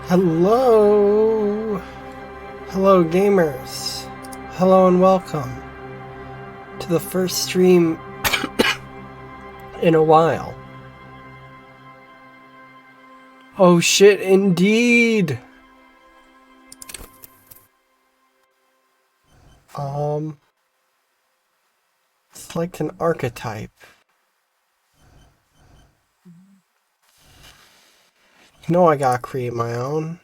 Hello! Hello, gamers. Hello and welcome to the first stream in a while. Oh shit, indeed! Select an archetype. You know I gotta create my own.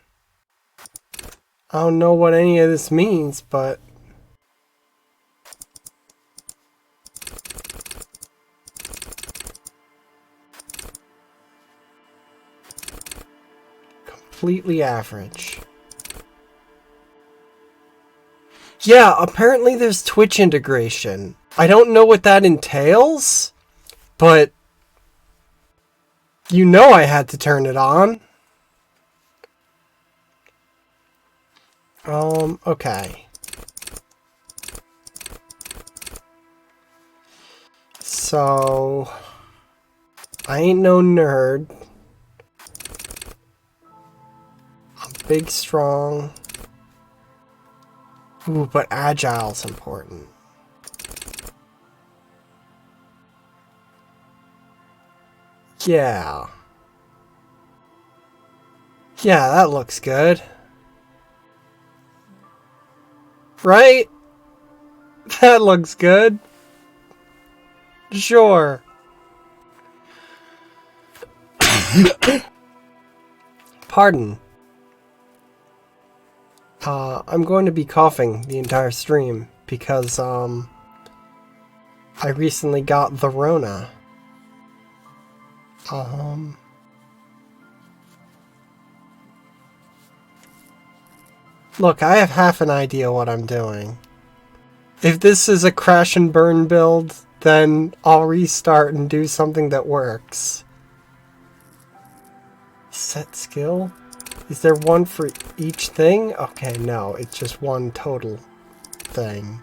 I don't know what any of this means, but... completely average. Yeah, apparently there's Twitch integration. I don't know what that entails, but... you know I had to turn it on. Okay. So... I ain't no nerd. I'm big, strong. Ooh, but agile's important. Yeah. Yeah, that looks good. Right? That looks good. Sure. Pardon. I'm going to be coughing the entire stream because, I recently got the Rona. Look, I have half an idea what I'm doing. If this is a crash and burn build, then I'll restart and do something that works. Set skill? Is there one for each thing? Okay, no, it's just one total thing.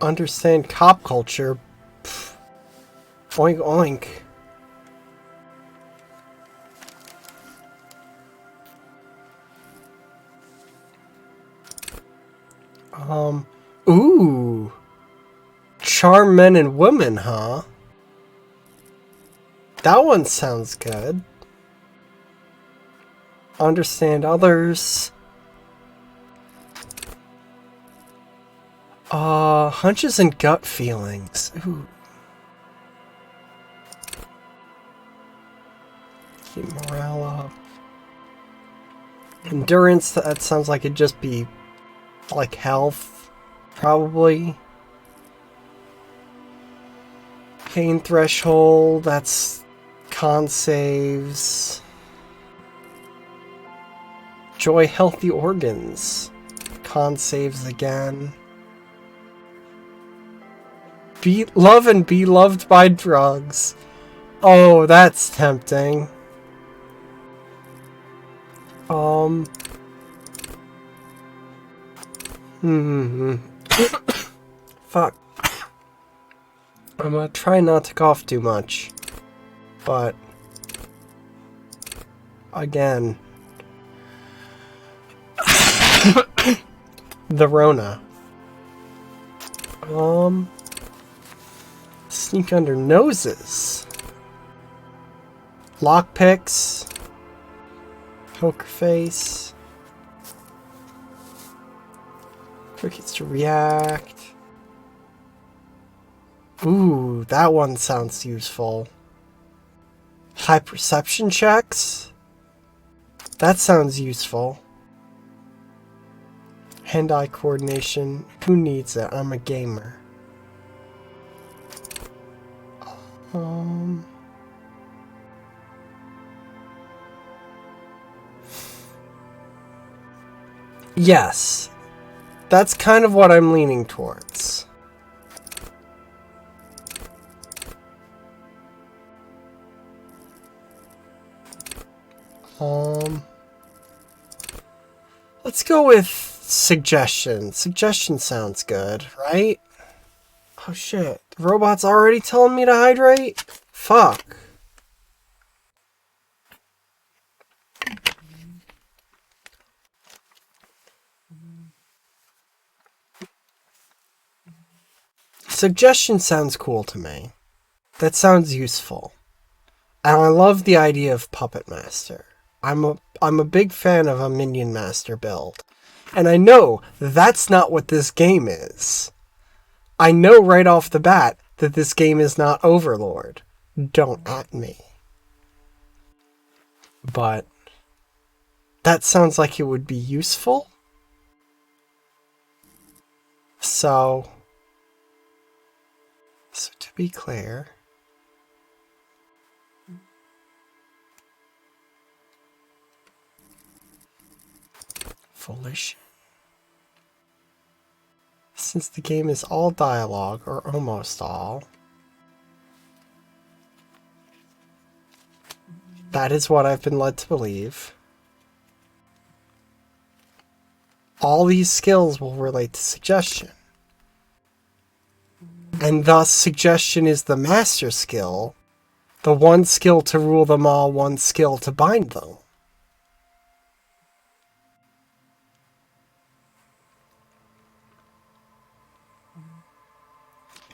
Understand cop culture. Pfft. Oink oink. Ooh. Charm men and women, huh? That one sounds good. Understand others. Hunches and gut feelings. Ooh. Keep morale up. Endurance, that sounds like it'd just be like health, probably. Pain threshold, that's con saves. Joy healthy organs. Con saves again. Love and be loved by drugs. Oh, that's tempting. Fuck. I'm gonna try not to cough too much. But... again. The Rona. Sneak under noses. Lockpicks. Poker face. Crickets to react. Ooh, that one sounds useful. High perception checks? That sounds useful. Hand-eye coordination. Who needs it? I'm a gamer. Yes. That's kind of what I'm leaning towards. Let's go with suggestion. Suggestion sounds good, right? Oh shit. The robot's already telling me to hydrate? Fuck. Suggestion sounds cool to me. That sounds useful. And I love the idea of Puppet Master. I'm a big fan of a Minion Master build. And I know that's not what this game is. I know right off the bat that this game is not Overlord. Don't at me. But that sounds like it would be useful. So to be clear, foolish. Since the game is all dialogue, or almost all, that is what I've been led to believe. All these skills will relate to suggestion. And thus, suggestion is the master skill, the one skill to rule them all, one skill to bind them.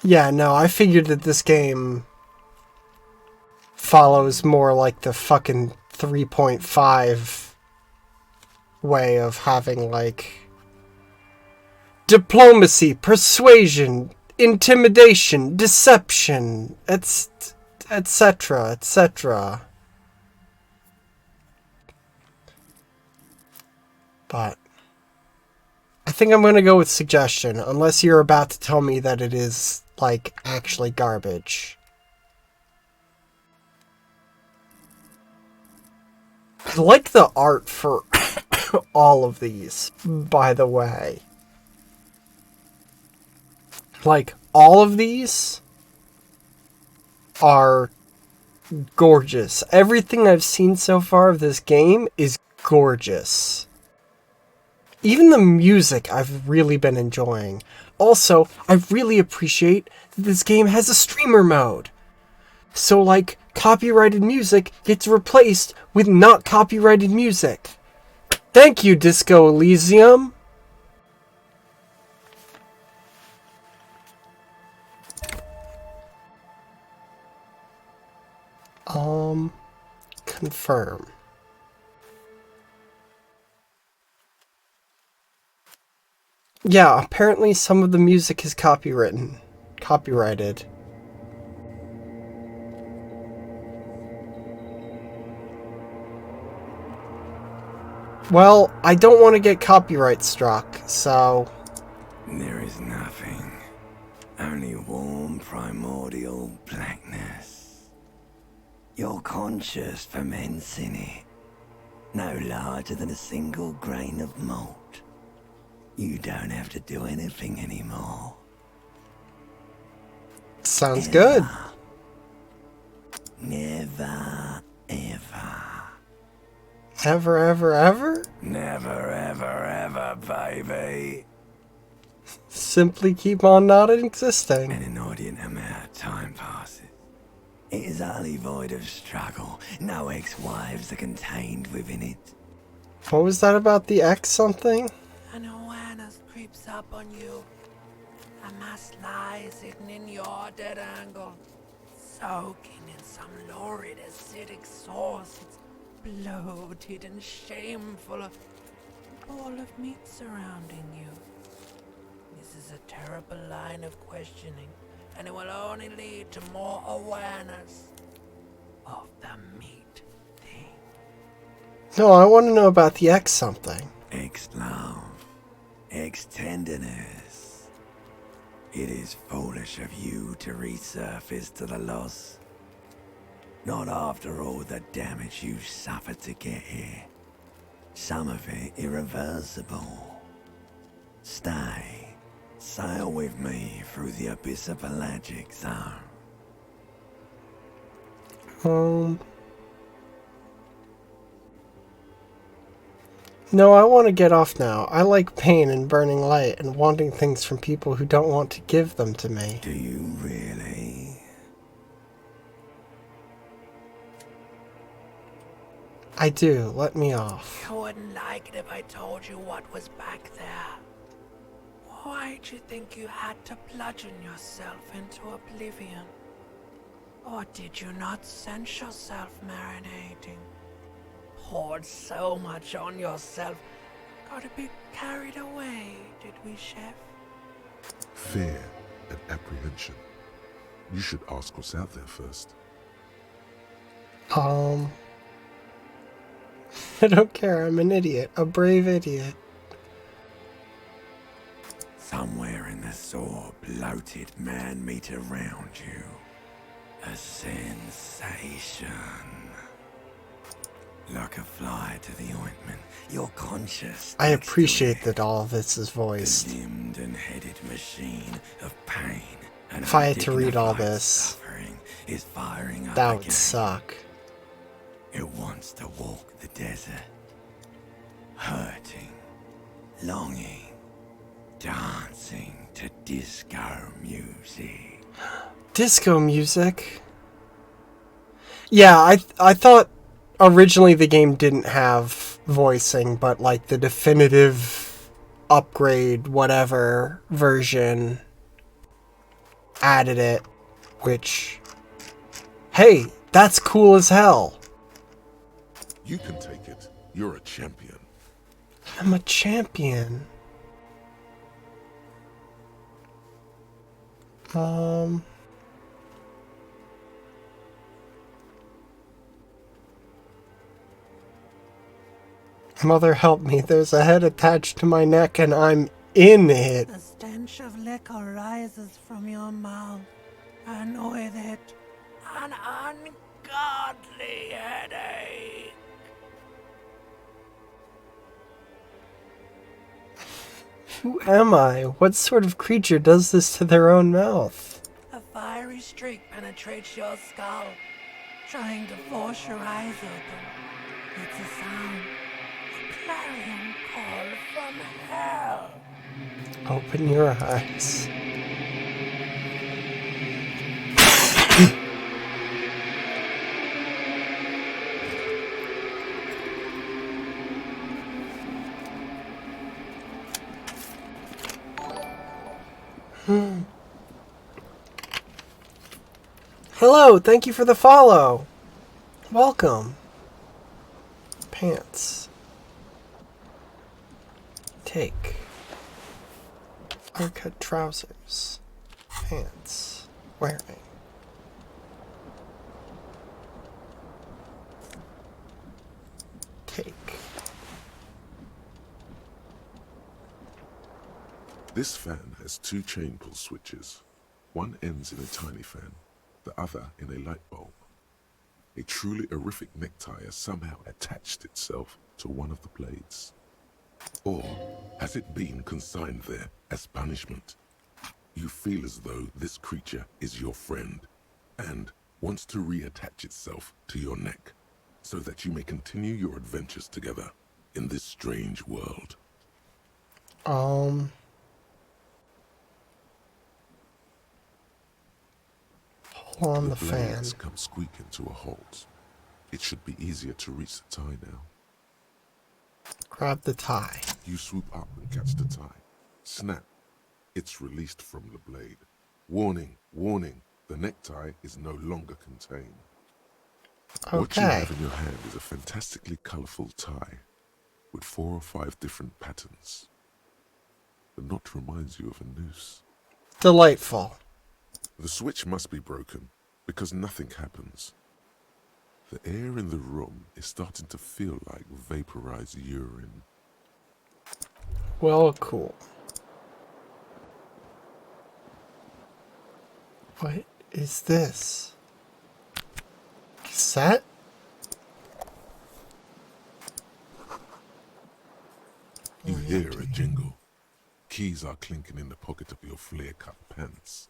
Yeah, no, I figured that this game follows more like the fucking 3.5 way of having, like, diplomacy, persuasion, intimidation, deception, etc., etc. But I think I'm gonna go with suggestion, unless you're about to tell me that it is, like, actually garbage. I like the art for all of these, by the way. Like, all of these are gorgeous. Everything I've seen so far of this game is gorgeous. Even the music I've really been enjoying. Also, I really appreciate that this game has a streamer mode. So, like, copyrighted music gets replaced with not copyrighted music. Thank you, Disco Elysium. Confirm. Yeah, apparently some of the music is copyrighted. Well, I don't want to get copyright struck, so... There is nothing. Only warm primordial blackness. Your conscious ferments in it. No larger than a single grain of malt. You don't have to do anything anymore. Sounds good. Never, ever. Ever, ever, ever? Never, ever, ever, baby. Simply keep on not existing. An inordinate amount of time passes. It is utterly void of struggle. No ex-wives are contained within it. What was that about the X something? An awareness creeps up on you. A mass lies hidden in your dead angle, soaking in some lurid acidic sauce. It's bloated and shameful, a ball of meat surrounding you. This is a terrible line of questioning, and it will only lead to more awareness of the meat thing. No, I want to know about the X something. Ex-love. Ex-tenderness. It is foolish of you to resurface to the loss. Not after all the damage you've suffered to get here. Some of it irreversible. Stay. Sail with me through the abyss of pelagic zone. No, I want to get off now. I like pain and burning light and wanting things from people who don't want to give them to me. Do you really? I do. Let me off. You wouldn't like it if I told you what was back there. Why'd you think you had to bludgeon yourself into oblivion? Or did you not sense yourself marinating? Poured so much on yourself. Got a bit carried away, did we, Chef? Fear and apprehension. You should ask what's out there first. I don't care. I'm an idiot. A brave idiot. Somewhere in the saw, bloated man meet around you. A sensation. Like a fly to the ointment, you're conscious. I next to appreciate it. that all of this is The voiced. limbed and headed machine of pain and If I had to read all undignified this, suffering is firing up that would again. suck. It wants to walk the desert, hurting, longing, dancing to disco music. Disco music? Yeah, I thought originally the game didn't have voicing, but like the definitive upgrade whatever version added it, which, hey, that's cool as hell. You can take it. You're a champion. I'm a champion. Mother help me, there's a head attached to my neck and I'm in it. The stench of liquor rises from your mouth, and with it, an ungodly headache. Who am I? What sort of creature does this to their own mouth? A fiery streak penetrates your skull, trying to force your eyes open. It's a sound, a clarion call from hell. Open your eyes. Hello, thank you for the follow. Welcome. Pants. Take. Uncut trousers. Pants. Wearing. Take. This fan has two chain pull switches. One ends in a tiny fan, the other in a light bulb. A truly horrific necktie has somehow attached itself to one of the blades. Or has it been consigned there as punishment? You feel as though this creature is your friend and wants to reattach itself to your neck so that you may continue your adventures together in this strange world. Hold on the blades fan. come squeaking to a halt. It should be easier to reach the tie now. Grab the tie. You swoop up and catch the tie. Snap. It's released from the blade. Warning, warning, the necktie is no longer contained. What you Okay. have in your hand is a fantastically colorful tie with 4 or 5 different patterns. The knot reminds you of a noose. Delightful. The switch must be broken because nothing happens. The air in the room is starting to feel like vaporized urine. Well, cool. What is this? Cassette? You hear a jingle. Keys are clinking in the pocket of your flare-cut pants.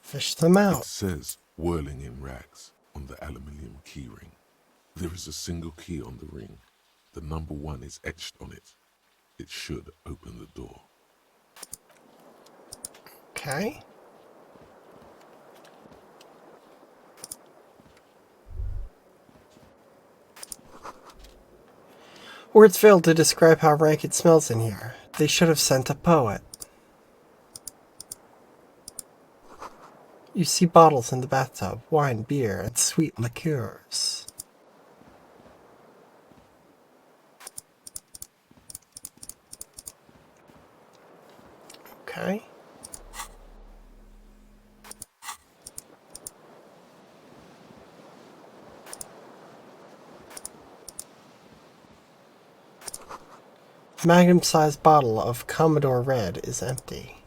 Fish them It out. says, whirling in rags, on the aluminium keyring. There is a single key on the ring. The number 1 is etched on it. It should open the door. Okay. Words fail to describe how rank it smells in here. They should have sent a poet. You see bottles in the bathtub, wine, beer, and sweet liqueurs. Okay. The magnum-sized bottle of Commodore Red is empty.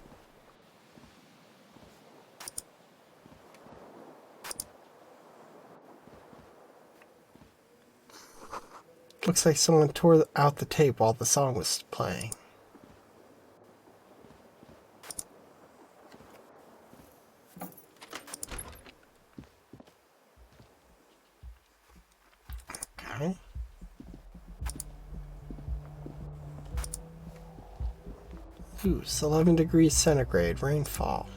Looks like someone tore out the tape while the song was playing. Okay. Ooh, it's 11 degrees centigrade, rainfall.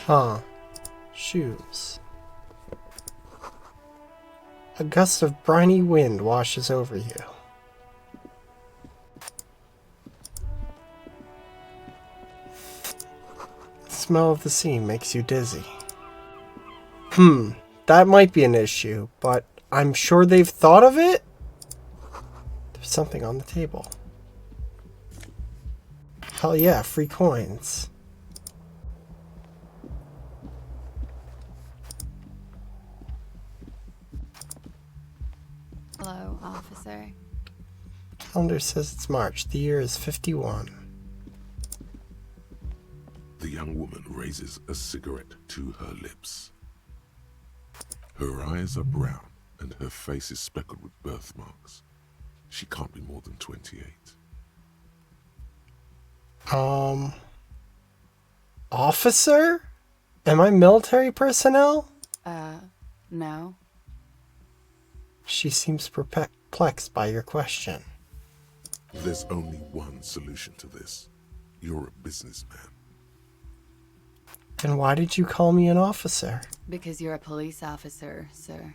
Huh. Shoes. A gust of briny wind washes over you. The smell of the sea makes you dizzy. That might be an issue, but I'm sure they've thought of it? There's something on the table. Hell yeah, free coins. Hello, officer. Calendar says it's March. The year is 51. The young woman raises a cigarette to her lips. Her eyes are brown and her face is speckled with birthmarks. She can't be more than 28. Officer? Am I military personnel? No. She seems perplexed by your question. There's only one solution to this. You're a businessman. Then why did you call me an officer? Because you're a police officer, sir.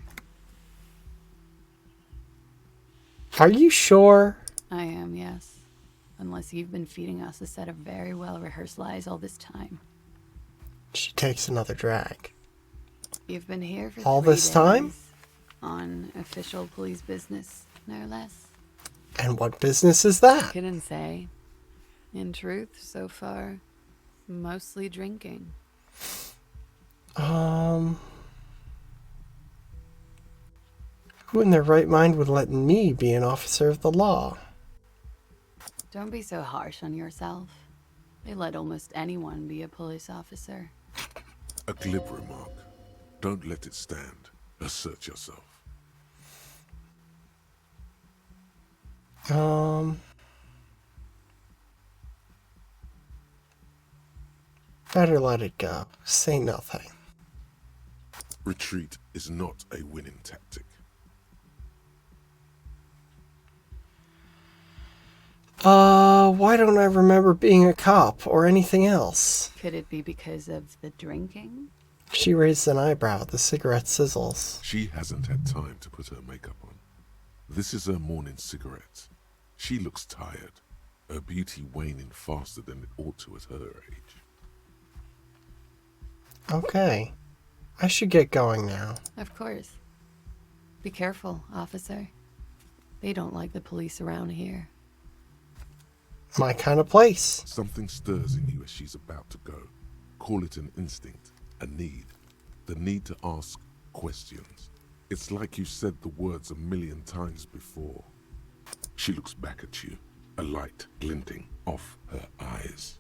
Are you sure? I am, yes. Unless you've been feeding us a set of very well-rehearsed lies all this time. She takes another drag. You've been here for all 3 this time? days. On official police business, no less. And what business is that? Couldn't say. In truth, so far, mostly drinking. Who in their right mind would let me be an officer of the law? Don't be so harsh on yourself. They let almost anyone be a police officer. A glib remark. Don't let it stand. Assert yourself. Better let it go. Say nothing. Retreat is not a winning tactic. Why don't I remember being a cop or anything else? Could it be because of the drinking? She raised an eyebrow. The cigarette sizzles. She hasn't had time to put her makeup on. This is her morning cigarette. She looks tired, her beauty waning faster than it ought to at her age. Okay. I should get going now. Of course. Be careful, officer. They don't like the police around here. My kind of place. Something stirs in you as she's about to go. Call it an instinct, a need. The need to ask questions. It's like you said the words 1,000,000 times before. She looks back at you, a light glinting off her eyes.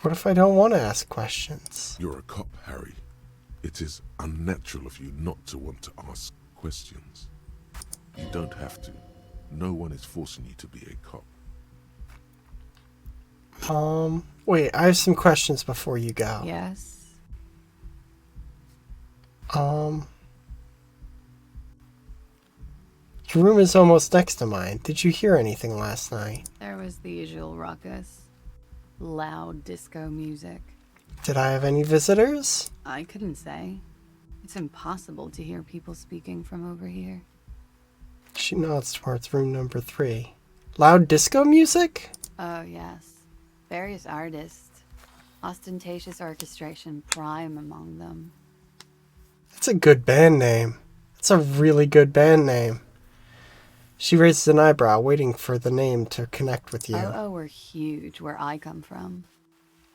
What if I don't want to ask questions? You're a cop, Harry. It is unnatural of you not to want to ask questions. You don't have to. No one is forcing you to be a cop. Wait, I have some questions before you go. Yes? Your room is almost next to mine. Did you hear anything last night? There was the usual ruckus. Loud disco music. Did I have any visitors? I couldn't say. It's impossible to hear people speaking from over here. She nods towards room number 3. Loud disco music? Oh, yes. Various artists. Ostentatious orchestration prime among them. That's a good band name. That's a really good band name. She raises an eyebrow, waiting for the name to connect with you. Oh, were huge where I come from.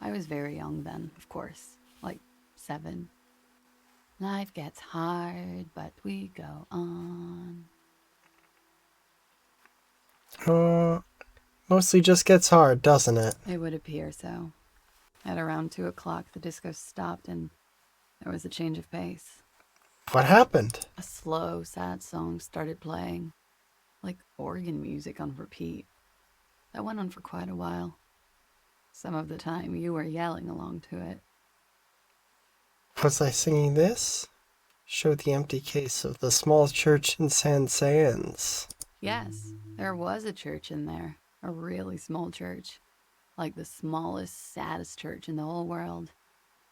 I was very young then, of course. Like 7. Life gets hard, but we go on. Mostly just gets hard, doesn't it? It would appear so. At around 2 o'clock, the disco stopped and there was a change of pace. What happened? A slow, sad song started playing, like organ music on repeat. That went on for quite a while. Some of the time, you were yelling along to it. Was I singing this? Show the empty case of the small church in San Sans. Yes, there was a church in there. A really small church. Like the smallest, saddest church in the whole world.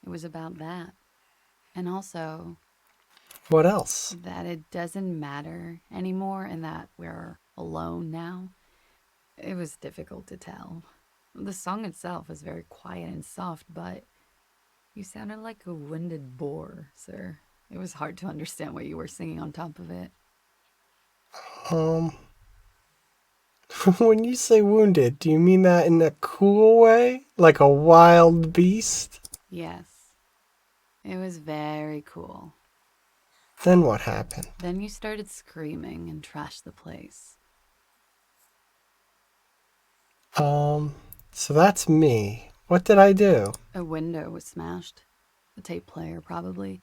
It was about that. And also, What else? that it doesn't matter anymore and that we're alone now. It was difficult to tell. The song itself was very quiet and soft, but you sounded like a wounded boar, sir. It was hard to understand what you were singing on top of it. When you say wounded, do you mean that in a cool way? Like a wild beast? Yes. It was very cool. Then what happened? Then you started screaming and trashed the place. So that's me. What did I do? A window was smashed. The tape player, probably.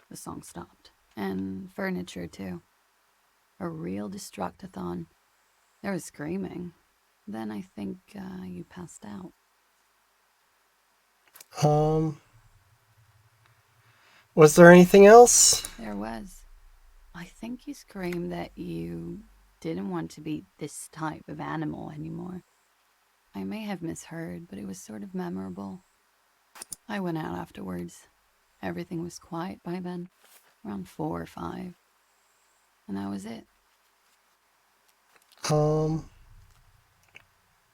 The song stopped. And furniture, too. A real destructathon. There was screaming. Then I think you passed out. Was there anything else? There was. I think you screamed that you didn't want to be this type of animal anymore. I may have misheard, but it was sort of memorable. I went out afterwards. Everything was quiet by then, around 4 or 5. And that was it.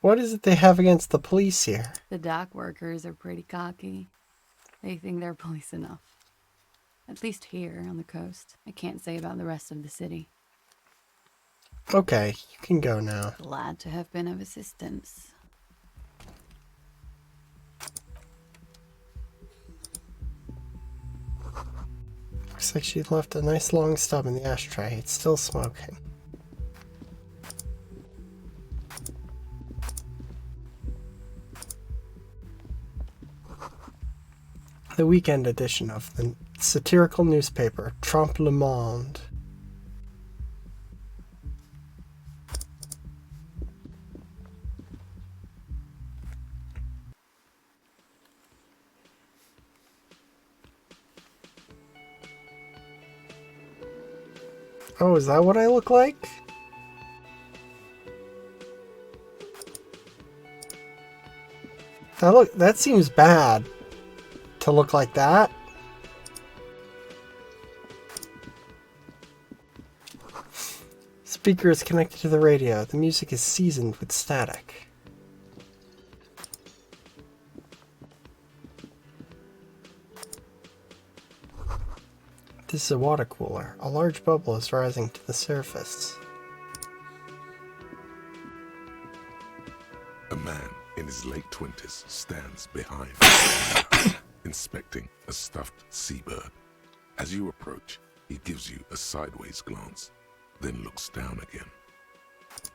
What is it they have against the police here? The dock workers are pretty cocky. They think they're police enough. At least here on the coast. I can't say about the rest of the city. Okay, you can go now. Glad to have been of assistance. Looks like she left a nice long stub in the ashtray. It's still smoking. The weekend edition of the satirical newspaper Trompe le Monde. Oh, is that what I look like? That seems bad to look like that. Speaker is connected to the radio. The music is seasoned with static. This is a water cooler. A large bubble is rising to the surface. A man in his late 20s stands behind, inspecting a stuffed seabird. As you approach, he gives you a sideways glance, then looks down again.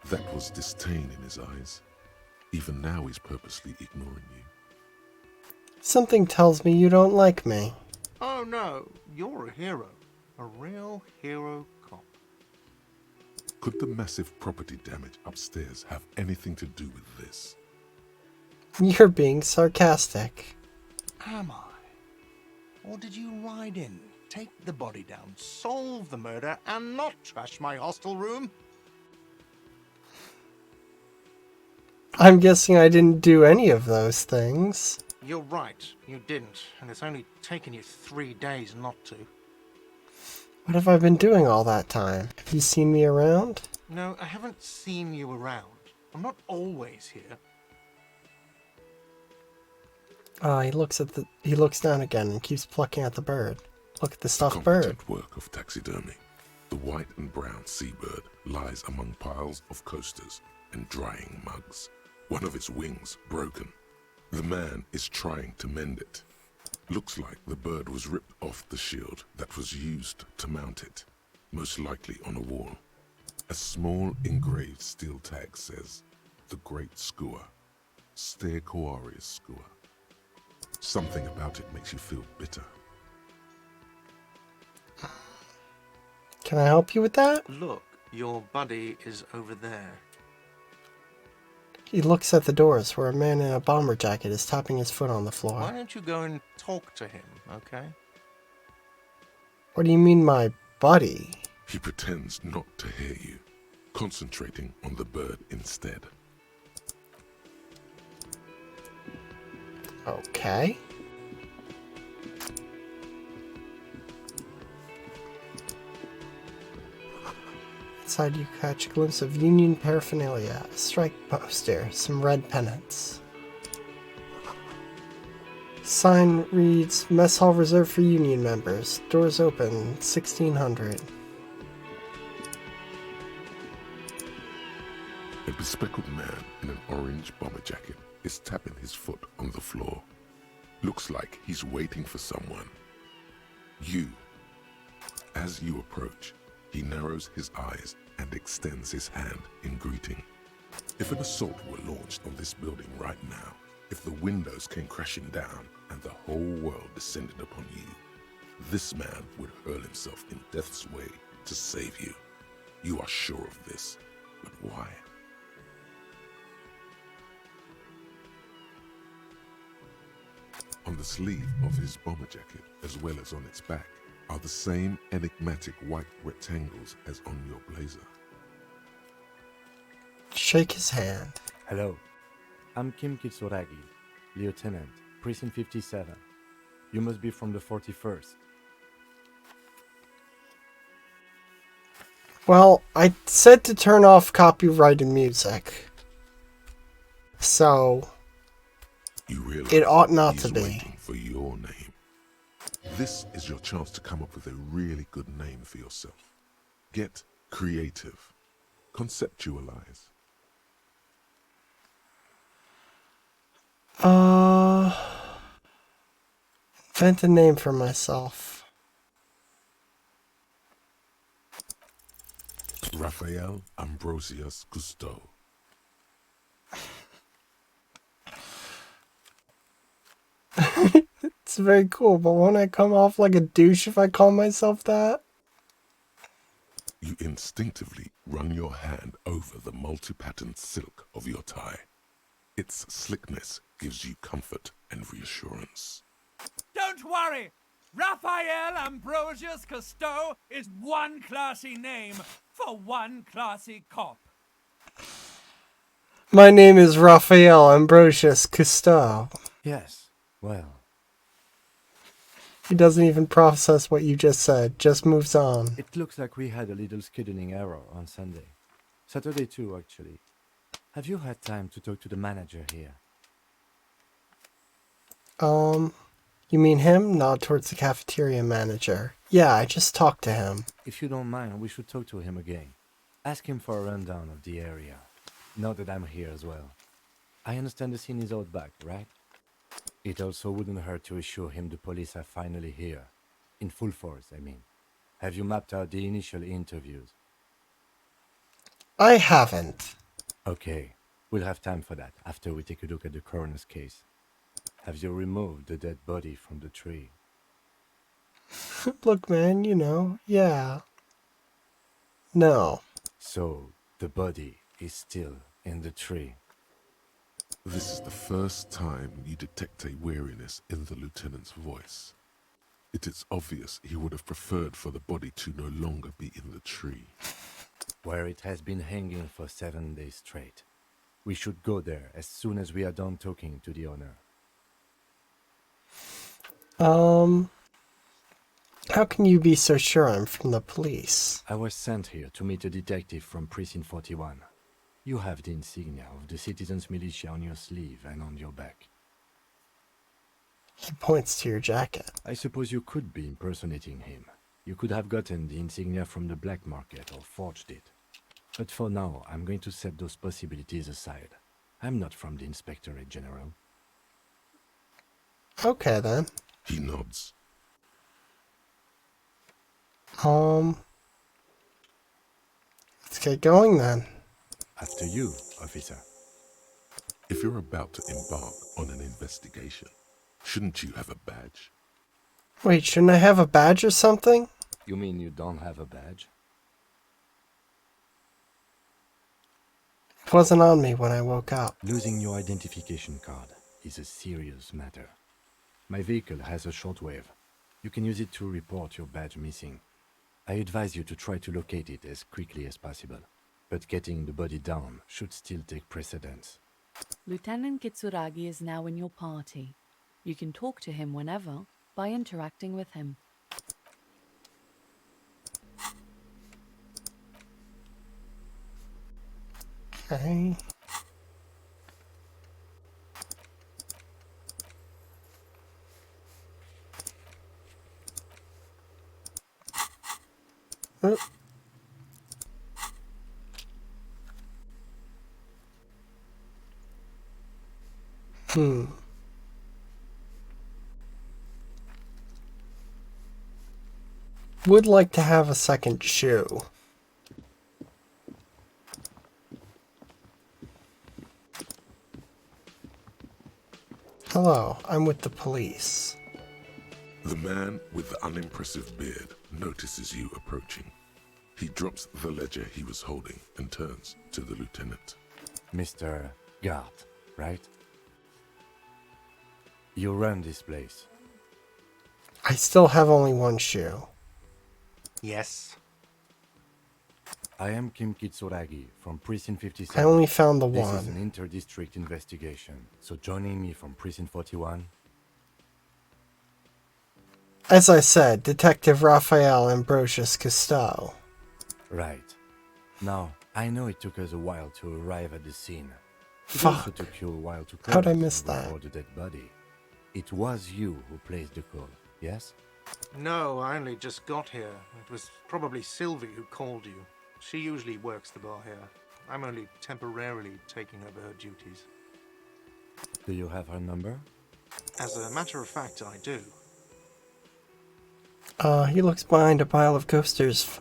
That was disdain in his eyes. Even now he's purposely ignoring you. Something tells me you don't like me. Oh no, you're a hero. A real hero cop. Could the massive property damage upstairs have anything to do with this? You're being sarcastic. Am I? Or did you ride in, take the body down, solve the murder, and not trash my hostel room? I'm guessing I didn't do any of those things. You're right, you didn't, and it's only taken you 3 days not to. What have I been doing all that time? Have you seen me around? No, I haven't seen you around. I'm not always here. He looks down again and keeps plucking at the bird. Look at the stuffed bird. Competent work of taxidermy. The white and brown seabird lies among piles of coasters and drying mugs. One of its wings broken. The man is trying to mend it. Looks like the bird was ripped off the shield that was used to mount it, most likely on a wall. A small engraved steel tag says, "The Great Skua, Stair Koari's Skua." Something about it makes you feel bitter. Can I help you with that? Look, your buddy is over there. He looks at the doors where a man in a bomber jacket is tapping his foot on the Why floor. don't you go and talk to him, okay? What do you mean, my buddy? He pretends not to hear you, concentrating on the bird instead. Okay. Inside you catch a glimpse of Union paraphernalia, a strike poster, some red pennants. Sign reads, Mess Hall reserved for Union members. Doors open, 1600. A bespectacled man in an orange bomber jacket is tapping his foot on the floor. Looks like he's waiting for someone. You. As you approach, he narrows his eyes and extends his hand in greeting. If an assault were launched on this building right now, if the windows came crashing down and the whole world descended upon you, this man would hurl himself in death's way to save you. You are sure of this, but why? On the sleeve of his bomber jacket, as well as on its back, are the same enigmatic white rectangles as on your blazer. Shake his hand. Hello, I'm Kim Kitsuragi, Lieutenant, Precinct 57. You must be from the 41st. Well, I said to turn off copyrighted music. So, You realize it ought not he's to be. waiting for your name. This is your chance to come up with a really good name for yourself. Get creative. Conceptualize. Invent a name for myself. Raphael Ambrosius Cousteau. It's very cool, but won't I come off like a douche if I call myself that? You instinctively run your hand over the multi-patterned silk of your tie. Its slickness gives you comfort and reassurance. Don't worry! Raphael Ambrosius Cousteau is one classy name for one classy cop. My name is Raphael Ambrosius Cousteau. Yes, well, He doesn't even process what you just said, just moves on. it looks like we had a little scheduling error on Sunday. Saturday too, actually. Have you had time to talk to the manager here? You mean him? Nod towards the cafeteria manager. Yeah, I just talked to him. If you don't mind, we should talk to him again. Ask him for a rundown of the area. Now that I'm here as well. I understand the scene is out back, right? It also wouldn't hurt to assure him the police are finally here. In full force, I mean. Have you mapped out the initial interviews? I haven't. Okay, we'll have time for that after we take a look at the coroner's case. Have you removed the dead body from the tree? Look, man, yeah. No. So, the body is still in the tree. This is the first time you detect a weariness in the lieutenant's voice. It is obvious he would have preferred for the body to no longer be in the tree. Where it has been hanging for 7 days straight. We should go there as soon as we are done talking to the owner. How can you be so sure I'm from the police? I was sent here to meet a detective from Precinct 41. You have the insignia of the Citizens Militia on your sleeve and on your back. He points to your jacket. I suppose you could be impersonating him. You could have gotten the insignia from the black market or forged it. But for now, I'm going to set those possibilities aside. I'm not from the Inspectorate General. Okay, then. He nods. Let's get going then. After you, officer. If you're about to embark on an investigation, shouldn't you have a badge? Wait, shouldn't I have a badge or something? You mean you don't have a badge? It wasn't on me when I woke up. Losing your identification card is a serious matter. My vehicle has a shortwave. You can use it to report your badge missing. I advise you to try to locate it as quickly as possible. But getting the body down should still take precedence. Lieutenant Kitsuragi is now in your party. You can talk to him whenever by interacting with him. Okay. Oh. Would like to have a second shoe. Hello, I'm with the police. The man with the unimpressive beard notices you approaching. He drops the ledger he was holding and turns to the lieutenant. Mr. Gart, right? You run this place. I still have only one shoe. Yes. I am Kim Kitsuragi from Precinct 57. I only found the This one. is an inter-district investigation, so joining me from Precinct 41... As I said, Detective Raphael Ambrosius Cousteau. Right. Now, I know it took us a while to arrive at the scene. It Fuck. also took you a while to How'd I call us miss and that? report the dead body. It was you who placed the call, yes? No, I only just got here. It was probably Sylvie who called you. She usually works the bar here. I'm only temporarily taking over her duties. Do you have her number? As a matter of fact, I do. He looks behind a pile of coasters.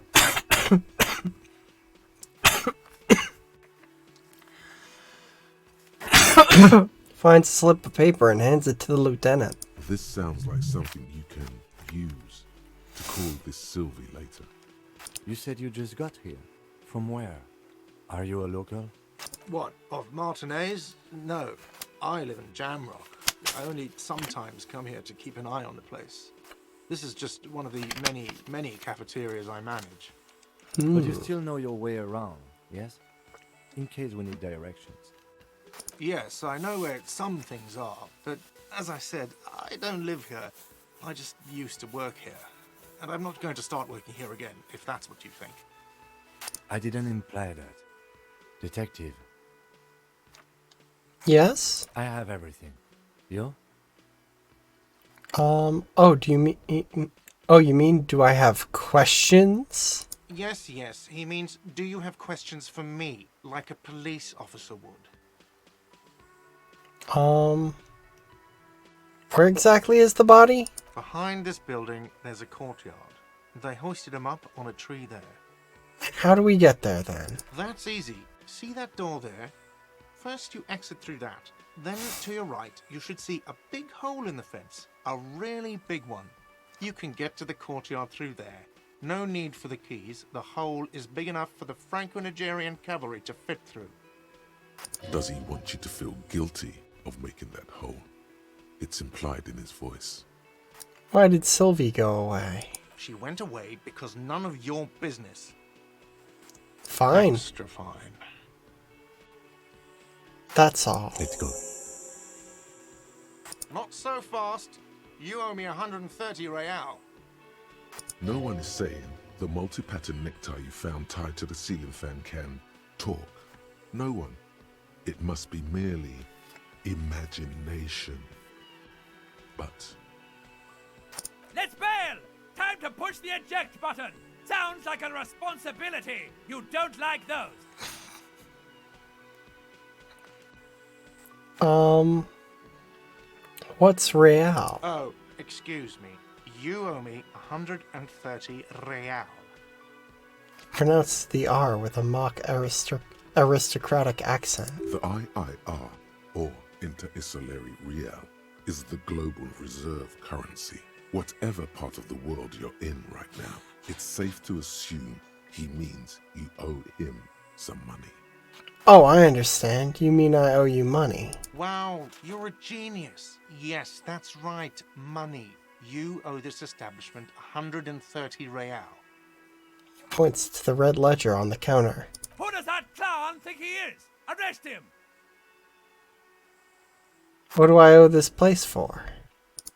Finds a slip of paper and hands it to the lieutenant. This sounds like something you can use to call this Sylvie later. You said you just got here. From where? Are you a local? What, of Martinez? No, I live in Jamrock. I only sometimes come here to keep an eye on the place. This is just one of the many cafeterias I manage. But you still know your way around, yes? In case we need directions. Yes, I know where some things are, but as I said, I don't live here. I just used to work here. And I'm not going to start working here again, if that's what you think. I didn't imply that. Detective, Yes? I have everything. You? Oh, do you mean... Oh, you mean, do I have questions? Yes, he means, do you have questions for me, like a police officer would? Where exactly is the body? Behind this building, there's a courtyard. They hoisted him up on a tree there. How do we get there, then? That's easy. See that door there? First you exit through that. Then to your right, you should see a big hole in the fence. A really big one. You can get to the courtyard through there. No need for the keys. The hole is big enough for the Franco-Nigerian cavalry to fit through. Does he want you to feel guilty of making that hole? It's implied in his voice. Why did Sylvie go away? She went away because none of your business. Fine. Extra fine. That's all. Let's go. Not so fast. You owe me 130 real. No one is saying the multi-pattern necktie you found tied to the ceiling fan can talk. No one. It must be merely imagination. But Let's bail! Time to push the eject button! Sounds like a responsibility! You don't like those! What's real? Oh, excuse me. You owe me 130 real. Pronounce the R with a mock aristocratic accent. the IIR, or Inter-Isolary Real, is the global reserve currency. Whatever part of the world you're in right now, it's safe to assume he means you owe him some money. Oh, I understand. You mean I owe you money. Wow, you're a genius. Yes, that's right. Money. You owe this establishment 130 real. Points to the red ledger on the counter. Who does that clown think he is? Arrest him! What do I owe this place for?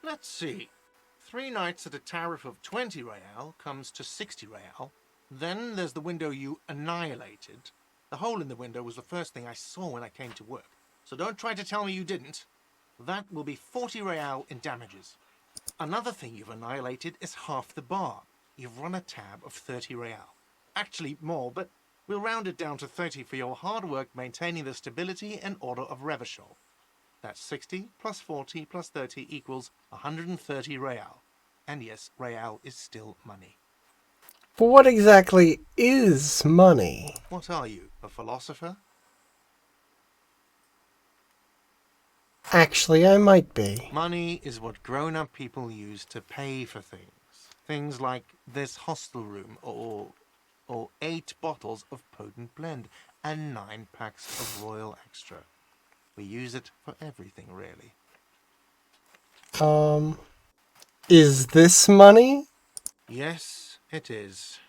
Let's see. 3 nights at a tariff of 20 real comes to 60 real. Then there's the window you annihilated. The hole in the window was the first thing I saw when I came to work. So don't try to tell me you didn't. That will be 40 real in damages. Another thing you've annihilated is half the bar. You've run a tab of 30 real. Actually more, but we'll round it down to 30 for your hard work maintaining the stability and order of Revachol. That's 60 plus 40 plus 30 equals 130 real. And yes, real is still money. But what exactly is money? What are you, a philosopher? Actually, I might be. Money is what grown-up people use to pay for things. Things like this hostel room, or 8 bottles of potent blend, and 9 packs of Royal Extra. We use it for everything, really. Is this money? Yes, it is.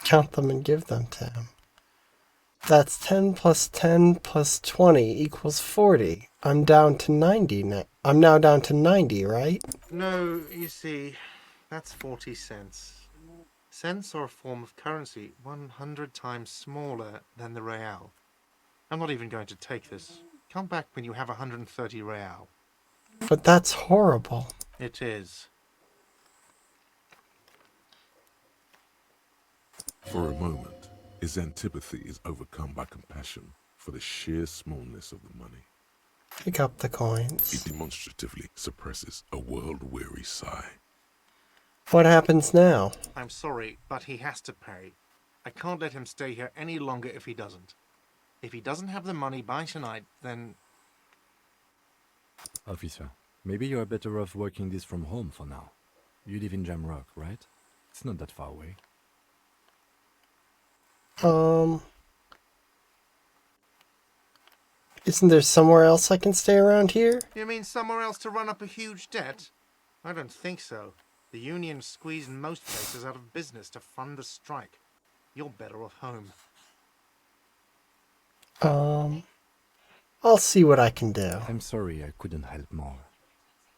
Count them and give them to him. That's 10 plus 10 plus 20 equals 40. I'm down to 90 now. I'm now down to 90, right? No, you see, that's 40 cents. Cents are a form of currency 100 times smaller than the real. I'm not even going to take this. Come back when you have 130 real. But that's horrible. It is. For a moment, his antipathy is overcome by compassion for the sheer smallness of the money. Pick up the He coins. demonstratively suppresses a world-weary sigh. What happens now? I'm sorry, but he has to pay. I can't let him stay here any longer if he doesn't. If he doesn't have the money by tonight, then... Officer, maybe you are better off working this from home for now. You live in Jamrock, right? It's not that far away. Isn't there somewhere else I can stay around here? You mean somewhere else to run up a huge debt? I don't think so. The union squeezed most places out of business to fund the strike. You're better off home. I'll see what I can do. I'm sorry I couldn't help more.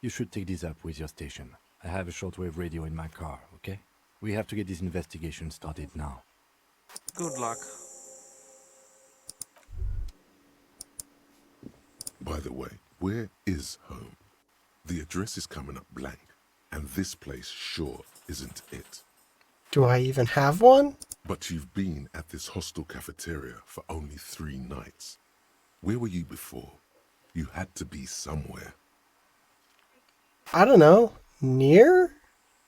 You should take this up with your station. I have a shortwave radio in my car, okay? We have to get this investigation started now. Good luck. By the way, where is home? The address is coming up blank, and this place sure isn't it. Do I even have one? But you've been at this hostel cafeteria for only 3 nights. Where were you before? You had to be somewhere. I don't know. Near?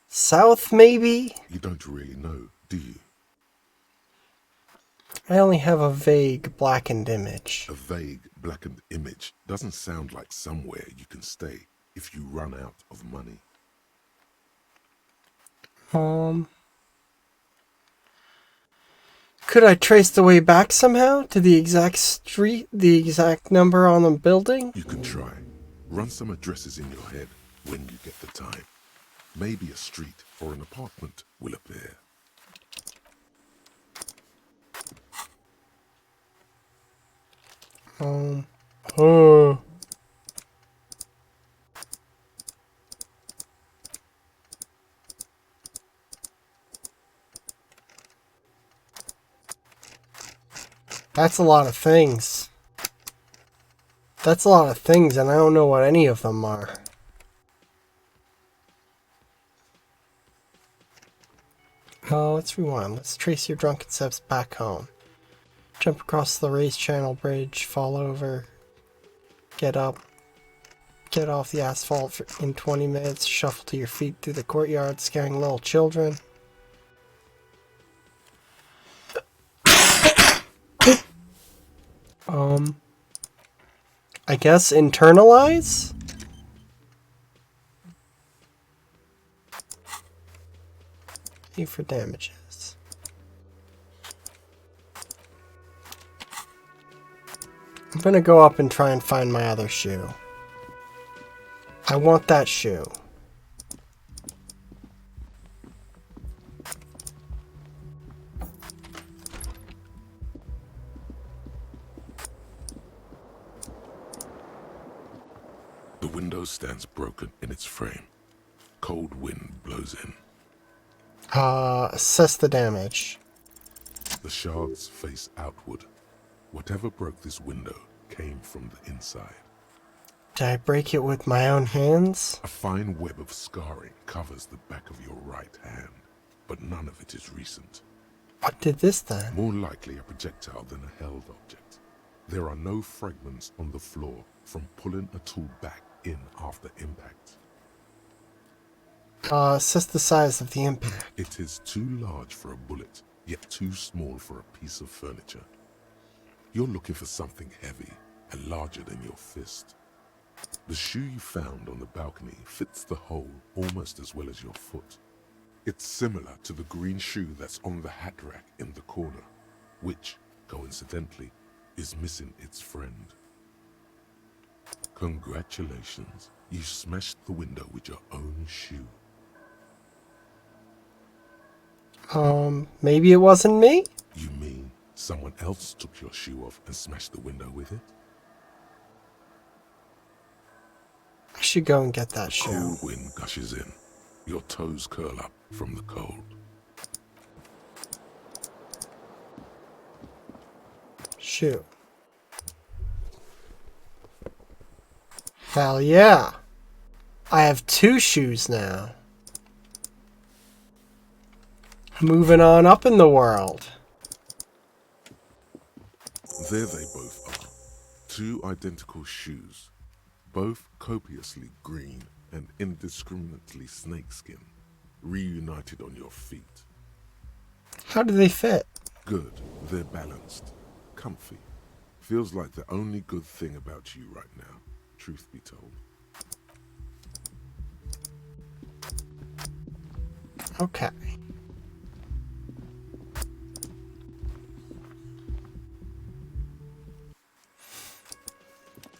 South, maybe? You don't really know, do you? I only have a vague blackened image. A vague, blackened image doesn't sound like somewhere you can stay if you run out of money. Could I trace the way back somehow to the exact street, the exact number on the building? You can try. Run some addresses in your head when you get the time. Maybe a street or an apartment will appear. Oh. That's a lot of things. That's a lot of things, and I don't know what any of them are. Oh, let's rewind. Let's trace your drunken steps back home. Jump across the raised channel bridge, fall over, get up, get off the asphalt in 20 minutes, shuffle to your feet through the courtyard, scaring little children. I guess internalize? Pay for damages. I'm gonna go up and try and find my other shoe. I want that shoe. The window stands broken in its frame. Cold wind blows in. Assess the damage. The shards face outward. Whatever broke this window came from the inside. Did I break it with my own hands? A fine web of scarring covers the back of your right hand, but none of it is recent. What did this then? More likely a projectile than a held object. There are no fragments on the floor from pulling a tool back in after impact. Assess the size of the impact. It is too large for a bullet, yet too small for a piece of furniture. You're looking for something heavy and larger than your fist. The shoe you found on the balcony fits the hole almost as well as your foot. It's similar to the green shoe that's on the hat rack in the corner, which, coincidentally, is missing its friend. Congratulations, you smashed the window with your own shoe. Maybe it wasn't me? You mean someone else took your shoe off and smashed the window with it? I should go and get that shoe. Cold wind gushes in. Your toes curl up from the cold. Shoe. Hell yeah! I have 2 shoes now. Moving on up in the world. There they both are. 2 identical shoes. Both copiously green and indiscriminately snakeskin. Reunited on your feet. How do they fit? Good. They're balanced. Comfy. Feels like the only good thing about you right now, truth be told. Okay.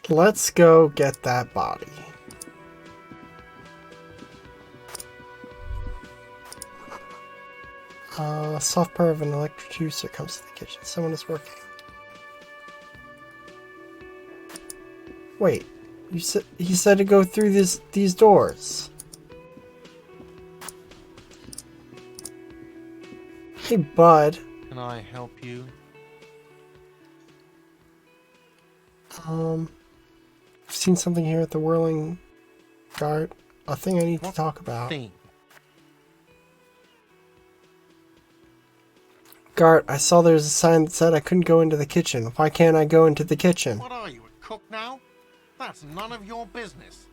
Let's go get that body. Soft purr of an electric juicer comes to the kitchen. Someone is working. Wait, he said to go through these doors. Hey, bud. Can I help you? I've seen something here at the Whirling Guard. A thing I need to talk about. Thing. Gart, I saw there was a sign that said I couldn't go into the kitchen. Why can't I go into the kitchen? What are you, a cook now? That's none of your business.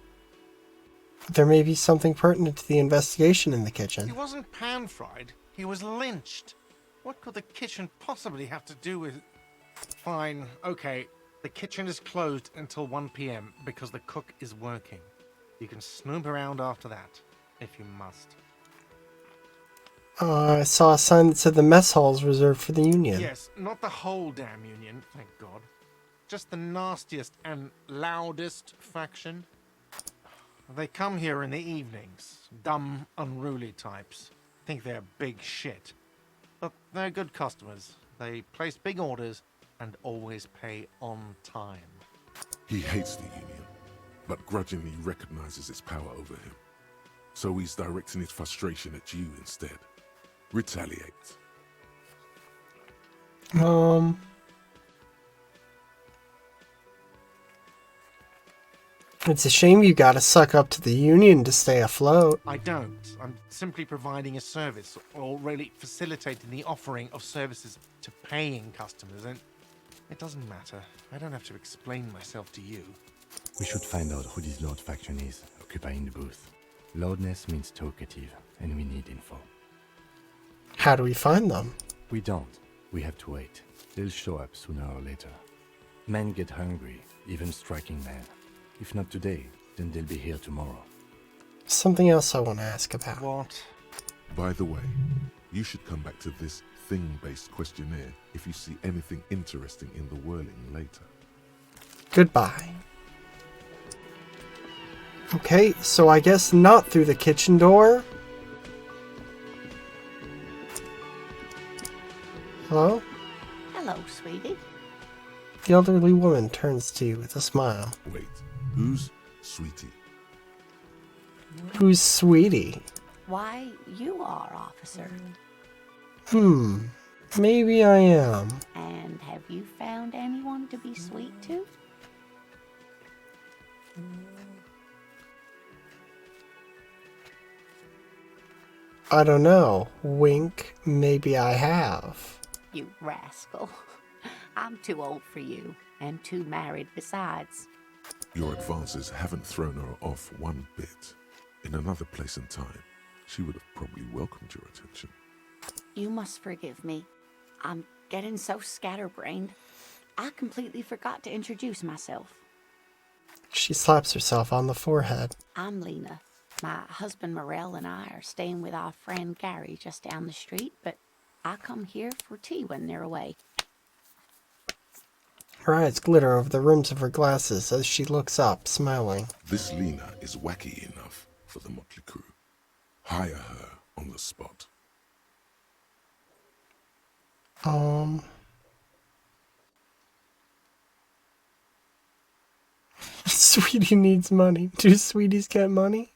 There may be something pertinent to the investigation in the He kitchen. wasn't pan-fried. He was lynched. What could the kitchen possibly have to do with... Fine, okay. The kitchen is closed until 1 p.m. because the cook is working. You can snoop around after that, if you must. I saw a sign that said the mess hall is reserved for the Union. Yes, not the whole damn Union, thank God. Just the nastiest and loudest faction. They come here in the evenings. Dumb, unruly types. Think they're big shit. But they're good customers. They place big orders and always pay on time. He hates the Union, but grudgingly recognizes its power over him. So he's directing his frustration at you instead. Retaliate. It's a shame you gotta suck up to the Union to stay afloat. I don't. I'm simply providing a service, or really facilitating the offering of services to paying customers, and it doesn't matter. I don't have to explain myself to you. We should find out who this Lord faction is, occupying the booth. Loudness means talkative, and we need info. How do we find them? We don't. We have to wait. They'll show up sooner or later. Men get hungry, even striking men. If not today, then they'll be here tomorrow. Something else I want to ask about. What? By the way, you should come back to this thing-based questionnaire if you see anything interesting in the whirling later. Goodbye. Okay, so I guess not through the kitchen door. Hello? Hello, sweetie. The elderly woman turns to you with a smile. Wait, who's Sweetie? Who's Sweetie? Why, you are, officer. Maybe I am. And have you found anyone to be sweet to? I don't know. Wink, maybe I have. You rascal. I'm too old for you, and too married besides. Your advances haven't thrown her off one bit. In another place and time, she would have probably welcomed your attention. You must forgive me. I'm getting so scatterbrained. I completely forgot to introduce myself. She slaps herself on the forehead. I'm Lena. My husband Morel and I are staying with our friend Gary just down the street, but I come here for tea when they're away. Her eyes glitter over the rims of her glasses as she looks up, smiling. This Lena is wacky enough for the motley crew. Hire her on the spot. Sweetie needs money. Do sweeties get money?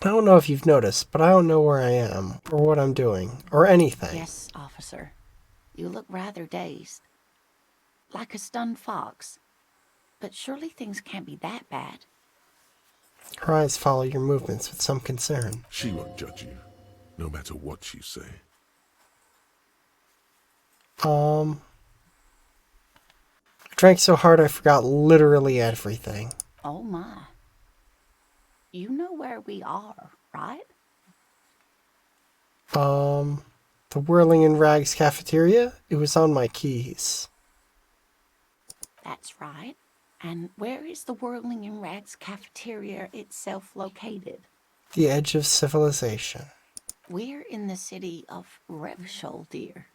I don't know if you've noticed, but I don't know where I am, or what I'm doing, or anything. Yes, officer. You look rather dazed. Like a stunned fox. But surely things can't be that bad. Her eyes follow your movements with some concern. She won't judge you, no matter what you say. I drank so hard I forgot literally everything. Oh my. You know where we are, right? The Whirling in Rags cafeteria? It was on my keys. That's right. And where is the Whirling in Rags cafeteria itself located? The edge of civilization. We're in the city of Revachol, dear.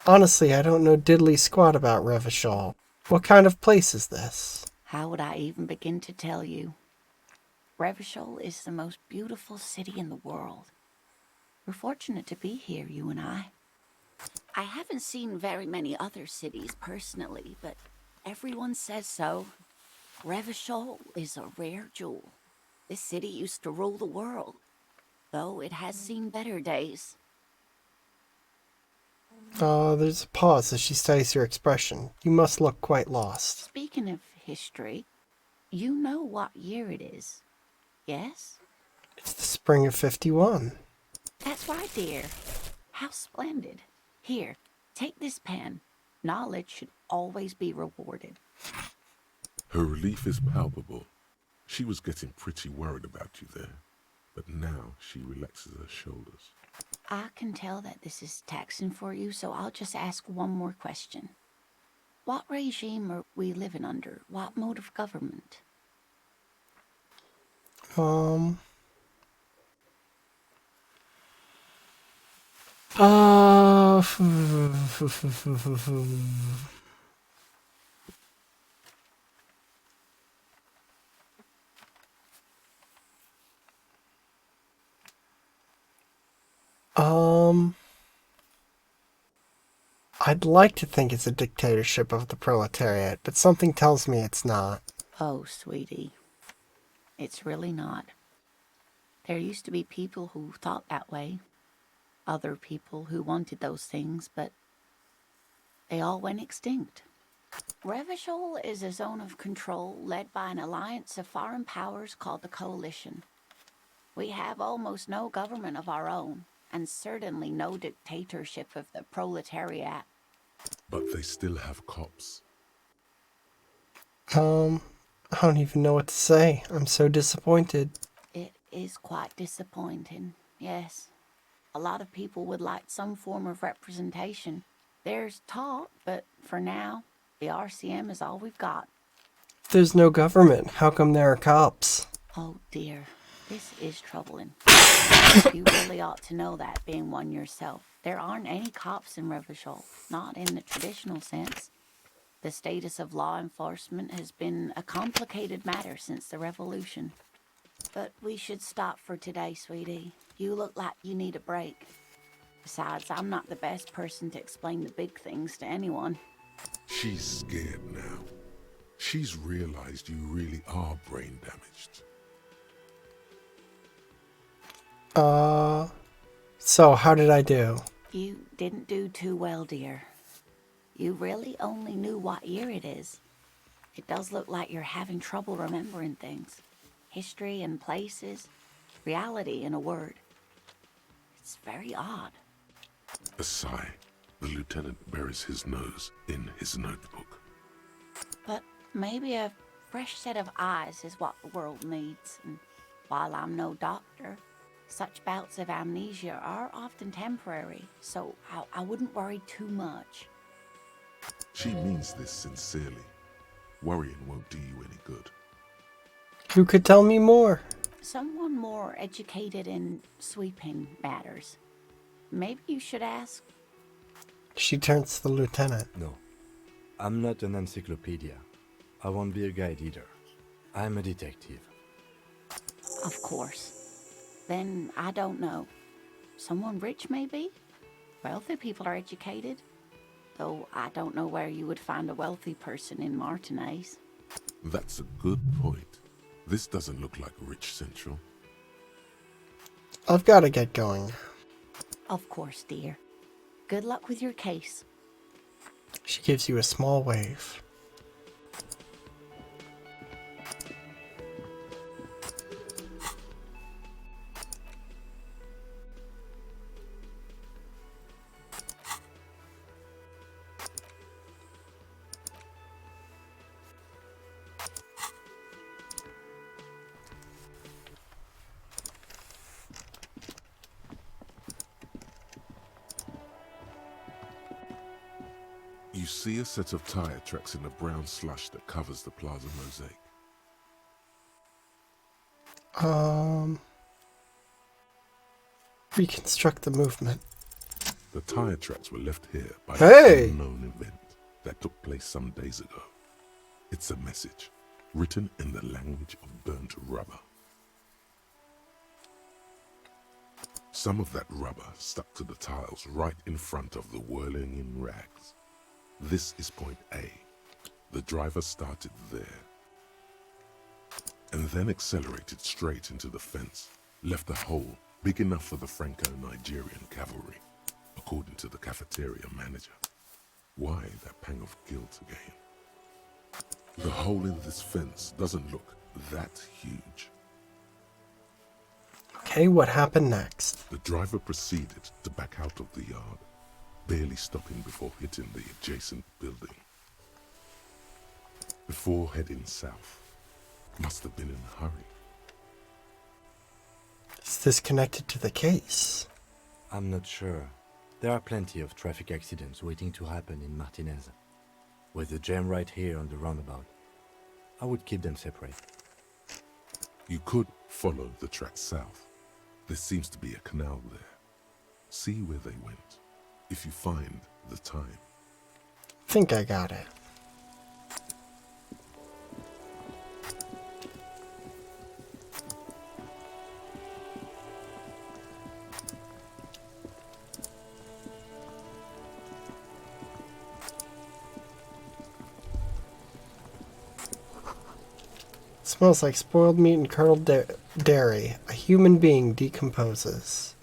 Honestly, I don't know diddly squat about Revachol. What kind of place is this? How would I even begin to tell you? Revachol is the most beautiful city in the world. We're fortunate to be here, you and I. I haven't seen very many other cities personally, but everyone says so. Revachol is a rare jewel. This city used to rule the world, though it has seen better days. There's a pause as she studies your expression. You must look quite lost. Speaking of history, you know what year it is, yes? It's the spring of 51. That's right, dear. How splendid. Here, take this pen. Knowledge should always be rewarded. Her relief is palpable, She was getting pretty worried about you there, but now she relaxes her shoulders. I can tell that this is taxing for you, so I'll just ask one more question. What regime are we living under? What mode of government? I'd like to think it's a dictatorship of the proletariat, but something tells me it's not. Oh, sweetie. It's really not. There used to be people who thought that way. Other people who wanted those things, but they all went extinct. Revachol is a zone of control led by an alliance of foreign powers called the Coalition. We have almost no government of our own, and certainly no dictatorship of the proletariat. But they still have cops. I don't even know what to say. I'm so disappointed. It is quite disappointing, yes. A lot of people would like some form of representation. There's talk, but for now, the RCM is all we've got. If there's no government, how come there are cops? Oh dear, this is troubling. You really ought to know that, being one yourself. There aren't any cops in Revachol, not in the traditional sense. The status of law enforcement has been a complicated matter since the revolution. But we should stop for today, sweetie. You look like you need a break. Besides, I'm not the best person to explain the big things to anyone. She's scared now. She's realized you really are brain damaged. So how did I do? You didn't do too well, dear. You really only knew what year it is. It does look like you're having trouble remembering things. History and places. Reality, in a word. It's very odd. A sigh. The lieutenant buries his nose in his notebook. But maybe a fresh set of eyes is what the world needs. And while I'm no doctor, such bouts of amnesia are often temporary, so I wouldn't worry too much. She means this sincerely. Worrying won't do you any good. Who could tell me more? Someone more educated in sweeping matters. Maybe you should ask. She turns to the lieutenant. No, I'm not an encyclopedia. I won't be a guide either. I'm a detective. Of course. Then I don't know. Someone rich, maybe? Wealthy people are educated. Though I don't know where you would find a wealthy person in Martinez. That's a good point. This doesn't look like Rich Central. I've got to get going. Of course, dear. Good luck with your case. She gives you a small wave. You see a set of tire tracks in the brown slush that covers the plaza mosaic. Reconstruct the movement. The tire tracks were left here by Hey! an unknown event that took place some days ago. It's a message, written in the language of burnt rubber. Some of that rubber stuck to the tiles right in front of the whirling in rags. This is point A. The driver started there, and then accelerated straight into the fence, left a hole big enough for the Franco-Nigerian cavalry, according to the cafeteria manager. Why that pang of guilt again? The hole in this fence doesn't look that huge. Okay, what happened next? The driver proceeded to back out of the yard, barely stopping before hitting the adjacent building. Before heading south, Must have been in a hurry. Is this connected to the case? I'm not sure. There are plenty of traffic accidents waiting to happen in Martinez. With the jam right here on the roundabout, I would keep them separate. You could follow the track south. There seems to be a canal there. See where they went, if you find the time. Think I got it. Smells like spoiled meat and curdled dairy. A human being decomposes.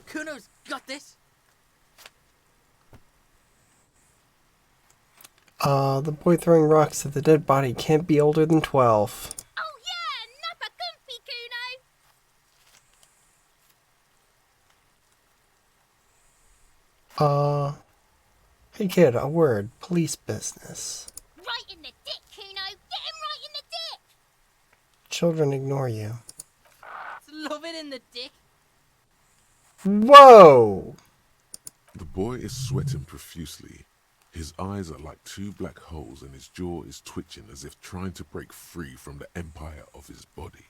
Kuno's got this. The boy throwing rocks at the dead body can't be older than 12. Oh yeah, nappa comfy, Kuno. Hey kid, a word. Police business. Right in the dick, Kuno. Get him right in the dick. Children ignore you. Love it in the dick. Whoa! The boy is sweating profusely. His eyes are like two black holes and his jaw is twitching as if trying to break free from the empire of his body.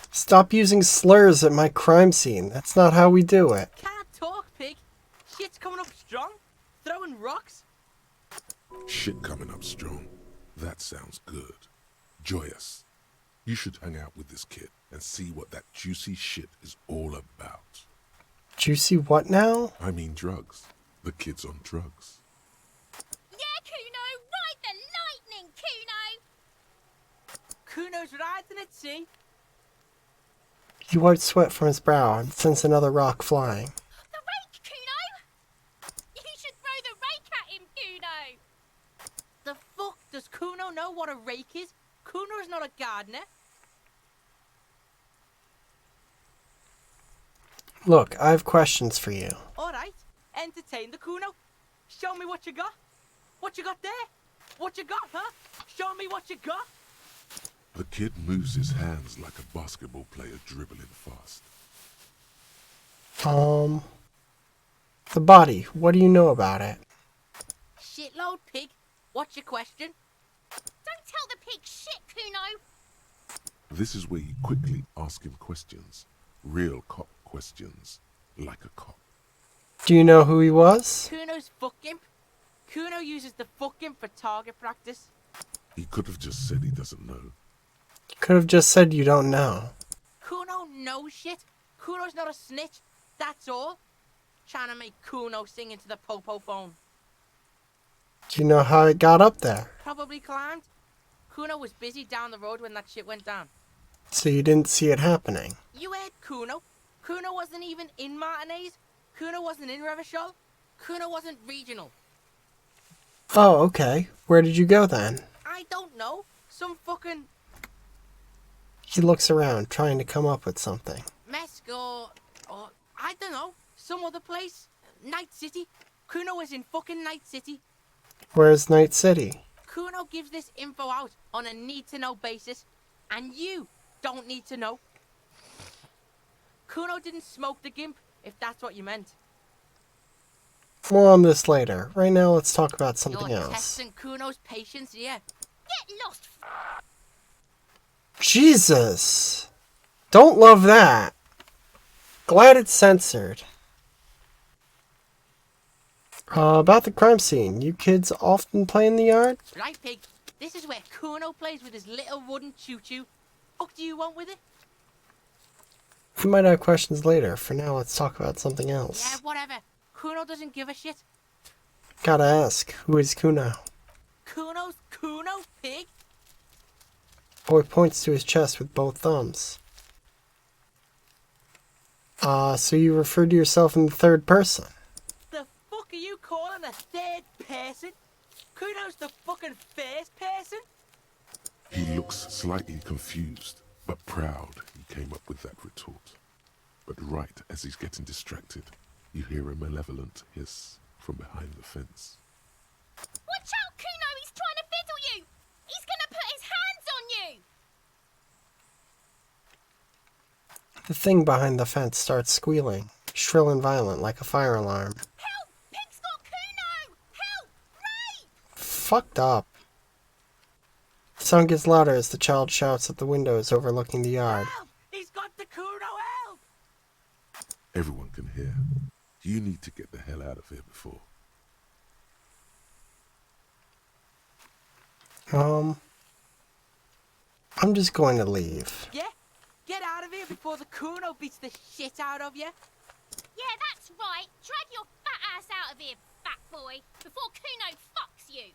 Stop using slurs at my crime scene. That's not how we do it. Can't talk, pig. Shit's coming up strong. Throwing rocks. Shit coming up strong. That sounds good. Joyous. You should hang out with this kid and see what that juicy shit is all about. Juicy what now? I mean drugs. The kid's on drugs. Yeah, Kuno. Ride the lightning, Kuno. Kuno's riding it, see? He wipes sweat from his brow and sends another rock flying. The rake, Kuno. You should throw the rake at him, Kuno. The fuck does Kuno know what a rake is? Kuno's not a gardener. Look, I have questions for you. Alright, entertain the Kuno. Show me what you got. What you got there? What you got, huh? Show me what you got. The kid moves his hands like a basketball player dribbling fast. The body, what do you know about it? Shitload, pig. What's your question? Don't tell the pig shit, Kuno. This is where you quickly ask him questions. Real cop questions. Like a cop. Do you know who he was? Kuno's fuck imp. Kuno uses the fuck imp for target practice. He could have just said he doesn't know. You could have just said you don't know. Kuno knows shit. Kuno's not a snitch. That's all. Trying to make Kuno sing into the popo phone. Do you know how it got up there? Probably climbed. Kuno was busy down the road when that shit went down. So you didn't see it happening? You heard Kuno. Kuno wasn't even in Martinez. Kuno wasn't in Revachol. Kuno wasn't regional. Oh, okay. Where did you go then? I don't know. Some fucking He looks around, trying to come up with something. Mesco, or I don't know, some other place. Night City. Kuno was in fucking Night City. Where's Night City? Kuno gives this info out on a need-to-know basis, and you don't need to know. Kuno didn't smoke the gimp, if that's what you meant. More on this later. Right now, let's talk about something You're else. testing Kuno's patience, yeah. Get lost. Jesus! Don't love that. Glad it's censored. About the crime scene. You kids often play in the yard? Right, pig. This is where Kuno plays with his little wooden choo-choo. What do you want with it? We might have questions later. For now, let's talk about something Yeah, else. whatever. Kuno doesn't give a shit. Gotta ask, who is Kuno? Kuno's Kuno, pig. Boy points to his chest with both thumbs. So you referred to yourself in the third person? The fuck are you calling a third person? Kuno's the fucking first person? He looks slightly confused, but proud he came up with that retort. But right as he's getting distracted, you hear a malevolent hiss from behind the fence. Watch out, The thing behind the fence starts squealing, shrill and violent like a fire alarm. Help! Pig's got Kuno! Help! Rape! Fucked up. The sound gets louder as the child shouts at the windows overlooking the yard. Help! He's got the Kuno, help! Everyone can hear. You need to get the hell out of here before. I'm just going to leave. Yeah? Get out of here before the Kuno beats the shit out of you. Yeah, that's right. Drag your fat ass out of here, fat boy, before Kuno fucks you.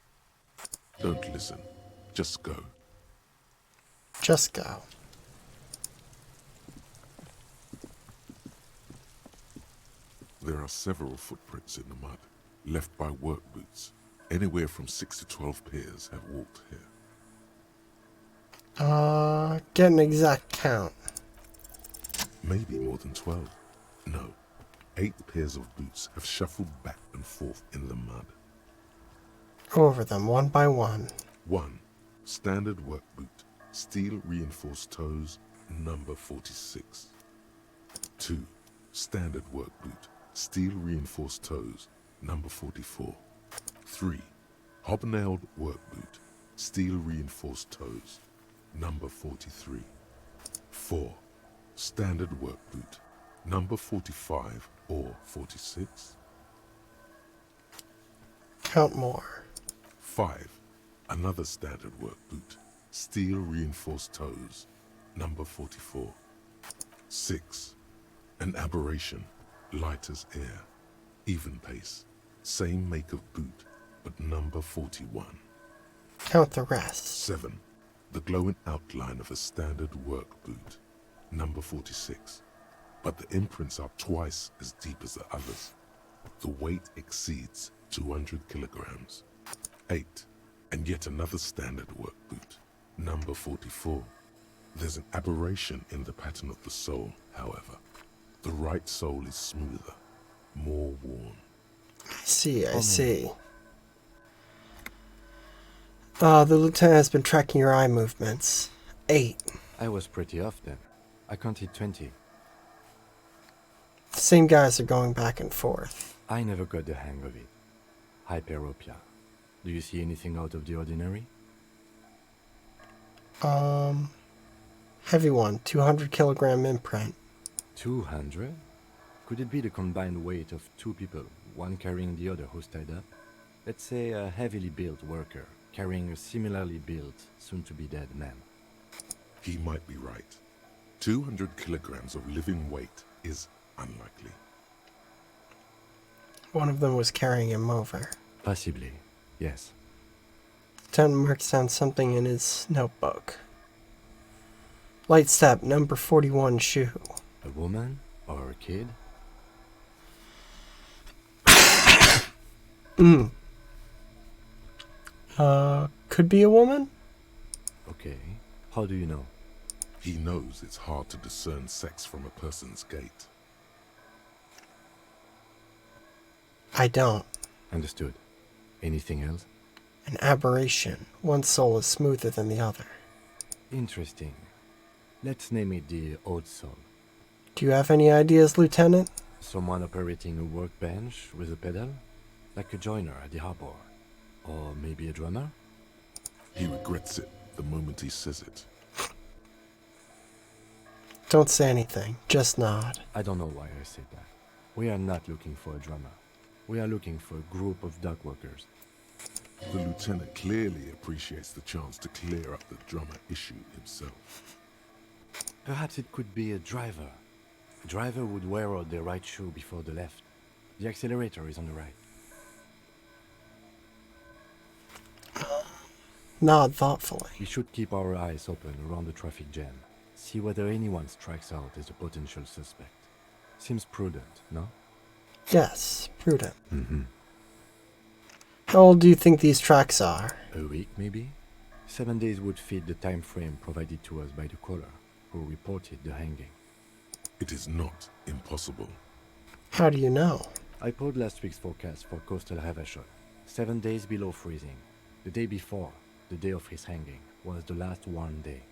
Don't listen. Just go. Just go. There are several footprints in the mud, left by work boots. Anywhere from 6 to 12 pairs have walked here. Get an exact count. Maybe more than 12. No. 8 pairs of boots have shuffled back and forth in the mud. Go over them one by one. 1. Standard work boot. Steel reinforced toes, number 46. 2. Standard work boot. Steel reinforced toes, number 44. 3. Hobnailed work boot. Steel reinforced toes, number 43. 4. Standard work boot. Number 45 or 46. Count more. 5. Another standard work boot. Steel reinforced toes, number 44. 6. An aberration, light as air, even pace, same make of boot, but number 41. Count the rest. 7. The glowing outline of a standard work boot, number 46. But the imprints are twice as deep as the others. The weight exceeds 200 kilograms. 8. And yet another standard work boot, number 44. There's an aberration in the pattern of the sole, however. The right sole is smoother, more worn. I see. The lieutenant has been tracking your eye movements. 8. I was pretty off then. I counted 20. The same guys are going back and forth. I never got the hang of it. Hyperopia. Do you see anything out of the ordinary? Heavy one, 200 kilogram imprint. 200? Could it be the combined weight of 2 people, one carrying the other who's tied up? Let's say a heavily built worker carrying a similarly built, soon-to-be-dead man. He might be right. 200 kilograms of living weight is unlikely. One of them was carrying him over. Possibly, yes. Lieutenant marks down something in his notebook. Light step, number 41 shoe. A woman or a kid? Could be a woman? Okay. How do you know? He knows it's hard to discern sex from a person's gait. I don't. Understood. Anything else? An aberration. One sole is smoother than the other. Interesting. Let's name it the odd soul. Do you have any ideas, Lieutenant? Someone operating a workbench with a pedal? Like a joiner at the harbor. Or maybe a drummer? He regrets it the moment he says it. Don't say anything. Just nod. I don't know why I said that. We are not looking for a drummer. We are looking for a group of dock workers. The lieutenant clearly appreciates the chance to clear up the drummer issue himself. Perhaps it could be a driver. A driver would wear out their right shoe before the left. The accelerator is on the right. Nod thoughtfully. We should keep our eyes open around the traffic jam. See whether anyone strikes out as a potential suspect. Seems prudent, no? Yes, prudent. Mm-hmm. How old do you think these tracks are? A week, maybe? 7 days would fit the time frame provided to us by the caller, who reported the hanging. It is not impossible. How do you know? I pulled last week's forecast for coastal Havashot. 7 days below freezing. The day before, the day of his hanging, was the last warm day.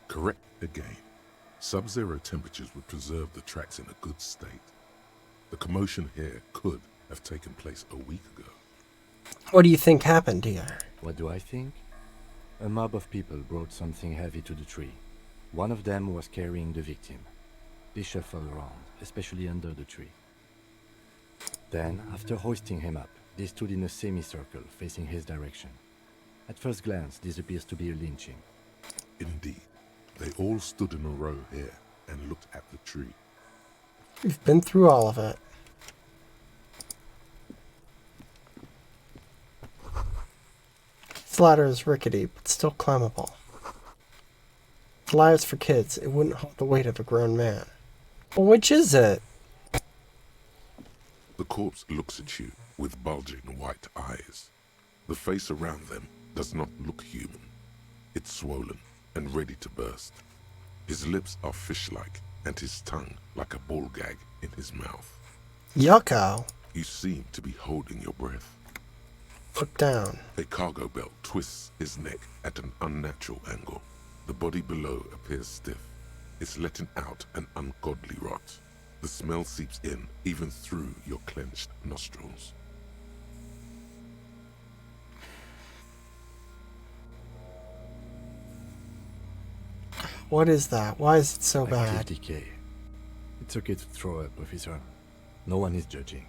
Correct again. Sub-zero temperatures would preserve the tracks in a good state. The commotion here could have taken place a week ago. What do you think happened here? What do I think? A mob of people brought something heavy to the tree. One of them was carrying the victim. They shuffled around, especially under the tree. Then, after hoisting him up, they stood in a semicircle facing his direction. At first glance, this appears to be a lynching. Indeed, they all stood in a row here and looked at the tree. We've been through all of it. This ladder is rickety, but still climbable. The ladder's for kids. It wouldn't hold the weight of a grown man. Well, which is it? The corpse looks at you with bulging white eyes. The face around them does not look human. It's swollen and ready to burst. His lips are fish-like and his tongue like a ball gag in his mouth. Yucko. You seem to be holding your breath. Look down. A cargo belt twists his neck at an unnatural angle. The body below appears stiff. It's letting out an ungodly rot. The smell seeps in even through your clenched nostrils. What is that? Why is it so Active bad? decay. It's okay to throw up, officer. No one is judging.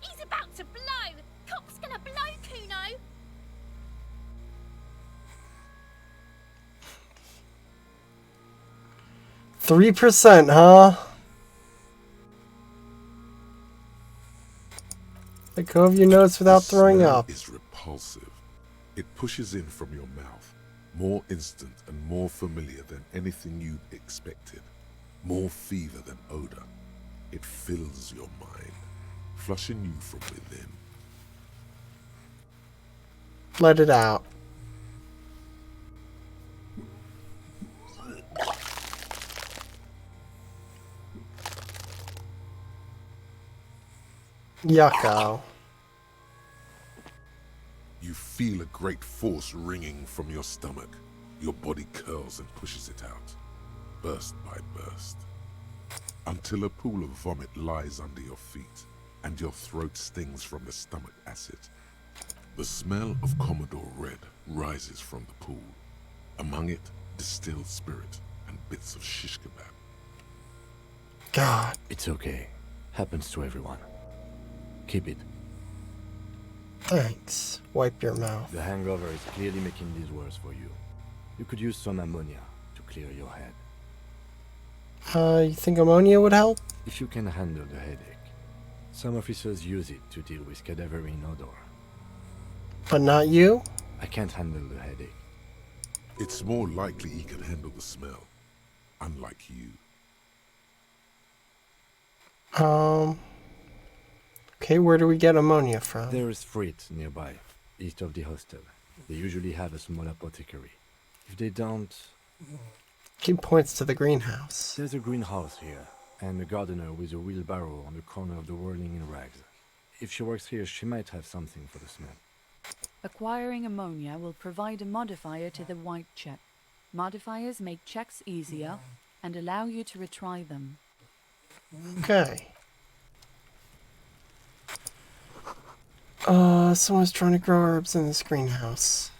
He's about to blow! Cock's gonna blow, Kuno! 3%, huh? Let go of your notes without throwing The smell up. is repulsive. It pushes in from your mouth, more instant and more familiar than anything you expected. More fever than odor. It fills your mind, flushing you from within. Let it out. Yucko. You feel a great force ringing from your stomach. Your body curls and pushes it out, burst by burst, until a pool of vomit lies under your feet and your throat stings from the stomach acid. The smell of Commodore Red rises from the pool. Among it, distilled spirit and bits of shish kebab. God. It's okay. Happens to everyone. Keep it. Thanks. Wipe your mouth. The hangover is clearly making this worse for you. You could use some ammonia to clear your head. You think ammonia would help? If you can handle the headache. Some officers use it to deal with cadaverine odor. But not you? I can't handle the headache. It's more likely he can handle the smell, unlike you. Okay, where do we get ammonia from? There is Frit nearby, east of the hostel. They usually have a small apothecary. If they don't... He points to the greenhouse. There's a greenhouse here, and a gardener with a wheelbarrow on the corner of the whirling in rags. If she works here, she might have something for the smell. Acquiring ammonia will provide a modifier to the white check. Modifiers make checks easier and allow you to retry them. Okay. Someone's trying to grow herbs in this greenhouse.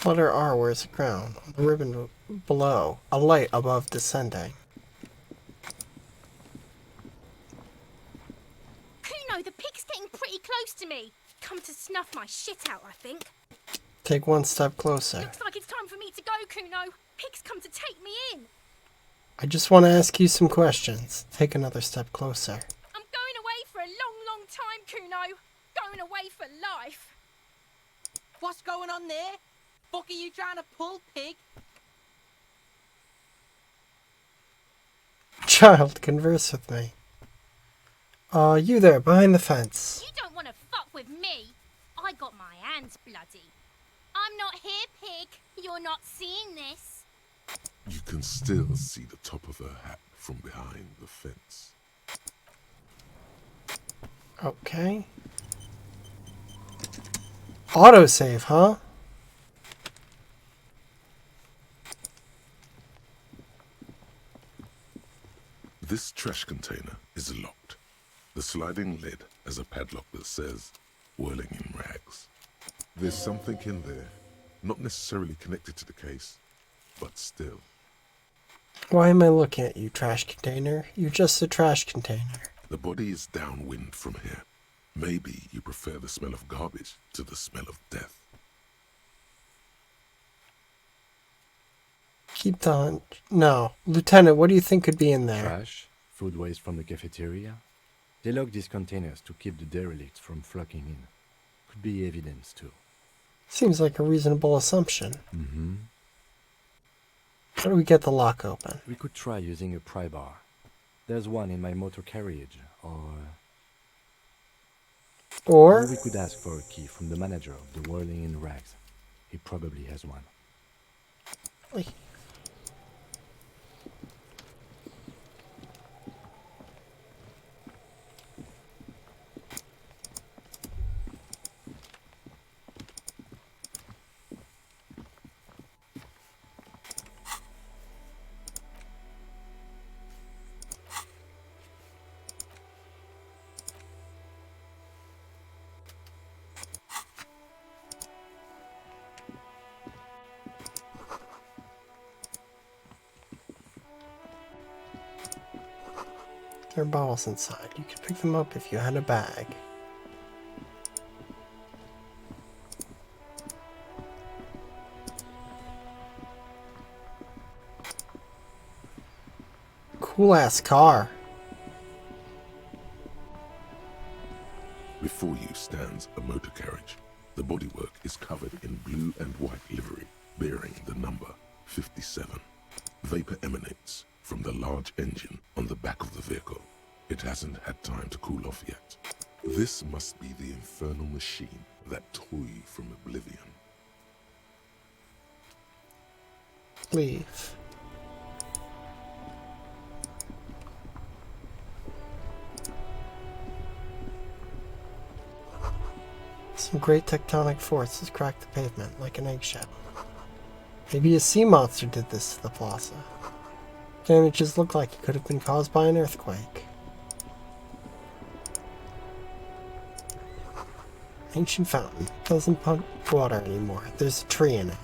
Letter R, where's the ground? On the ribbon below. A light above descending. Kuno, the pig's getting pretty close to me. Come to snuff my shit out, I think. Take one step closer. Looks like it's time for me to go, Kuno. Pig's come to take me in. I just want to ask you some questions. Take another step closer. I'm going away for a long, long time, Kuno. Going away for life. What's going on there? Fuck are you trying to pull, pig? Child, converse with me. You there, behind the fence. You don't want to fuck with me. I got my hands bloody. I'm not here, pig. You're not seeing this. You can still see the top of her hat from behind the fence. Okay. Autosave, huh? This trash container is locked. The sliding lid has a padlock that says, whirling in rags. There's something in there, not necessarily connected to the case, but still. Why am I looking at you, trash container? You're just a trash container. The body is downwind from here. Maybe you prefer the smell of garbage to the smell of death. Keep the hunch. No. Lieutenant, what do you think could be in there? Trash, food waste from the cafeteria. They lock these containers to keep the derelicts from flocking in. Could be evidence too. Seems like a reasonable assumption. Mm-hmm. How do we get the lock open? We could try using a pry bar. There's one in my motor carriage, or we could ask for a key from the manager of the Whirling in Rags. He probably has one. Wait. There are bottles inside. You could pick them up if you had a bag. Cool ass car. Before you stands a motor carriage. The bodywork is covered in blue and white livery, bearing the number 57. Vapor emanates from the large engine on the back of the vehicle. It hasn't had time to cool off yet. This must be the infernal machine that tore you from oblivion. Leave. Some great tectonic forces cracked the pavement like an eggshell. Maybe a sea monster did this to the plaza. Damages look like it could have been caused by an earthquake. Ancient fountain. Doesn't pump water anymore. There's a tree in it.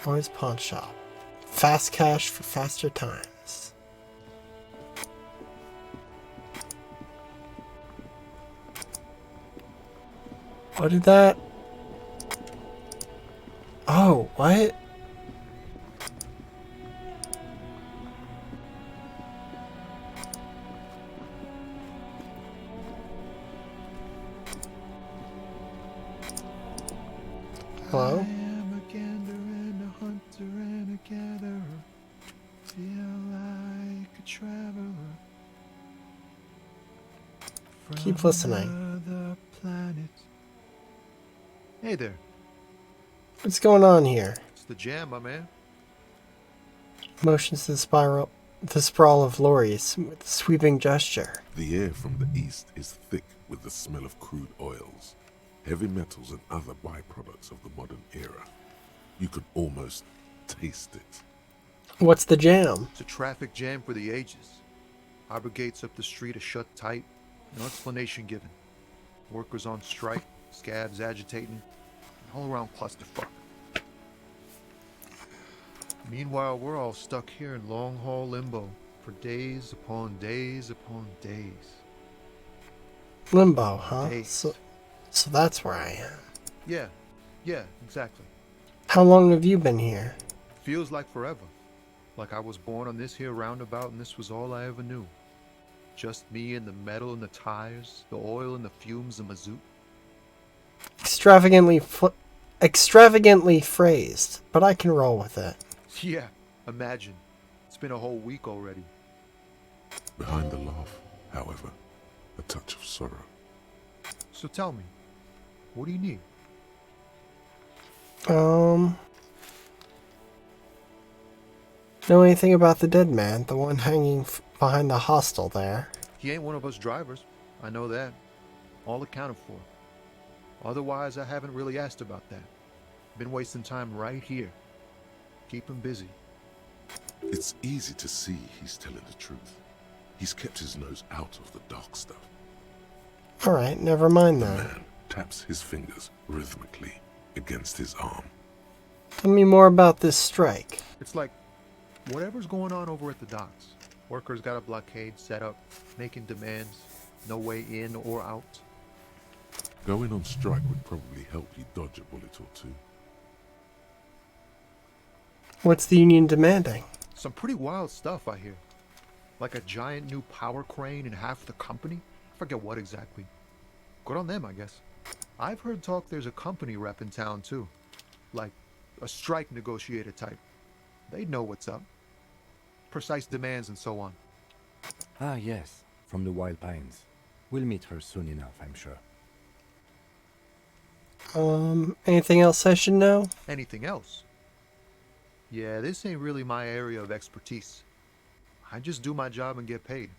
Boys Pawn Shop. Fast cash for faster times. What did that? Oh, what? Hello? Keep listening. Hey there. What's going on here? It's the jam, my man. Motions to the sprawl of lorries with a sweeping gesture. The air from the east is thick with the smell of crude oils, heavy metals and other byproducts of the modern era. You could almost taste it. What's the jam? It's a traffic jam for the ages. Harbor gates up the street are shut tight. No explanation given. Workers on strike, scabs agitating, all around clusterfuck. Meanwhile, we're all stuck here in long-haul limbo for days upon days upon days. Limbo, huh? Days. So that's where I am. Yeah, exactly. How long have you been here? Feels like forever. Like I was born on this here roundabout and this was all I ever knew. Just me and the metal and the tires, the oil and the fumes of mazout. Extravagantly phrased, but I can roll with it. Yeah, imagine. It's been a whole week already. Behind the laugh, however, a touch of sorrow. So tell me, What do you need? Know anything about the dead man, the one hanging behind the hostel there? He ain't one of us drivers. I know that. All accounted for. Otherwise, I haven't really asked about that. Been wasting time right here. Keep him busy. It's easy to see he's telling the truth. He's kept his nose out of the dark stuff. Alright, never mind The that. man taps his fingers rhythmically against his arm. Tell me more about this strike. It's like whatever's going on over at the docks. Workers got a blockade set up, making demands, no way in or out. Going on strike would probably help you dodge a bullet or two. What's the union demanding? Some pretty wild stuff, I hear. Like a giant new power crane in half the company? I forget what exactly. Good on them, I guess. I've heard talk there's a company rep in town, too. Like a strike negotiator type. They'd know what's up. Precise demands and so on. Ah, yes, from the Wild Pines. We'll meet her soon enough, I'm sure. Anything else I should know? Anything else? Yeah, this ain't really my area of expertise. I just do my job and get paid.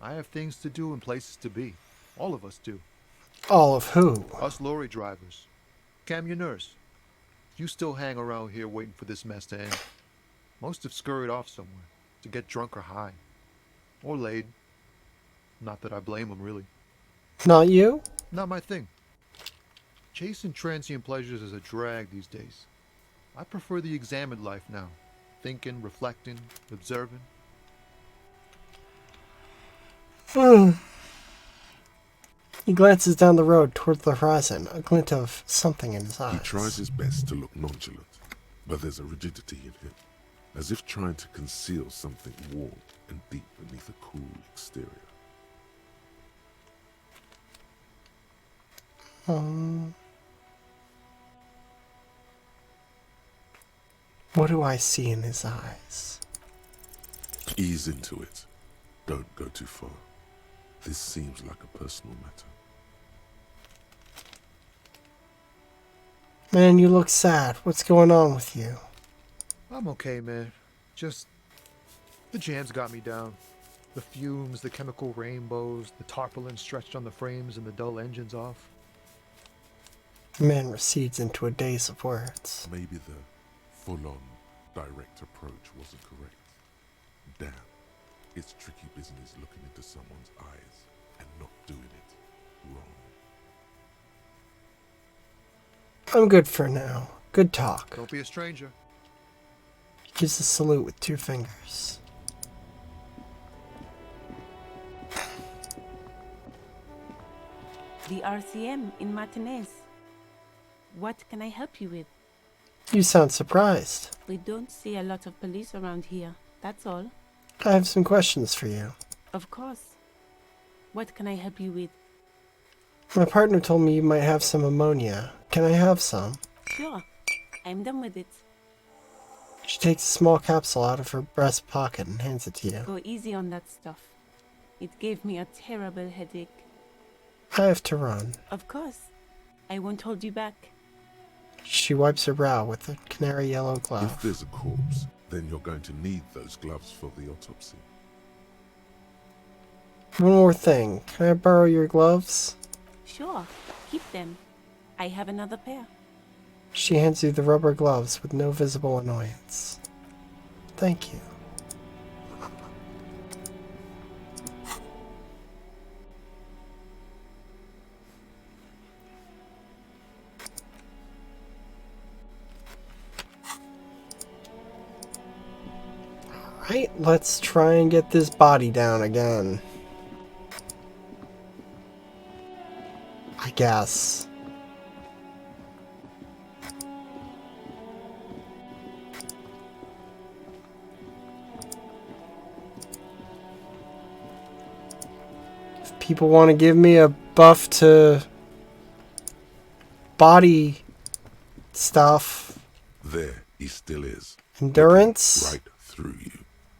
I have things to do and places to be. All of us do. All of who? Us lorry drivers. Cam, your nurse. You still hang around here waiting for this mess to end. Most have scurried off somewhere to get drunk or high. Or laid. Not that I blame them, really. Not you? Not my thing. Chasing transient pleasures is a drag these days. I prefer the examined life now. Thinking, reflecting, observing. He glances down the road toward the horizon, a glint of something in his eyes. He tries his best to look nonchalant, but there's a rigidity in him, as if trying to conceal something warm and deep beneath a cool exterior. What do I see in his eyes? Ease into it. Don't go too far. This seems like a personal matter. Man, you look sad. What's going on with you? I'm okay, man. Just the jams got me down. The fumes, the chemical rainbows, the tarpaulin stretched on the frames and the dull engines off. The man recedes into a daze of words. Maybe the full-on, direct approach wasn't correct. Damn, it's tricky business looking into someone's eyes and not doing it wrong. I'm good for now. Good talk. Don't be a stranger. He gives a salute with 2 fingers. The RCM in Martinez. What can I help you with? You sound surprised. We don't see a lot of police around here, that's all. I have some questions for you. Of course. What can I help you with? My partner told me you might have some ammonia. Can I have some? Sure. I'm done with it. She takes a small capsule out of her breast pocket and hands it to you. Go easy on that stuff. It gave me a terrible headache. I have to run. Of course. I won't hold you back. She wipes her brow with a canary yellow glove. If there's a corpse, then you're going to need those gloves for the autopsy. One more thing. Can I borrow your gloves? Sure. Keep them. I have another pair. She hands you the rubber gloves with no visible annoyance. Thank you. Alright, let's try and get this body down again. I guess. If people want to give me a buff to body stuff. There he still is. Endurance? Right through you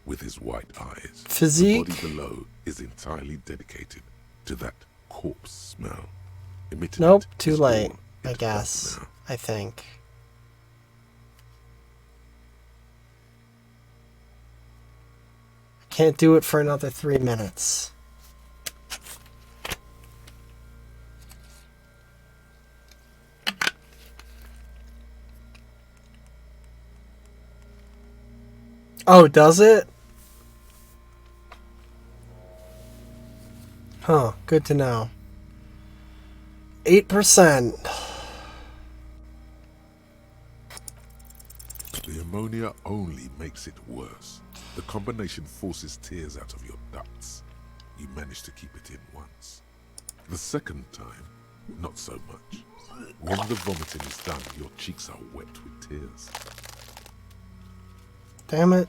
with his white eyes. Physique? The body below is entirely dedicated to that corpse smell. emitted Nope, it too is late, all I it guess. does now. I think. Can't do it for another 3 minutes. Oh, does it? Huh, good to know. 8%. The ammonia only makes it worse. The combination forces tears out of your ducts. You manage to keep it in once. The second time, not so much. When the vomiting is done, your cheeks are wet with tears. Damn it.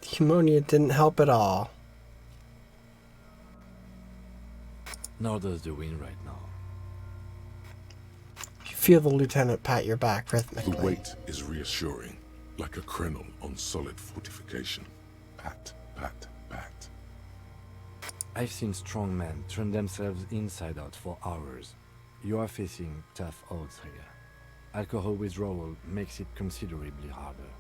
The ammonia didn't help at all. Nor does the wind right now. You feel the lieutenant pat your back rhythmically. The weight is reassuring, like a crenel on solid fortification. Pat, pat, pat. I've seen strong men turn themselves inside out for hours. You are facing tough odds here. Alcohol withdrawal makes it considerably harder.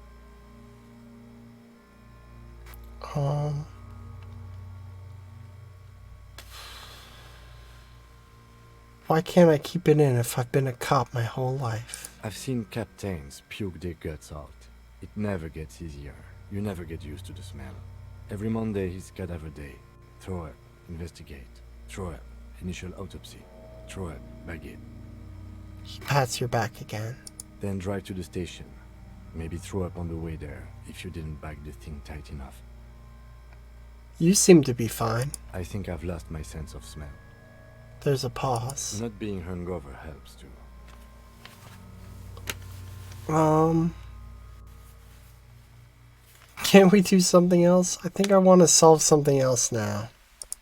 Why can't I keep it in if I've been a cop my whole life? I've seen captains puke their guts out. It never gets easier. You never get used to the smell. Every Monday is cadaver day. Throw up, investigate. Throw up, initial autopsy. Throw up, bag it. He pats your back again. Then drive to the station. Maybe throw up on the way there if you didn't bag the thing tight enough. You seem to be fine. I think I've lost my sense of smell. There's a pause. Not being hungover helps too. Can't we do something else? I think I want to solve something else now.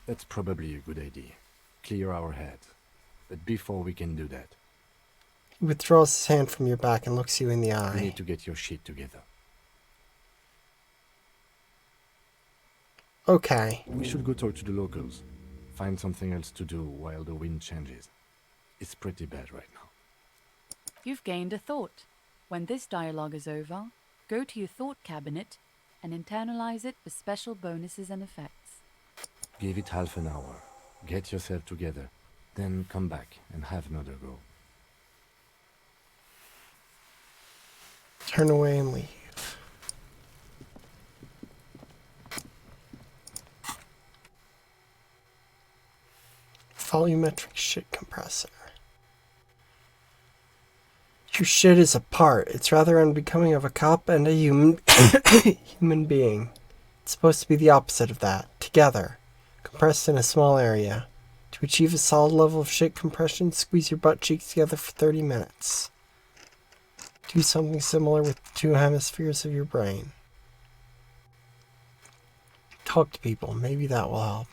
That's probably a good idea. Clear our heads. But before we can do that, He withdraws his hand from your back and looks you in the you eye. need to get your shit together. Okay. We should go talk to the locals. Find something else to do while the wind changes. It's pretty bad right now. You've gained a thought. When this dialogue is over, go to your thought cabinet and internalize it for special bonuses and effects. Give it half an hour. Get yourself together. Then come back and have another go. Turn away and leave. Volumetric shit compressor. Your shit is a part. It's rather unbecoming of a cop and a human being. It's supposed to be the opposite of that. Together. Compressed in a small area. To achieve a solid level of shit compression, squeeze your butt cheeks together for 30 minutes. Do something similar with the two hemispheres of your brain. Talk to people. Maybe that will help.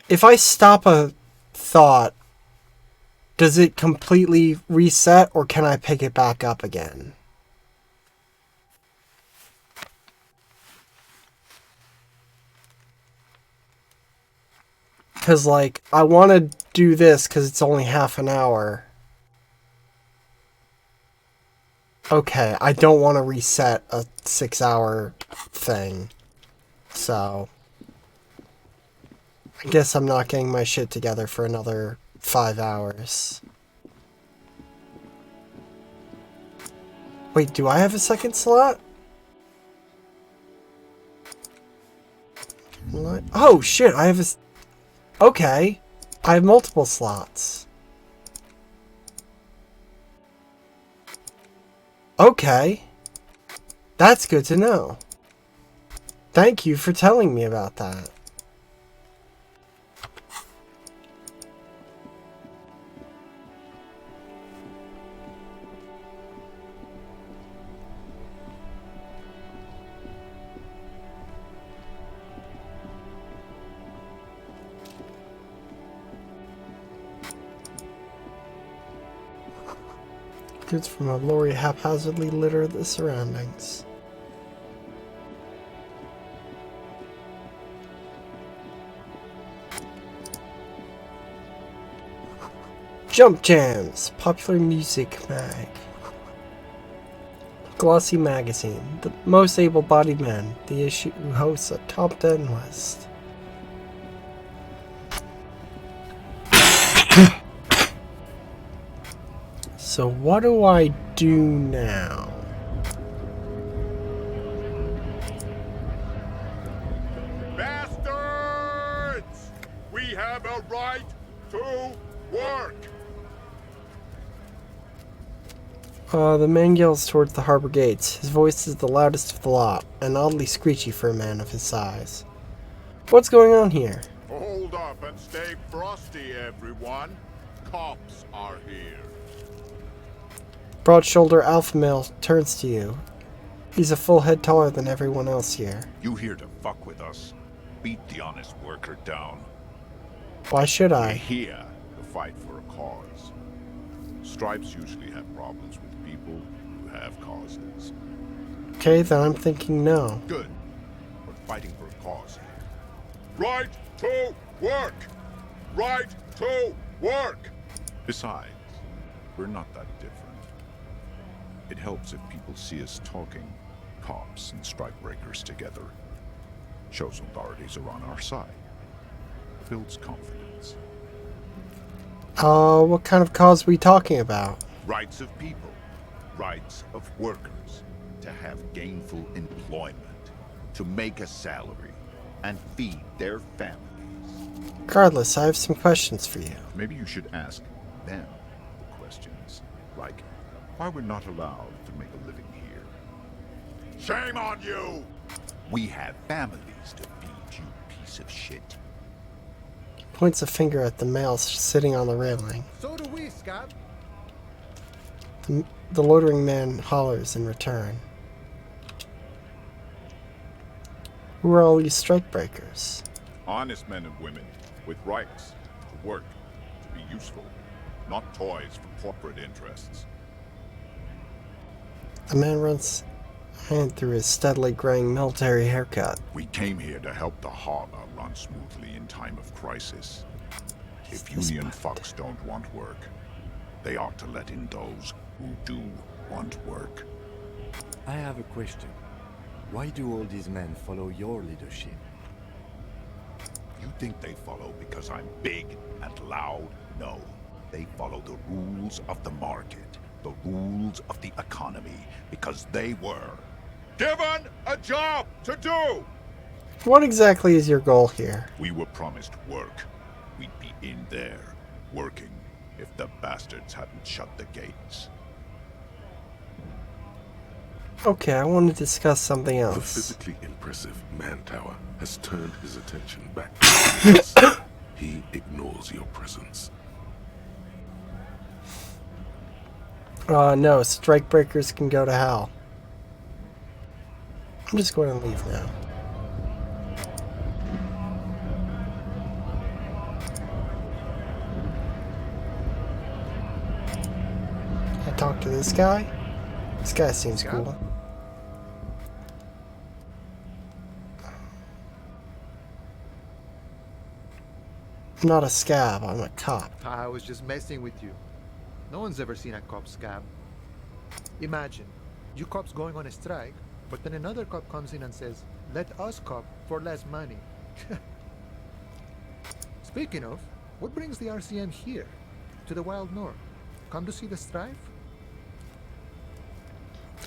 If I stop a thought, does it completely reset or can I pick it back up again? Because, like, I want to do this because it's only half an hour. Okay, I don't want to reset a 6-hour thing. So, I guess I'm not getting my shit together for another 5 hours. Wait, do I have a second slot? What? Oh, shit, I have a... Okay, I have multiple slots. Okay, that's good to know. Thank you for telling me about that. Goods from a lorry haphazardly litter the surroundings. Jump Jams, popular music mag. Glossy magazine, the most able-bodied men. The issue hosts a top 10 list. So what do I do now? Bastards! We have a right to work! The man yells towards the harbor gates. His voice is the loudest of the lot, and oddly screechy for a man of his size. What's going on here? Hold up and stay frosty, everyone. Cops are here. Broad-shouldered alpha male turns to you. He's a full head taller than everyone else here. You here to fuck with us? Beat the honest worker down. Why should We're I? here to fight for a cause. Stripes usually have problems with people who have causes. Okay, then I'm thinking no. Good. We're fighting for a cause here. Right to work! Right to work! Besides, we're not that different. It helps if people see us talking, cops and strikebreakers together. Shows authorities are on our side. Builds confidence. What kind of cause are we talking about? Rights of people. Rights of workers. To have gainful employment. To make a salary. And feed their families. Regardless, I have some questions for you. Maybe you should ask them the questions. Like, why we're not allowed to make a living here. Shame on you! We have families to feed, you piece of shit. He points a finger at the male sitting on the railing. So do we, Scott. The loitering man hollers in return. Who are all these strikebreakers? Honest men and women with rights to work, to be useful, not toys for corporate interests. The man runs a hand through his steadily graying military haircut. We came here to help the harbor run smoothly in time of crisis. If union fucks don't want work, they ought to let in those who do want work. I have a question. Why do all these men follow your leadership? You think they follow because I'm big and loud? No. They follow the rules of the market, the rules of the economy, because they were given a job to do! What exactly is your goal here? We were promised work. We'd be in there, working, if the bastards hadn't shut the gates. Okay, I want to discuss something The else. physically impressive man tower has turned his attention back to us. He ignores your presence. No, strikebreakers can go to hell. I'm just going to leave now. I talk to this guy? This guy seems cool. I'm not a scab, I'm a cop. I was just messing with you. No one's ever seen a cop scab. Imagine, you cops going on a strike, but then another cop comes in and says, let us cop for less money. Speaking of, what brings the RCM here? To the Wild North? Come to see the strife?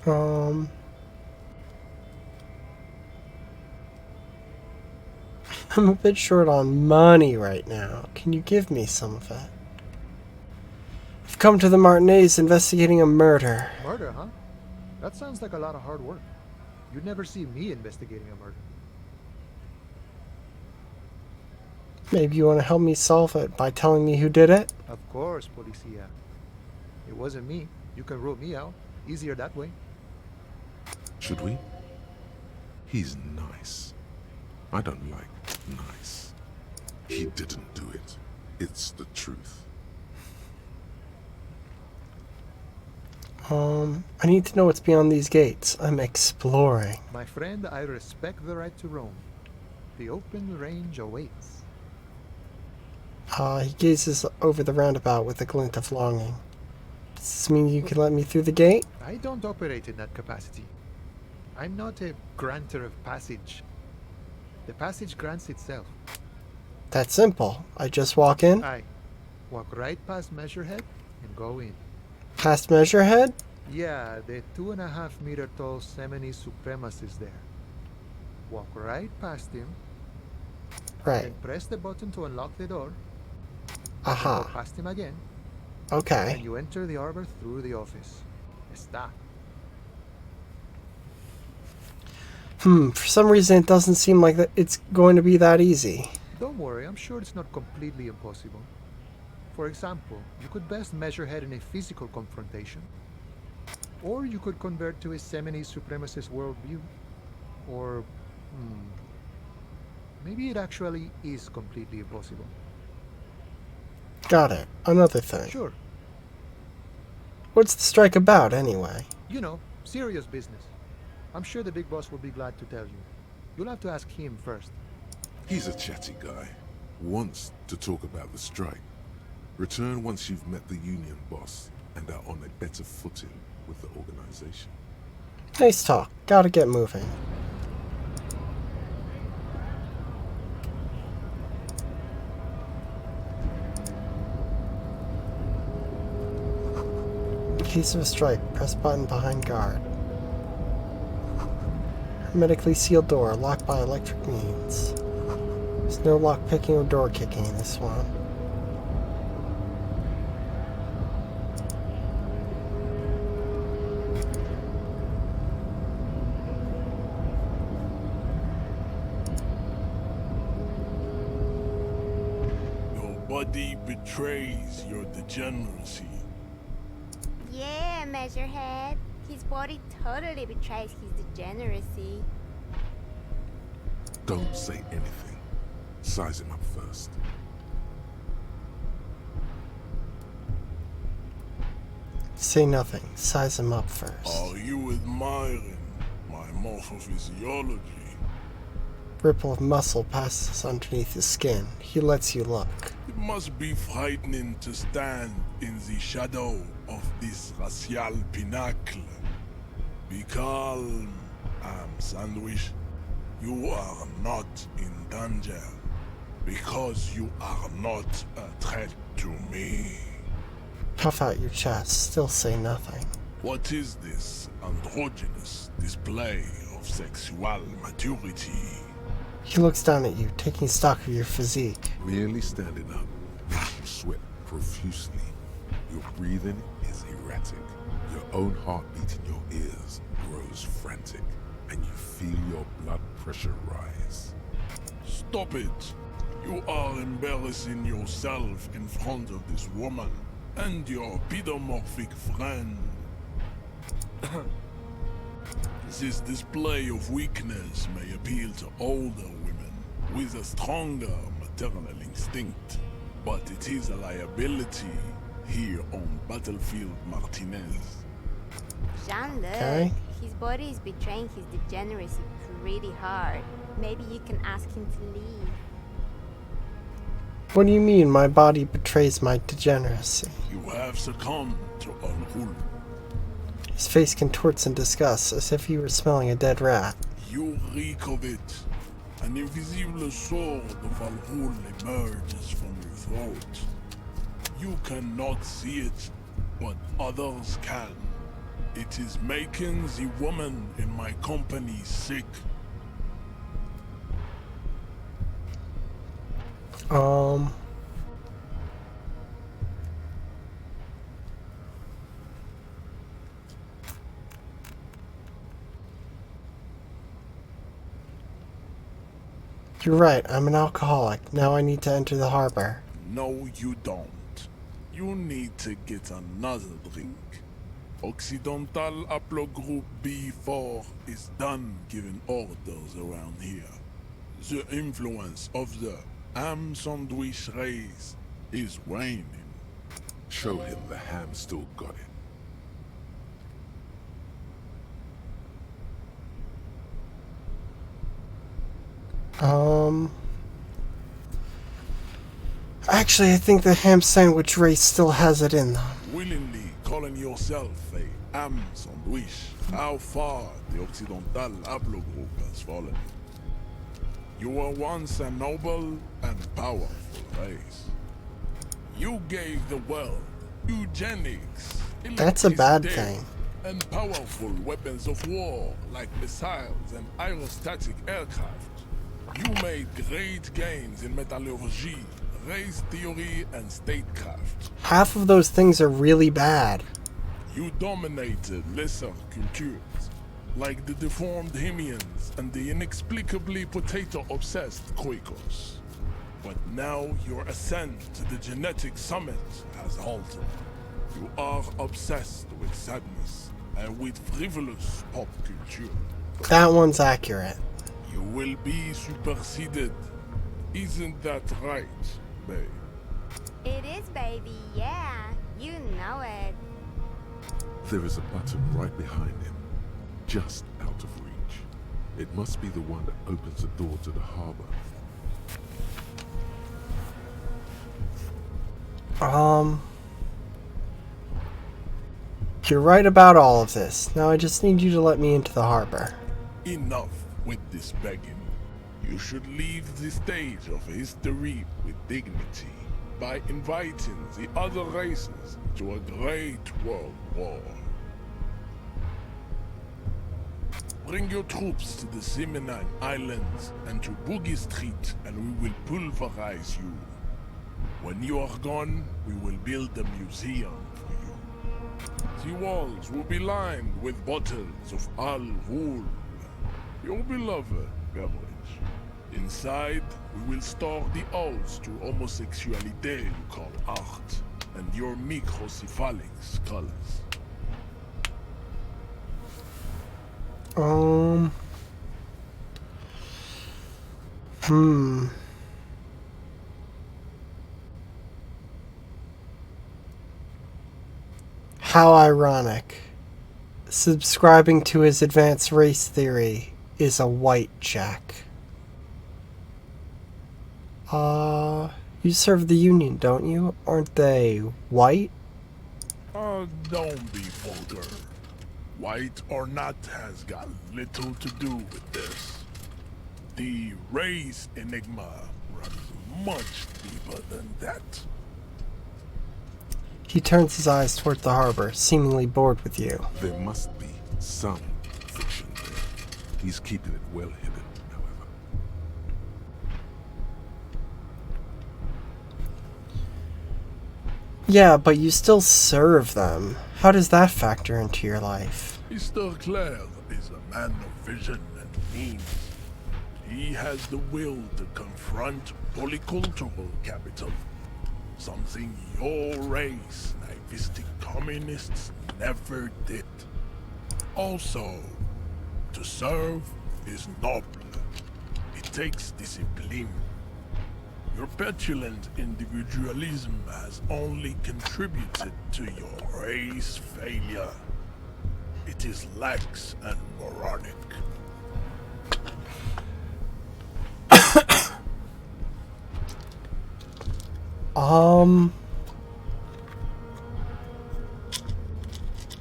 I'm a bit short on money right now. Can you give me some of it? I've come to the Martinez investigating a murder. Murder, huh? That sounds like a lot of hard work. You'd never see me investigating a murder. Maybe you want to help me solve it by telling me who did it? Of course, Policia. It wasn't me. You can rule me out. Easier that way. Should we? He's nice. I don't like nice. He didn't do it. It's the truth. I need to know what's beyond these gates. I'm exploring. My friend, I respect the right to roam. The open range awaits. He gazes over the roundabout with a glint of longing. Does this mean you can let me through the gate? I don't operate in that capacity. I'm not a granter of passage. The passage grants itself. That's simple. I just walk in? I walk right past Measurehead and go in. Past Measurehead? Yeah, the 2.5 meter tall Semini supremacist there. Walk right past him. Right. Then press the button to unlock the door. Aha. Go past him again. Okay. And you enter the arbor through the office. Está. For some reason it doesn't seem like that it's going to be that easy. Don't worry, I'm sure it's not completely impossible. For example, you could best Measurehead in a physical confrontation. Or you could convert to a Semini supremacist worldview. Or, maybe it actually is completely impossible. Got it. Another thing. Sure. What's the strike about, anyway? You know, serious business. I'm sure the big boss will be glad to tell you. You'll have to ask him first. He's a chatty guy. Wants to talk about the strike. Return once you've met the union boss and are on a better footing with the organization. Nice talk. Gotta get moving. In case of a strike, press button behind guard. Hermetically sealed door, locked by electric means. There's no lock picking or door kicking in this one. Your body betrays your degeneracy. Yeah, Measurehead. His body totally betrays his degeneracy. Don't say anything. Size him up first. Say nothing. Size him up first. Are you admiring my morphophysiology? Ripple of muscle passes underneath his skin. He lets you look. It must be frightening to stand in the shadow of this racial pinnacle. Be calm, Sandwich. You are not in danger, because you are not a threat to me. Puff out your chest. Still say nothing. What is this androgynous display of sexual maturity? He looks down at you, taking stock of your physique. Merely standing up, you sweat profusely. Your breathing is erratic. Your own heartbeat in your ears grows frantic, and you feel your blood pressure rise. Stop it! You are embarrassing yourself in front of this woman and your pedomorphic friend. This display of weakness may appeal to older women with a stronger maternal instinct, but it is a liability here on Battlefield Martinez. Jean-Luc, Okay. his body is betraying his degeneracy pretty hard. Maybe you can ask him to leave. What do you mean my body betrays my degeneracy? You have succumbed to unrule. His face contorts in disgust, as if he were smelling a dead rat. You reek of it. An invisible sword of Al-Ghul emerges from your throat. You cannot see it, but others can. It is making the woman in my company sick. You're right, I'm an alcoholic. Now I need to enter the harbor. No, you don't. You need to get another drink. Occidental Haplogroup B4 is done giving orders around here. The influence of the ham sandwich race is waning. Show him the ham still got it. Actually, I think the ham sandwich race still has it in them. Willingly calling yourself a ham sandwich, how far the Occidental Hablo group has fallen. You were once a noble and powerful race. You gave the world eugenics, That's a bad electricity, thing. and powerful weapons of war like missiles and aerostatic aircraft. You made great gains in metallurgy, race theory, and statecraft. Half of those things are really bad. You dominated lesser cultures, like the deformed Hemians and the inexplicably potato-obsessed Quakers. But now your ascent to the genetic summit has halted. You are obsessed with sadness and with frivolous pop culture. That one's accurate. You will be superseded. Isn't that right, babe? It is, baby, yeah. You know it. There is a button right behind him, just out of reach. It must be the one that opens the door to the harbor. You're right about all of this. Now I just need you to let me into the harbor. Enough with this begging. You should leave the stage of history with dignity by inviting the other races to a great world war. Bring your troops to the Seminine Islands and to Boogie Street, and we will pulverize you. When you are gone, we will build a museum for you. The walls will be lined with bottles of Al Ghul, your beloved beverage. Inside, we will store the odes to homosexuality you call art, and your microcephalic scholars. How ironic. Subscribing to his advanced race theory is a white jack. You serve the Union, don't you? Aren't they white? Don't be vulgar. White or not has got little to do with this. The race enigma runs much deeper than that. He turns his eyes toward the harbor, seemingly bored with you. There must be some fiction there. He's keeping it well hidden, however. Yeah, but you still serve them. How does that factor into your life? Mr. Clare is a man of vision and means. He has the will to confront polycultural capital. Something your race, naivistic communists, never did. Also, to serve is noble. It takes discipline. Your petulant individualism has only contributed to your race failure. It is lax and moronic.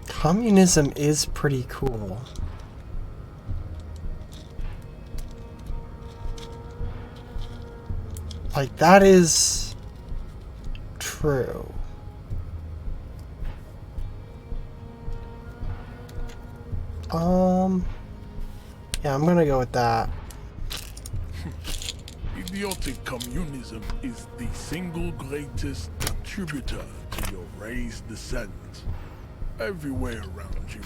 Communism is pretty cool. Like, that is true. Yeah, I'm gonna go with that. Idiotic communism is the single greatest contributor to your race descent. Everywhere around you.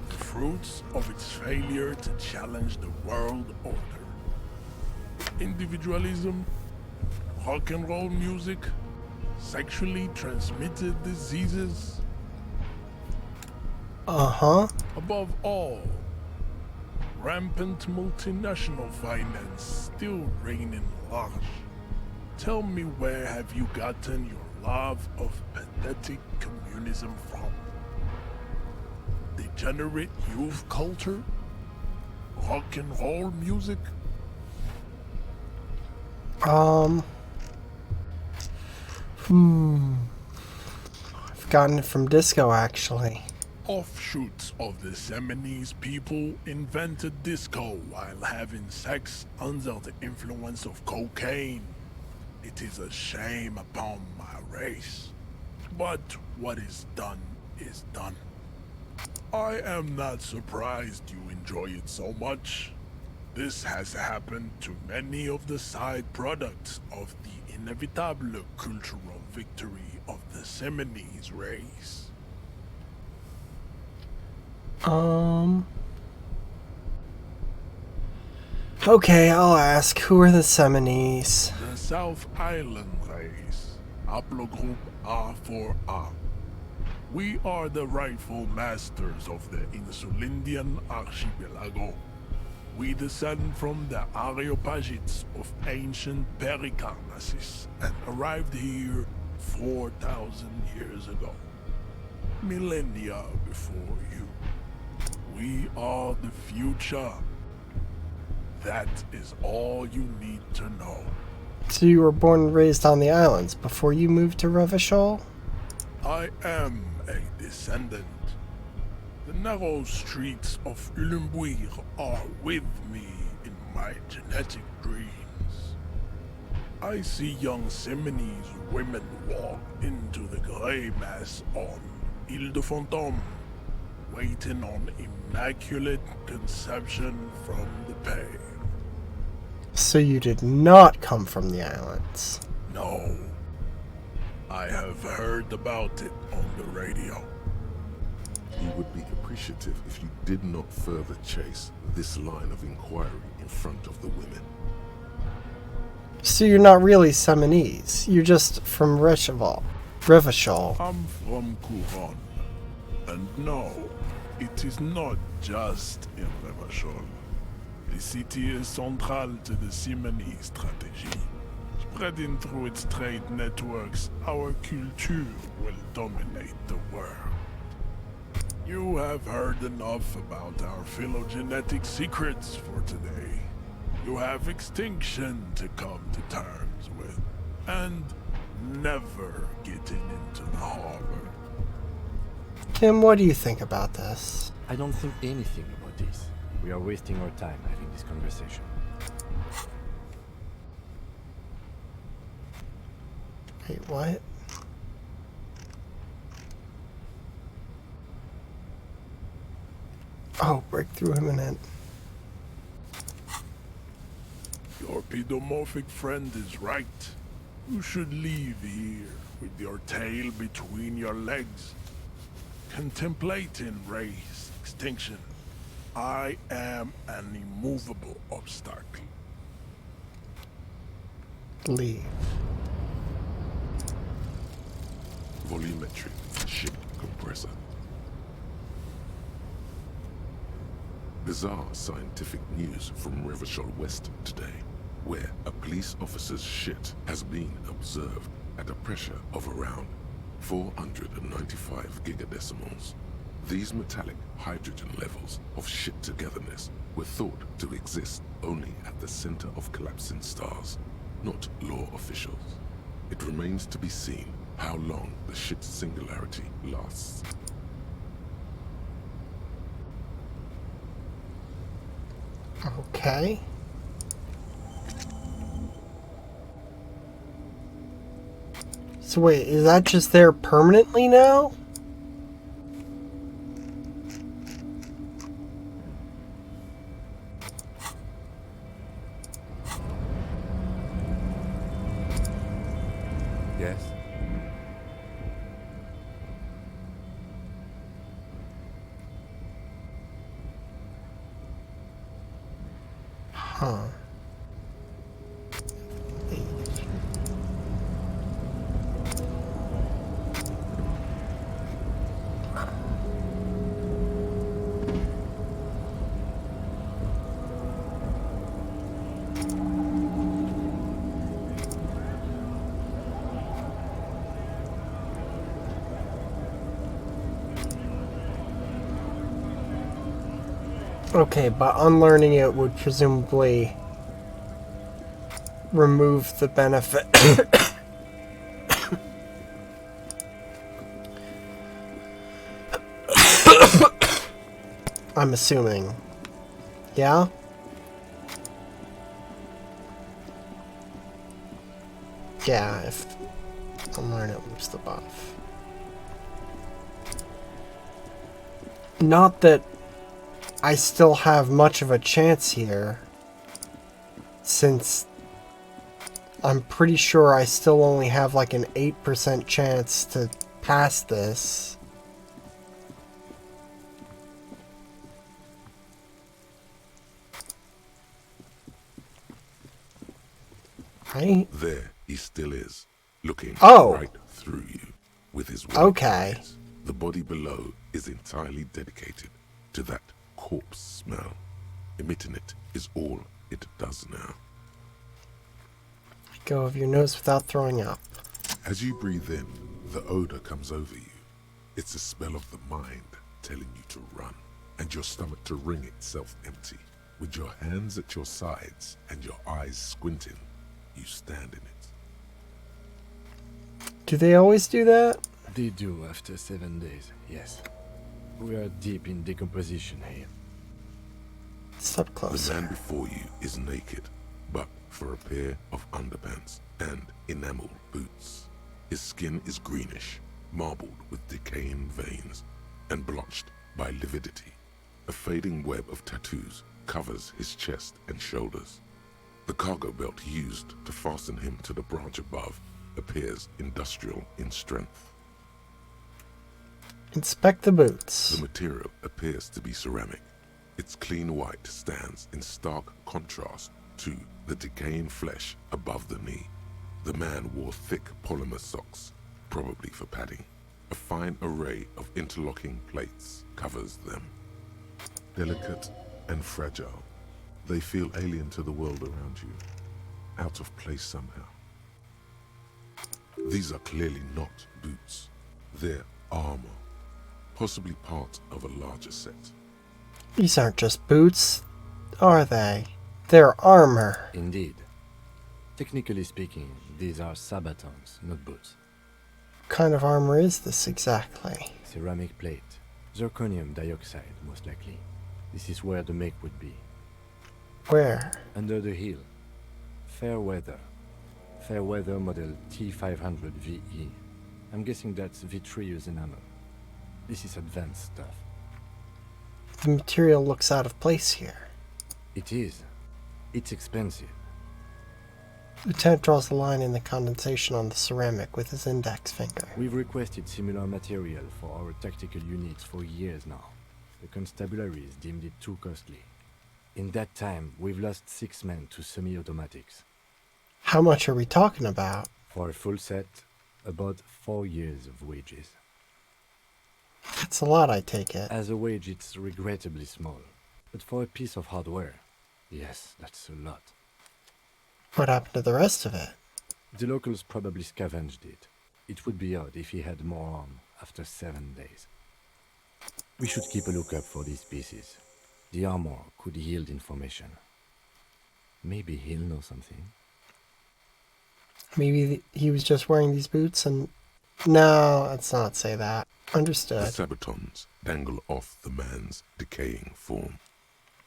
The fruits of its failure to challenge the world order. Individualism, rock and roll music, sexually transmitted diseases. Above all, rampant multinational finance still reigning large. Tell me, where have you gotten your love of pathetic communism from? Degenerate youth culture? Rock and roll music? I've gotten it from Disco, actually. Offshoots of the Seminoles people invented disco while having sex under the influence of cocaine. It is a shame upon my race, but what is done is done. I am not surprised you enjoy it so much. This has happened to many of the side products of the inevitable cultural victory of the Seminoles race. Okay, I'll ask. Who are the Seminoles? The South Island race, haplogroup A4A. We are the rightful masters of the Insulindian archipelago. We descend from the Areopagites of ancient Pericarnassus and arrived here 4,000 years ago. Millennia before you. We are the future. That is all you need to know. So you were born and raised on the islands before you moved to Revachol? I am a descendant. The narrow streets of Ulimbuir are with me in my genetic dreams. I see young Seminoles women walk into the grey mass on Ile de Fantôme, waiting on immaculate conception from the pain. So you did not come from the islands? No. I have heard about it on the radio. He would be appreciative if you did not further chase this line of inquiry in front of the women. So you're not really Seminoles. You're just from Revachol. I'm from Couronne. And no, it is not just in Revachol. The city is central to the Seminoles strategy. Spreading through its trade networks, our culture will dominate the world. You have heard enough about our phylogenetic secrets for today. You have extinction to come to terms with, and never getting into the harbor. Tim, what do you think about this? I don't think anything about this. We are wasting our time having this conversation. Wait, what? Oh, breakthrough imminent. Your pedomorphic friend is right. You should leave here with your tail between your legs, contemplating race extinction. I am an immovable obstacle. Leave. Volumetric ship compressor. Bizarre scientific news from Revachol West today, where a police officer's shit has been observed at a pressure of around 495 gigadecimals. These metallic hydrogen levels of shit togetherness were thought to exist only at the center of collapsing stars, not law officials. It remains to be seen how long the shit's singularity lasts. Okay. So wait, is that just there permanently now? Yes? Huh. Okay, but unlearning it would presumably remove the benefit. I'm assuming. Yeah? Yeah, if unlearn it lose the buff. Not that I still have much of a chance here, since I'm pretty sure I still only have like an 8% chance to pass this. Right? There he still is, looking Oh. right through you with his white Okay. eyes. The body below is entirely dedicated to that corpse smell. Emitting it is all it does now. Go over your nose without throwing up. As you breathe in, the odor comes over you. It's the smell of the mind telling you to run, and your stomach to wring itself empty. With your hands at your sides and your eyes squinting, you stand in it. Do they always do that? They do after 7 days, yes. We are deep in decomposition here. Step closer. The man before you is naked, but for a pair of underpants and enamel boots. His skin is greenish, marbled with decaying veins, and blotched by lividity. A fading web of tattoos covers his chest and shoulders. The cargo belt used to fasten him to the branch above appears industrial in strength. Inspect the boots. The material appears to be ceramic. Its clean white stands in stark contrast to the decaying flesh above the knee. The man wore thick polymer socks, probably for padding. A fine array of interlocking plates covers them. Delicate and fragile, they feel alien to the world around you, out of place somehow. These are clearly not boots. They're armor, possibly part of a larger set. These aren't just boots, are they? They're armor. Indeed. Technically speaking, these are sabatons, not boots. What kind of armor is this exactly? Ceramic plate. Zirconium dioxide, most likely. This is where the make would be. Where? Under the heel. Fair weather. Fair weather model T500 VE. I'm guessing that's vitreous enamel. This is advanced stuff. The material looks out of place here. It is. It's expensive. Lieutenant draws the line in the condensation on the ceramic with his index finger. We've requested similar material for our tactical units for years now. The constabularies deemed it too costly. In that time, we've lost 6 men to semi-automatics. How much are we talking about? For a full set, about 4 years of wages. That's a lot, I take it. As a wage, it's regrettably small. But for a piece of hardware, yes, that's a lot. What happened to the rest of it? The locals probably scavenged it. It would be odd if he had more on after 7 days. We should keep a lookout for these pieces. The armor could yield information. Maybe he'll know something. Maybe he was just wearing these boots and... No, let's not say that. Understood. The sabatons dangle off the man's decaying form,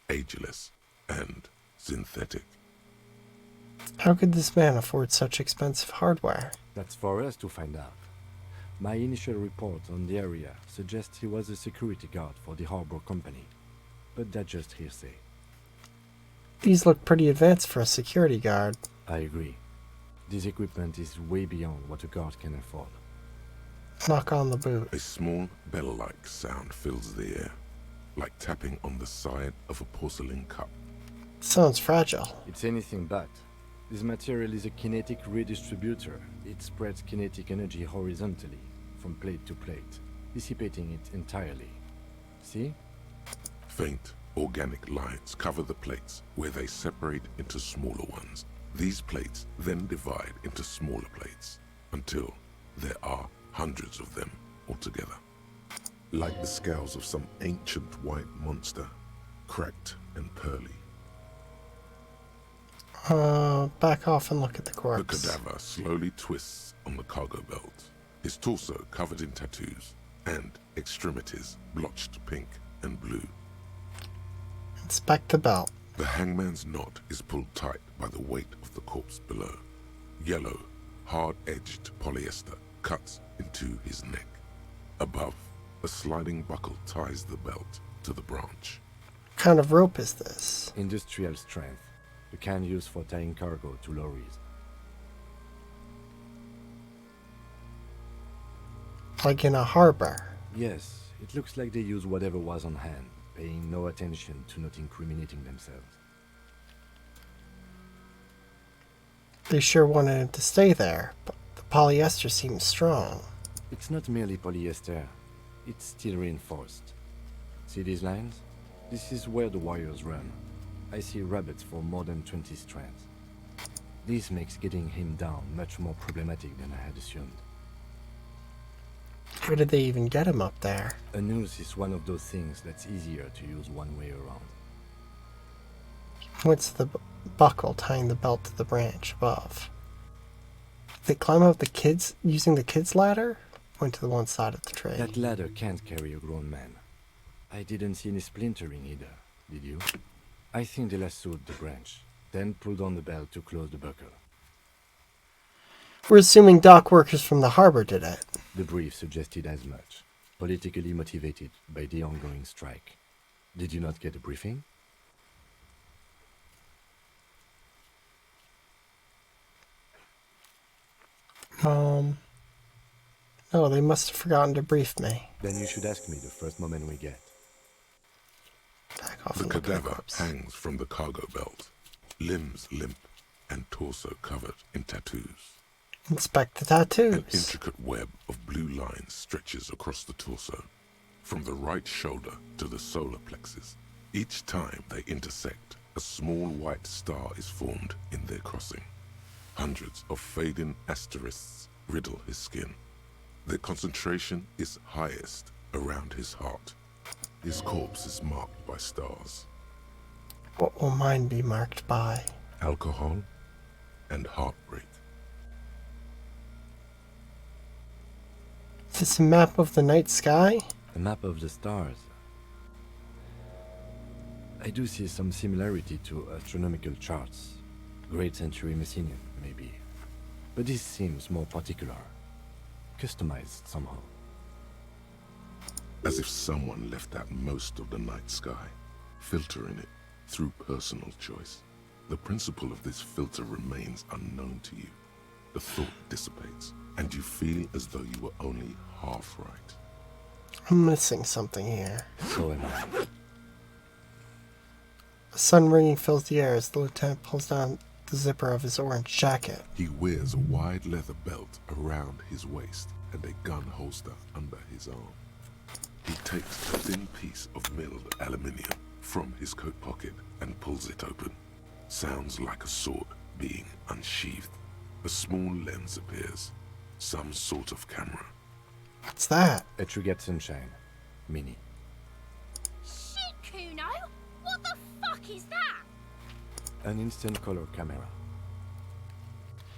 ageless and synthetic. How could this man afford such expensive hardware? That's for us to find out. My initial report on the area suggests he was a security guard for the harbor company, but that's just hearsay. These look pretty advanced for a security guard. I agree. This equipment is way beyond what a guard can afford. Knock on the boot. A small bell-like sound fills the air, like tapping on the side of a porcelain cup. Sounds fragile. It's anything but. This material is a kinetic redistributor. It spreads kinetic energy horizontally, from plate to plate, dissipating it entirely. See? Faint, organic lines cover the plates where they separate into smaller ones. These plates then divide into smaller plates, until there are hundreds of them altogether. Like the scales of some ancient white monster, cracked and pearly. Back off and look at the The corpse. cadaver slowly twists on the cargo belt, his torso covered in tattoos, and extremities blotched pink and blue. Inspect the belt. The hangman's knot is pulled tight by the weight of the corpse below. Yellow, hard-edged polyester cuts into his neck. Above, a sliding buckle ties the belt to the branch. What kind of rope is this? Industrial strength. The kind used for tying cargo to lorries. Like in a harbor. Yes, it looks like they use whatever was on hand, paying no attention to not incriminating themselves. They sure wanted him to stay there, but the polyester seems strong. It's not merely polyester, it's steel reinforced. See these lines? This is where the wires run. I see rabbits for more than 20 strands. This makes getting him down much more problematic than I had assumed. How did they even get him up there? A noose is one of those things that's easier to use one way around. What's the buckle tying the belt to the branch above? Did they climb up the kids using the kids' ladder? Point to the one side of the tree. That ladder can't carry a grown man. I didn't see any splintering either, did you? I think they lassoed the branch, then pulled on the belt to close the buckle. We're assuming dock workers from the harbor did it. The brief suggested as much, politically motivated by the ongoing strike. Did you not get a briefing? No, they must have forgotten to brief me. Then you should ask me the first moment we get. Back off The and look at the cadaver corpse. hangs from the cargo belt, limbs limp and torso covered in tattoos. Inspect the tattoos. An intricate web of blue lines stretches across the torso, from the right shoulder to the solar plexus. Each time they intersect, a small white star is formed in their crossing. Hundreds of fading asterisks riddle his skin. Their concentration is highest around his heart. His corpse is marked by stars. What will mine be marked by? Alcohol and heartbreak. Is this a map of the night sky? A map of the stars. I do see some similarity to astronomical charts. Great century Messinian, maybe. But this seems more particular. Customized somehow. As if someone left out most of the night sky, filtering it through personal choice. The principle of this filter remains unknown to you. The thought dissipates, and you feel as though you were only half right. I'm missing something here. So am I. A sun ringing fills the air as the lieutenant pulls down the zipper of his orange jacket. He wears a wide leather belt around his waist and a gun holster under his arm. He takes a thin piece of milled aluminium from his coat pocket and pulls it open. Sounds like a sword being unsheathed. A small lens appears. Some sort of camera. What's that? A Trigger Sunshine. Mini. Shit, Kuno! What the fuck is that? An instant color camera.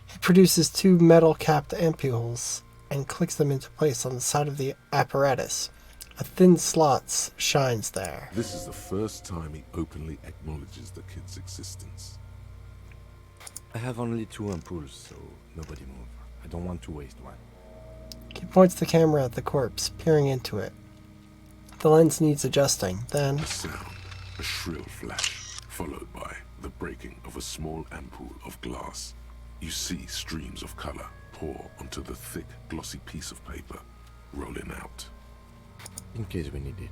He produces two metal-capped ampules and clicks them into place on the side of the apparatus. A thin slot shines there. This is the first time he openly acknowledges the kid's existence. I have only 2 ampoules, so nobody move. I don't want to waste one. He points the camera at the corpse, peering into it. The lens needs adjusting. Then A sound, a shrill flash, followed by the breaking of a small ampoule of glass. You see streams of color pour onto the thick, glossy piece of paper, rolling out. In case we need it.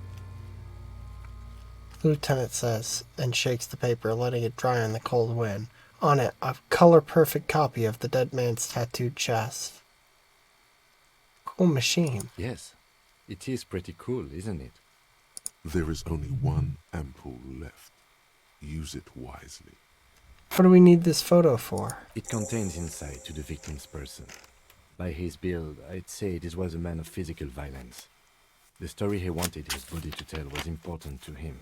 the lieutenant says, and shakes the paper, letting it dry in the cold wind. On it, a color-perfect copy of the dead man's tattooed chest. Cool machine. Yes, it is pretty cool, isn't it? There is only one ampoule left. Use it wisely. What do we need this photo for? It contains insight to the victim's person. By his build, I'd say this was a man of physical violence. The story he wanted his body to tell was important to him.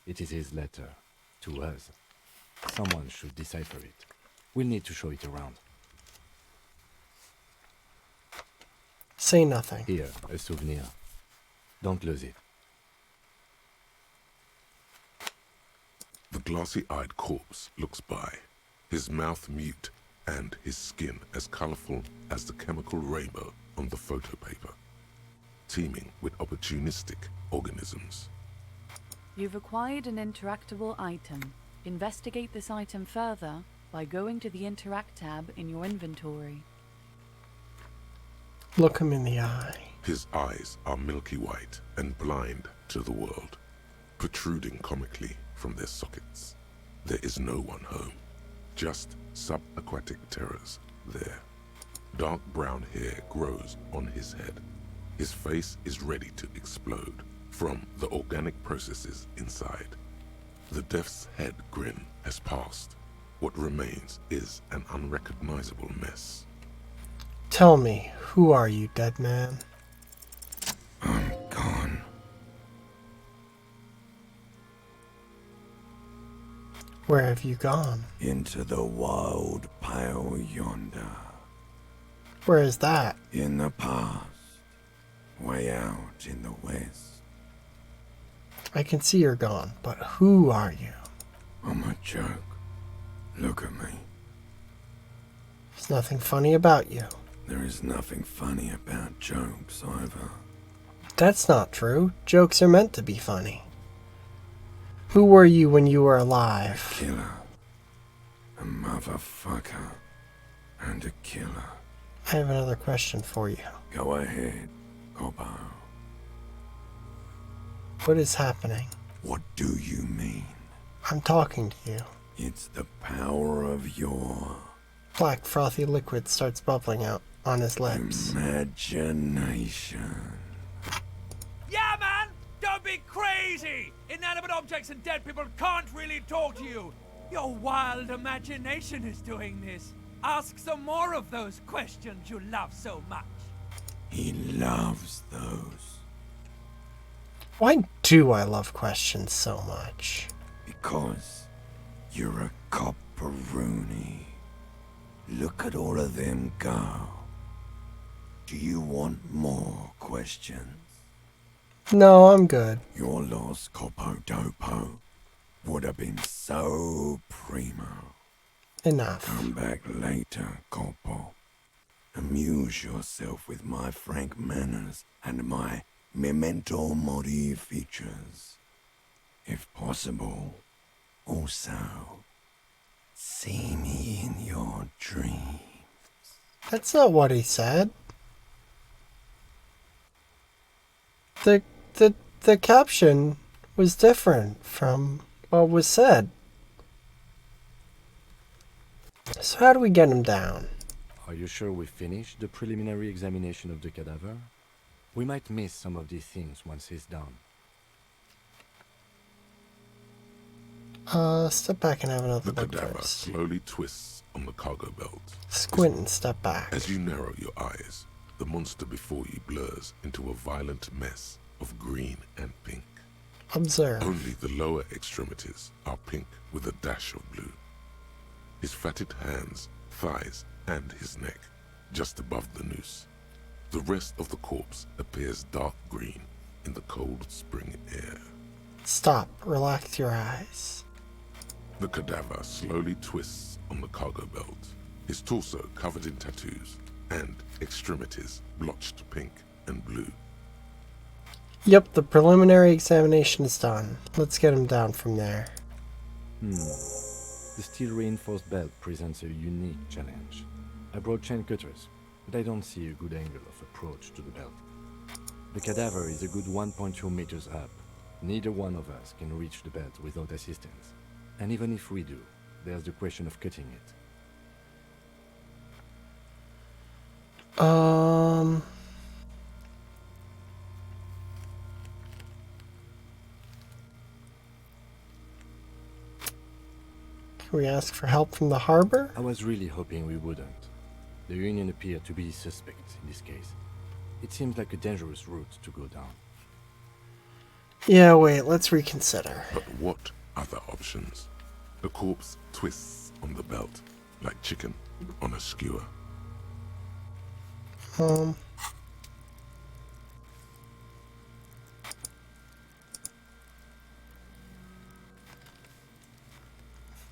It is his letter to us. Someone should decipher it. We'll need to show it around. Say nothing. Here, a souvenir. Don't lose it. The glassy-eyed corpse looks by, his mouth mute and his skin as colorful as the chemical rainbow on the photo paper, teeming with opportunistic organisms. You've acquired an interactable item. Investigate this item further by going to the Interact tab in your inventory. Look him in the eye. His eyes are milky white and blind to the world, protruding comically from their sockets. There is no one home, just subaquatic terrors there. Dark brown hair grows on his head. His face is ready to explode from the organic processes inside. The death's head grin has passed. What remains is an unrecognizable mess. Tell me, who are you, dead man? I'm gone. Where have you gone? Into the wild pale yonder. Where is that? In the past. Way out in the west. I can see you're gone, but who are you? I'm a joke. Look at me. There's nothing funny about you. There is nothing funny about jokes either. That's not true. Jokes are meant to be funny. Who were you when you were alive? A killer. A motherfucker. And a killer. I have another question for you. Go ahead, Coppo. What is happening? What do you mean? I'm talking to you. It's the power of your Black frothy liquid starts bubbling out on his lips. imagination. Yeah, man! Don't be crazy! Inanimate objects and dead people can't really talk to you. Your wild imagination is doing this. Ask some more of those questions you love so much. He loves those. Why do I love questions so much? Because you're a copperoonie. Look at all of them go. Do you want more questions? No, I'm good. Your lost Coppo Dopo would have been so primo. Enough. Come back later, Coppo. Amuse yourself with my frank manners and my memento mori features. If possible, also, see me in your dreams. That's not what he said. The caption was different from what was said. So how do we get him down? Are you sure we finished the preliminary examination of the cadaver? We might miss some of these things once he's done. Step back and have another The look cadaver first. slowly twists on the cargo belt. Squint and step back. As you narrow your eyes, the monster before you blurs into a violent mess of green and pink. Observe. Only the lower extremities are pink with a dash of blue. His fatted hands, thighs, and his neck, just above the noose. The rest of the corpse appears dark green in the cold spring air. Stop. Relax your eyes. The cadaver slowly twists on the cargo belt, his torso covered in tattoos, and extremities blotched pink and blue. Yep, the preliminary examination is done. Let's get him down from there. The steel-reinforced belt presents a unique challenge. I brought chain cutters, but I don't see a good angle of approach to the belt. The cadaver is a good 1.2 meters up. Neither one of us can reach the belt without assistance. And even if we do, there's the question of cutting it. Can we ask for help from the harbor? I was really hoping we wouldn't. The Union appear to be suspects in this case. It seems like a dangerous route to go down. Yeah, wait, let's reconsider. But what other options? The corpse twists on the belt like chicken on a skewer.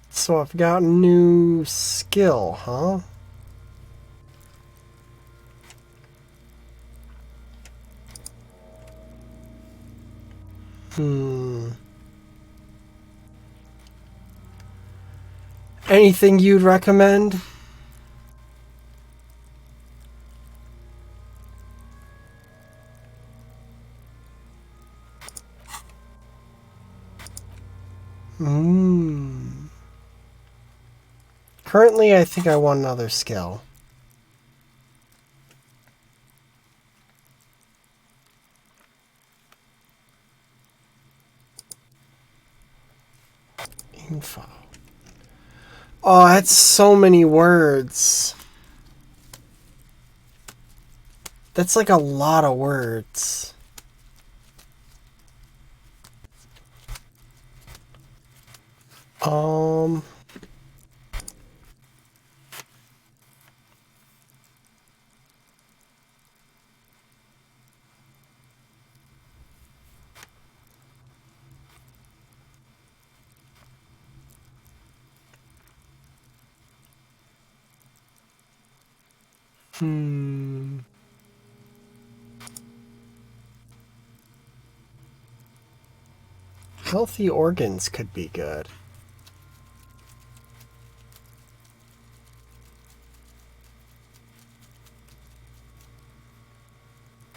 So I've got a new skill, huh? Anything you'd recommend? Currently, I think I want another skill. Info. Oh, that's so many words. That's like a lot of words. Healthy organs could be good.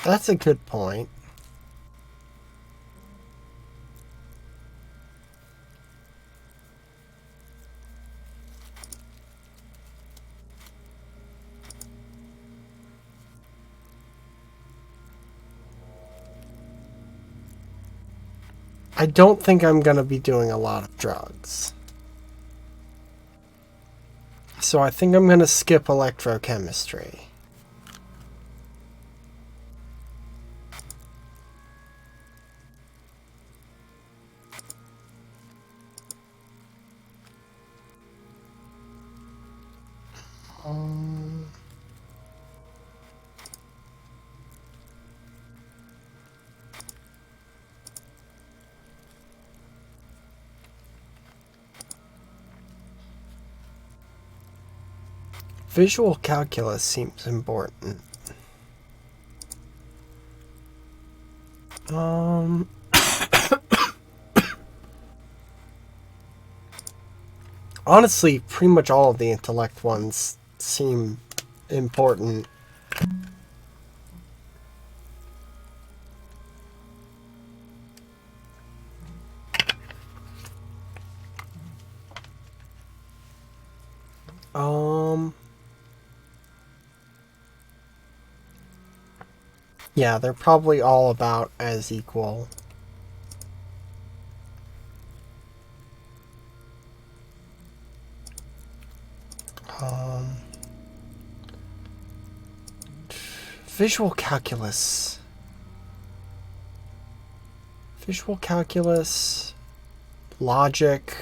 That's a good point. I don't think I'm going to be doing a lot of drugs. So I think I'm going to skip electrochemistry. Visual calculus seems important. Honestly, pretty much all of the intellect ones seem important. Yeah, they're probably all about as equal. Visual calculus. Visual calculus. Logic.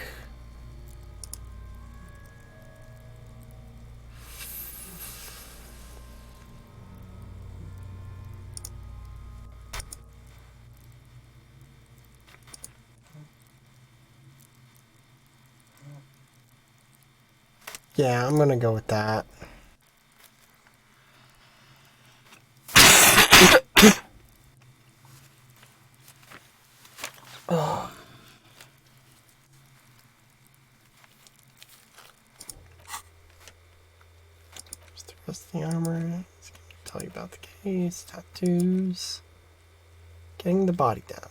Yeah, I'm gonna go with that. Oh. Just the rest of the armor. It's gonna tell you about the case, tattoos. Getting the body down.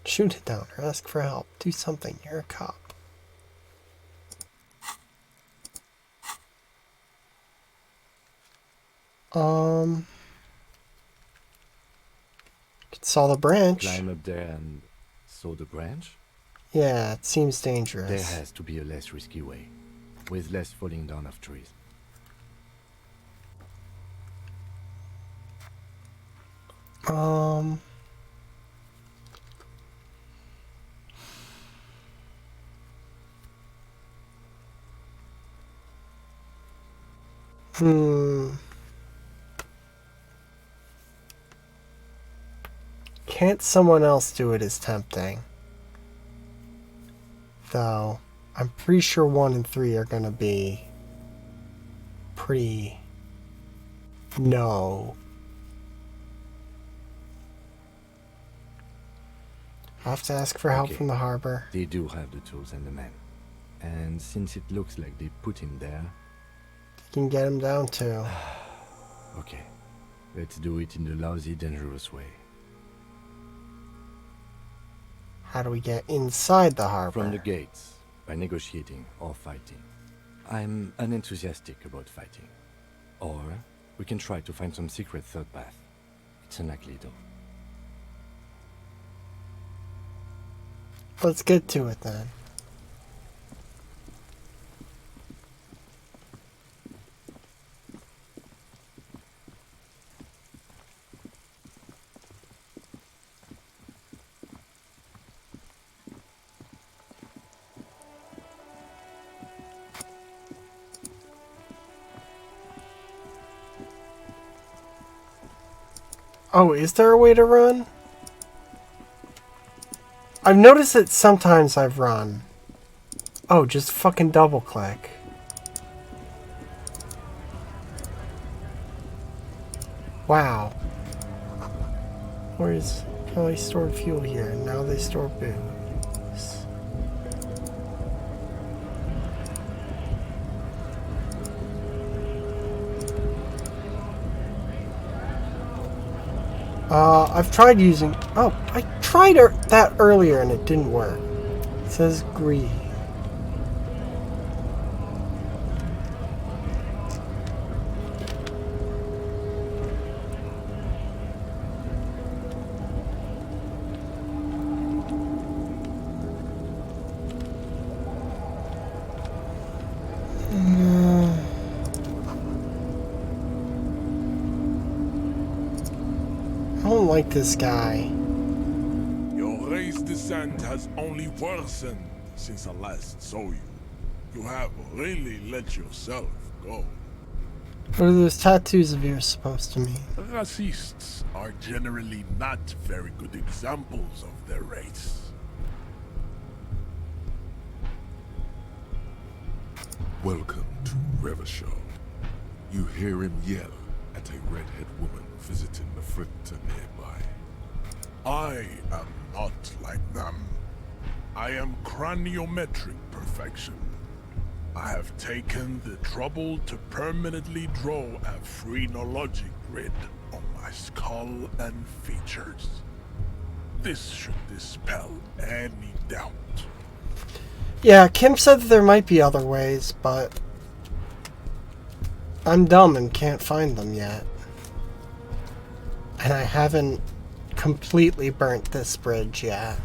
Shoot it down or ask for help. Do something. You're a cop. Saw the branch. Climb up there and saw the branch? Yeah, it seems dangerous. There has to be a less risky way, with less falling down of trees. Can't someone else do it is tempting. Though, I'm pretty sure 1 and 3 are gonna be pretty... No. I'll have to ask for help from the harbor. They do have the tools and the men. And since it looks like they put him there... You can get him down too. Okay. Let's do it in the lousy, dangerous way. How do we get inside the harbor? From the gates, by negotiating or fighting. I'm unenthusiastic about fighting. Or we can try to find some secret third path. It's unlikely though. Let's get to it then. Oh, is there a way to run? I've noticed that sometimes I've run. Oh, just fucking double click. Wow. Where's... Oh, they stored fuel here, and now they store booze. I've tried using... Oh, I tried that earlier and it didn't work. It says green. I don't like this guy. Your race descent has only worsened since I last saw you. You have really let yourself go. What are those tattoos of yours supposed to mean? Racists are generally not very good examples of their race. Welcome to Revachol. You hear him yell at a redhead woman visiting the fritter nearby. I am not like them. I am craniometric perfection. I have taken the trouble to permanently draw a phrenologic grid on my skull and features. This should dispel any doubt. Yeah, Kim said that there might be other ways, but I'm dumb and can't find them yet. And I haven't completely burnt this bridge yet.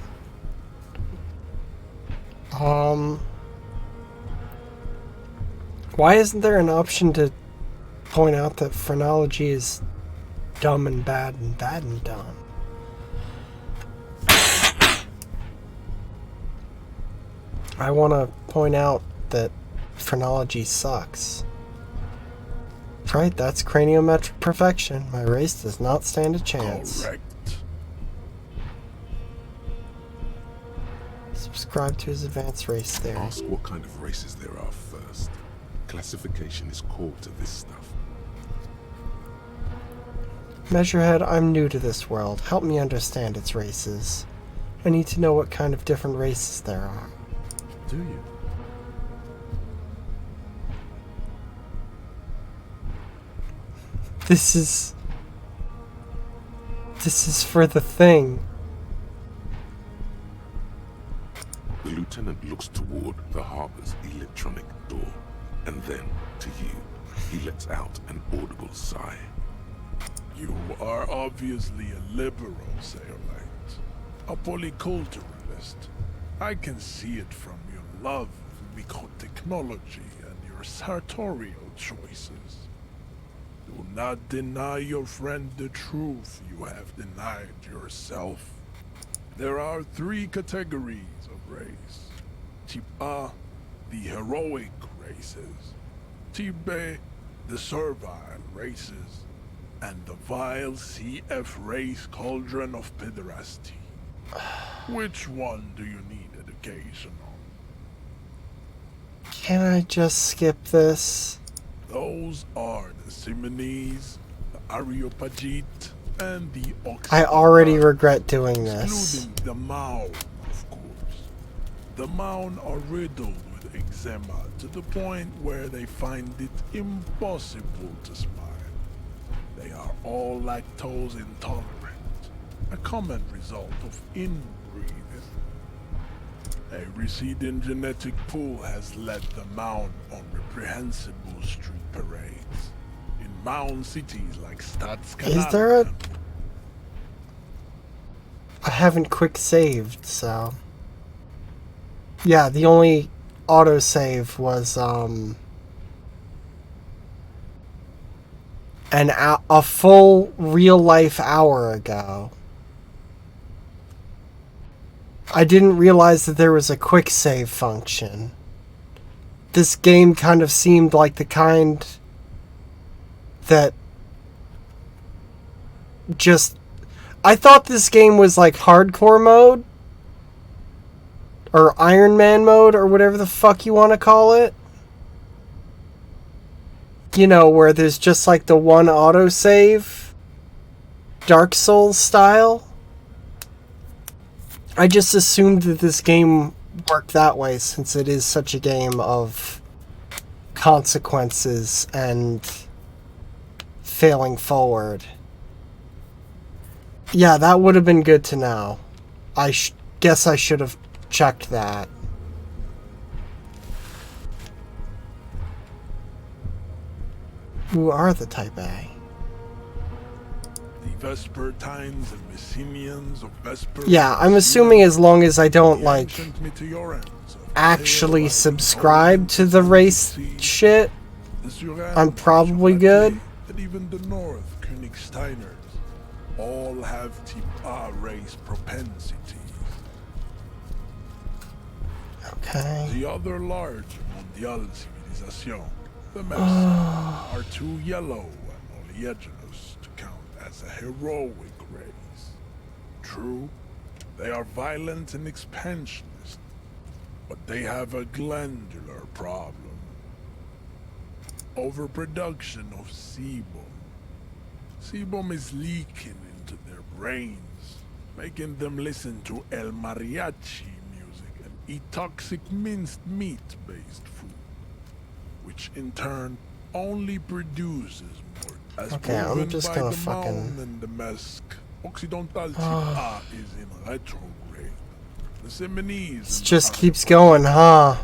Why isn't there an option to point out that phrenology is dumb and bad and dumb? I want to point out that phrenology sucks. Right, that's craniometric perfection. My race does not stand a chance. Correct. Subscribe to his advanced race theory. Ask what kind of races there are first. Classification is core to this stuff. Measurehead, I'm new to this world. Help me understand its races. I need to know what kind of different races there are. Do you? This is for the thing. The lieutenant looks toward the harbor's electronic door, and then, to you, he lets out an audible sigh. You are obviously a liberal, Sailite. A polyculturalist. I can see it from your love of microtechnology and your sartorial choices. Do not deny your friend the truth you have denied yourself. There are 3 categories of race. Type A, the heroic races. Type B, the servile races, and the vile CF race cauldron of pederasty. Which one do you need education on? Can I just skip this? Those are the Simonese, the Areopagite, and the Oxy. I already regret doing this. Excluding the Maun, of course. The Maun are riddled with eczema to the point where they find it impossible to smile. They are all lactose intolerant, a common result of inbreeding. A receding genetic pool has led the Maun on reprehensible street parades. In Maun cities like Stadskanal. Is there a... I haven't quick saved, so... Yeah, the only autosave was, a full real-life hour ago. I didn't realize that there was a quick save function. This game kind of seemed like the kind that just... I thought this game was like hardcore mode, or Iron Man mode, or whatever the fuck you want to call it. You know, where there's just like the one autosave, Dark Souls style. I just assumed that this game worked that way, since it is such a game of consequences and failing forward. Yeah, that would have been good to know. I guess I should have checked that. Who are the Type A? The Vespertines and Messenians of Vesper. Yeah, I'm assuming as long as I don't, like, actually subscribe to the race shit, I'm probably good. And even the North Königsteiners all have Type A race propensities. Okay. The other large Mondial civilization, the Mers, are too yellow and oleaginous to count as a heroic race. True, they are violent and expansionist, but they have a glandular problem. Overproduction of sebum. Sebum is leaking into their brains, making them listen to El Mariachi music and eat toxic minced meat-based food, which in turn only produces more. As okay, I'm just by gonna the fucking... Maun and the Mesk, Occidental Type A is in retrograde. The Simonese... It just keeps going, huh?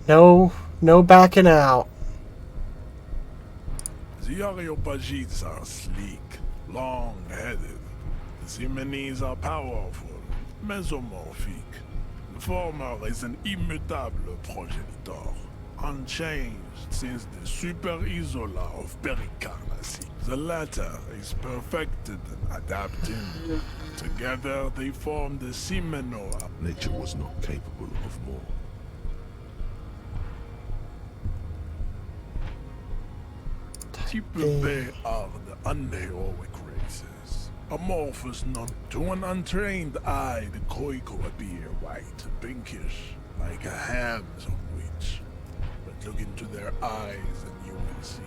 No backing out. The Areopagites are sleek, long-headed. The Simonese are powerful, mesomorphic. The former is an immutable progenitor, unchanged since the Super Isola of Pericarnacy. The latter is perfected and adapting. Together they form the Simenoa. Nature was not capable of more. Type B are the unheroic races. Amorphous none. To an untrained eye, the Koiko appear white and pinkish, like a ham sandwich. But look into their eyes and you will see.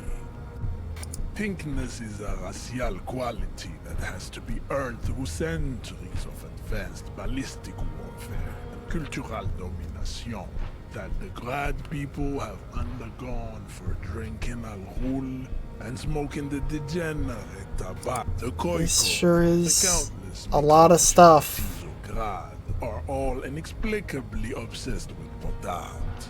Pinkness is a racial quality that has to be earned through centuries of advanced ballistic warfare and cultural domination that the Grad people have undergone for drinking alcohol and smoking the degenerate tobacco. The Koiko, This sure is the countless a lot of stuff. Grad are all inexplicably obsessed with Podart.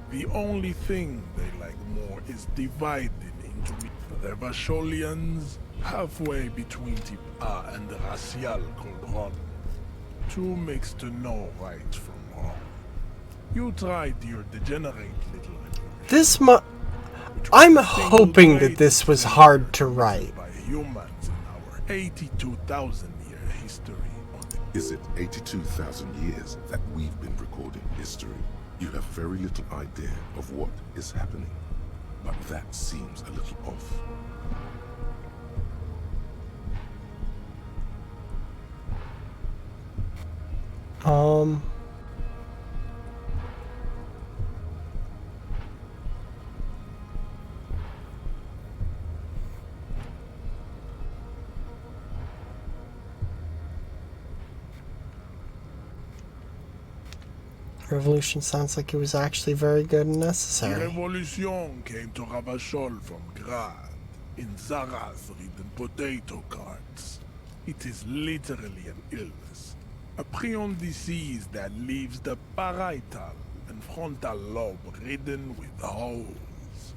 The only thing they like more is dividing into the Revacholians, halfway between Type A and the Racial Cauldron. Two mixed to know right from wrong. You tried your degenerate little... This I'm hoping that this was hard to write. By humans in our 82,000-year history. Is it 82,000 years that we've been recording history? You have very little idea of what is happening. but that seems a little off. Revolution sounds like it was actually very good and The necessary. revolution came to Ravachol from Grad in Zaraz-ridden potato carts. It is literally an illness, a prion disease that leaves the parietal and frontal lobe ridden with holes.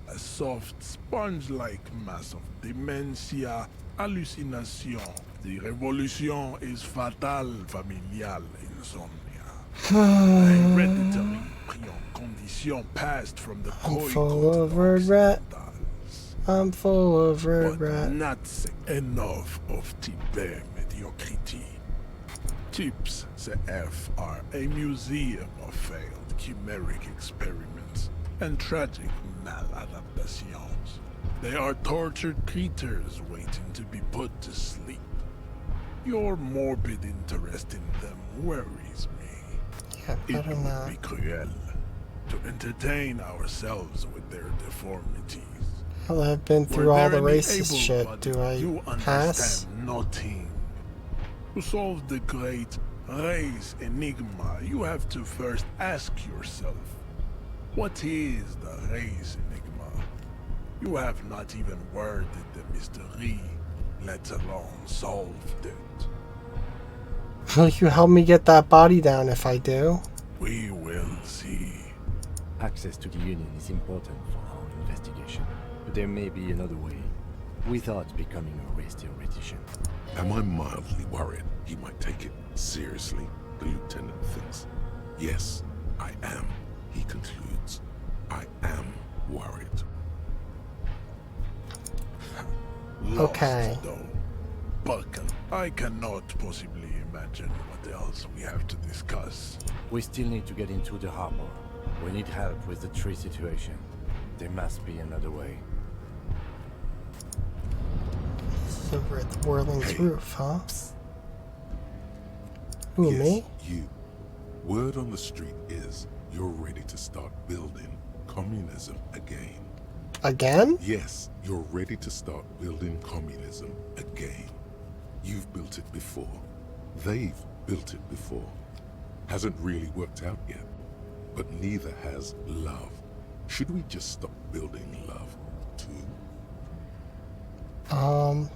A soft, sponge-like mass of dementia, hallucination. The revolution is fatal familial insomnia. Hereditary prion condition passed from the I'm full of regret. I'm full of regret. But not enough of type mediocrity. Tips CF are a museum of failed chimeric experiments and tragic maladaptations. They are tortured creatures waiting to be put to sleep. Your morbid interest in them worries me. Yeah, It better would not. be cruel to entertain ourselves with their deformities. Well, I've been through Were all the there any racist shit. able-bodied, Do I you pass? understand nothing. To solve the great race enigma, you have to first ask yourself, what is the race enigma? You have not even worded the mystery, let alone solved it. Will you help me get that body down if I do? We will see. Access to the Union is important for our investigation, but there may be another way, without becoming a race theoretician. Am I mildly worried he might take it seriously? The lieutenant thinks. Yes, I am, he concludes. I am worried. Okay. Lost, though. Buchan, I cannot possibly imagine what else we have to discuss. We still need to get into the harbor. We need help with the tree situation. There must be another way. It's over at the Whirling's roof, huh? Who, Yes, me? you. Word on the street is you're ready to start building communism again. Again? Yes, you're ready to start building communism again. You've built it before. They've built it before. Hasn't really worked out yet. But neither has love. Should we just stop building love, too?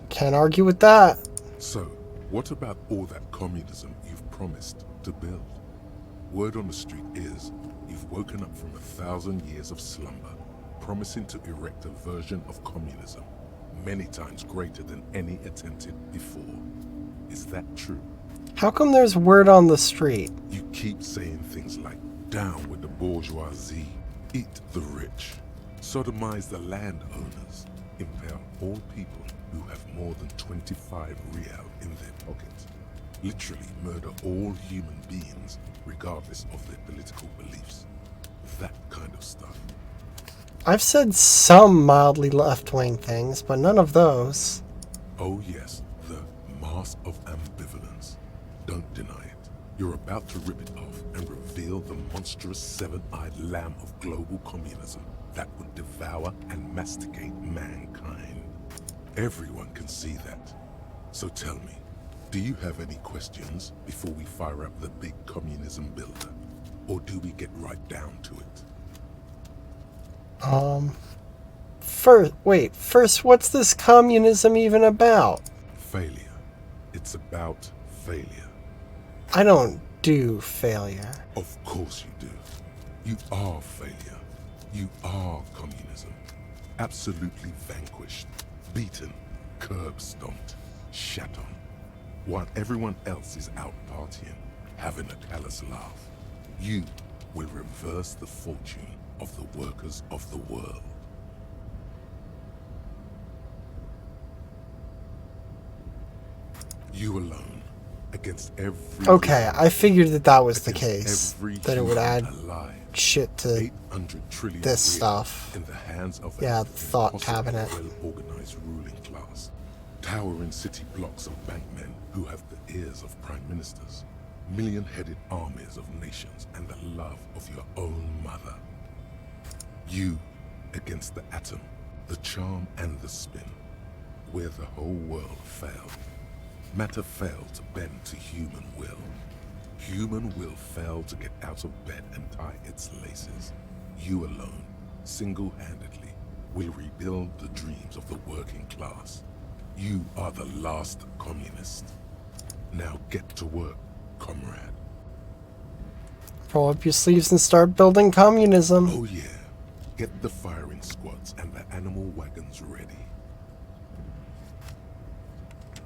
Can't argue with that. So, what about all that communism you've promised to build? Word on the street is you've woken up from 1,000 years of slumber, promising to erect a version of communism many times greater than any attempted before. Is that true? How come there's word on the street? You keep saying things like, down with the bourgeoisie, eat the rich, sodomize the landowners, impale all people who have more than 25 real in their pockets, literally murder all human beings regardless of their political beliefs. That kind of stuff. I've said some mildly left-wing things, but none of those. Oh yes, the mask of ambivalence. Don't deny it. You're about to rip it off and reveal the monstrous seven-eyed lamb of global communism that would devour and masticate mankind. Everyone can see that. So tell me, do you have any questions before we fire up the big communism builder? Or do we get right down to it? First, what's this communism even about? Failure. It's about failure. I don't do failure. Of course you do. You are failure. You are communism. Absolutely vanquished, beaten, curb-stomped, shat on. While everyone else is out partying, having a callous laugh, you will reverse the fortune of the workers of the world. You alone, against every Okay, I figured that was the against case. every That it would human add alive. shit to 800 trillion this real stuff. in the hands of Yeah, an the thought impossibly cabinet. well-organized ruling class. Towering city blocks of bankmen who have the ears of prime ministers. Million-headed armies of nations and the love of your own mother. You against the atom, the charm and the spin. Where the whole world failed. Matter failed to bend to human will. Human will failed to get out of bed and tie its laces. You alone, single-handedly, will rebuild the dreams of the working class. You are the last communist. Now get to work, comrade. Roll up your sleeves and start building communism. Oh yeah. Get the firing squads and the animal wagons ready.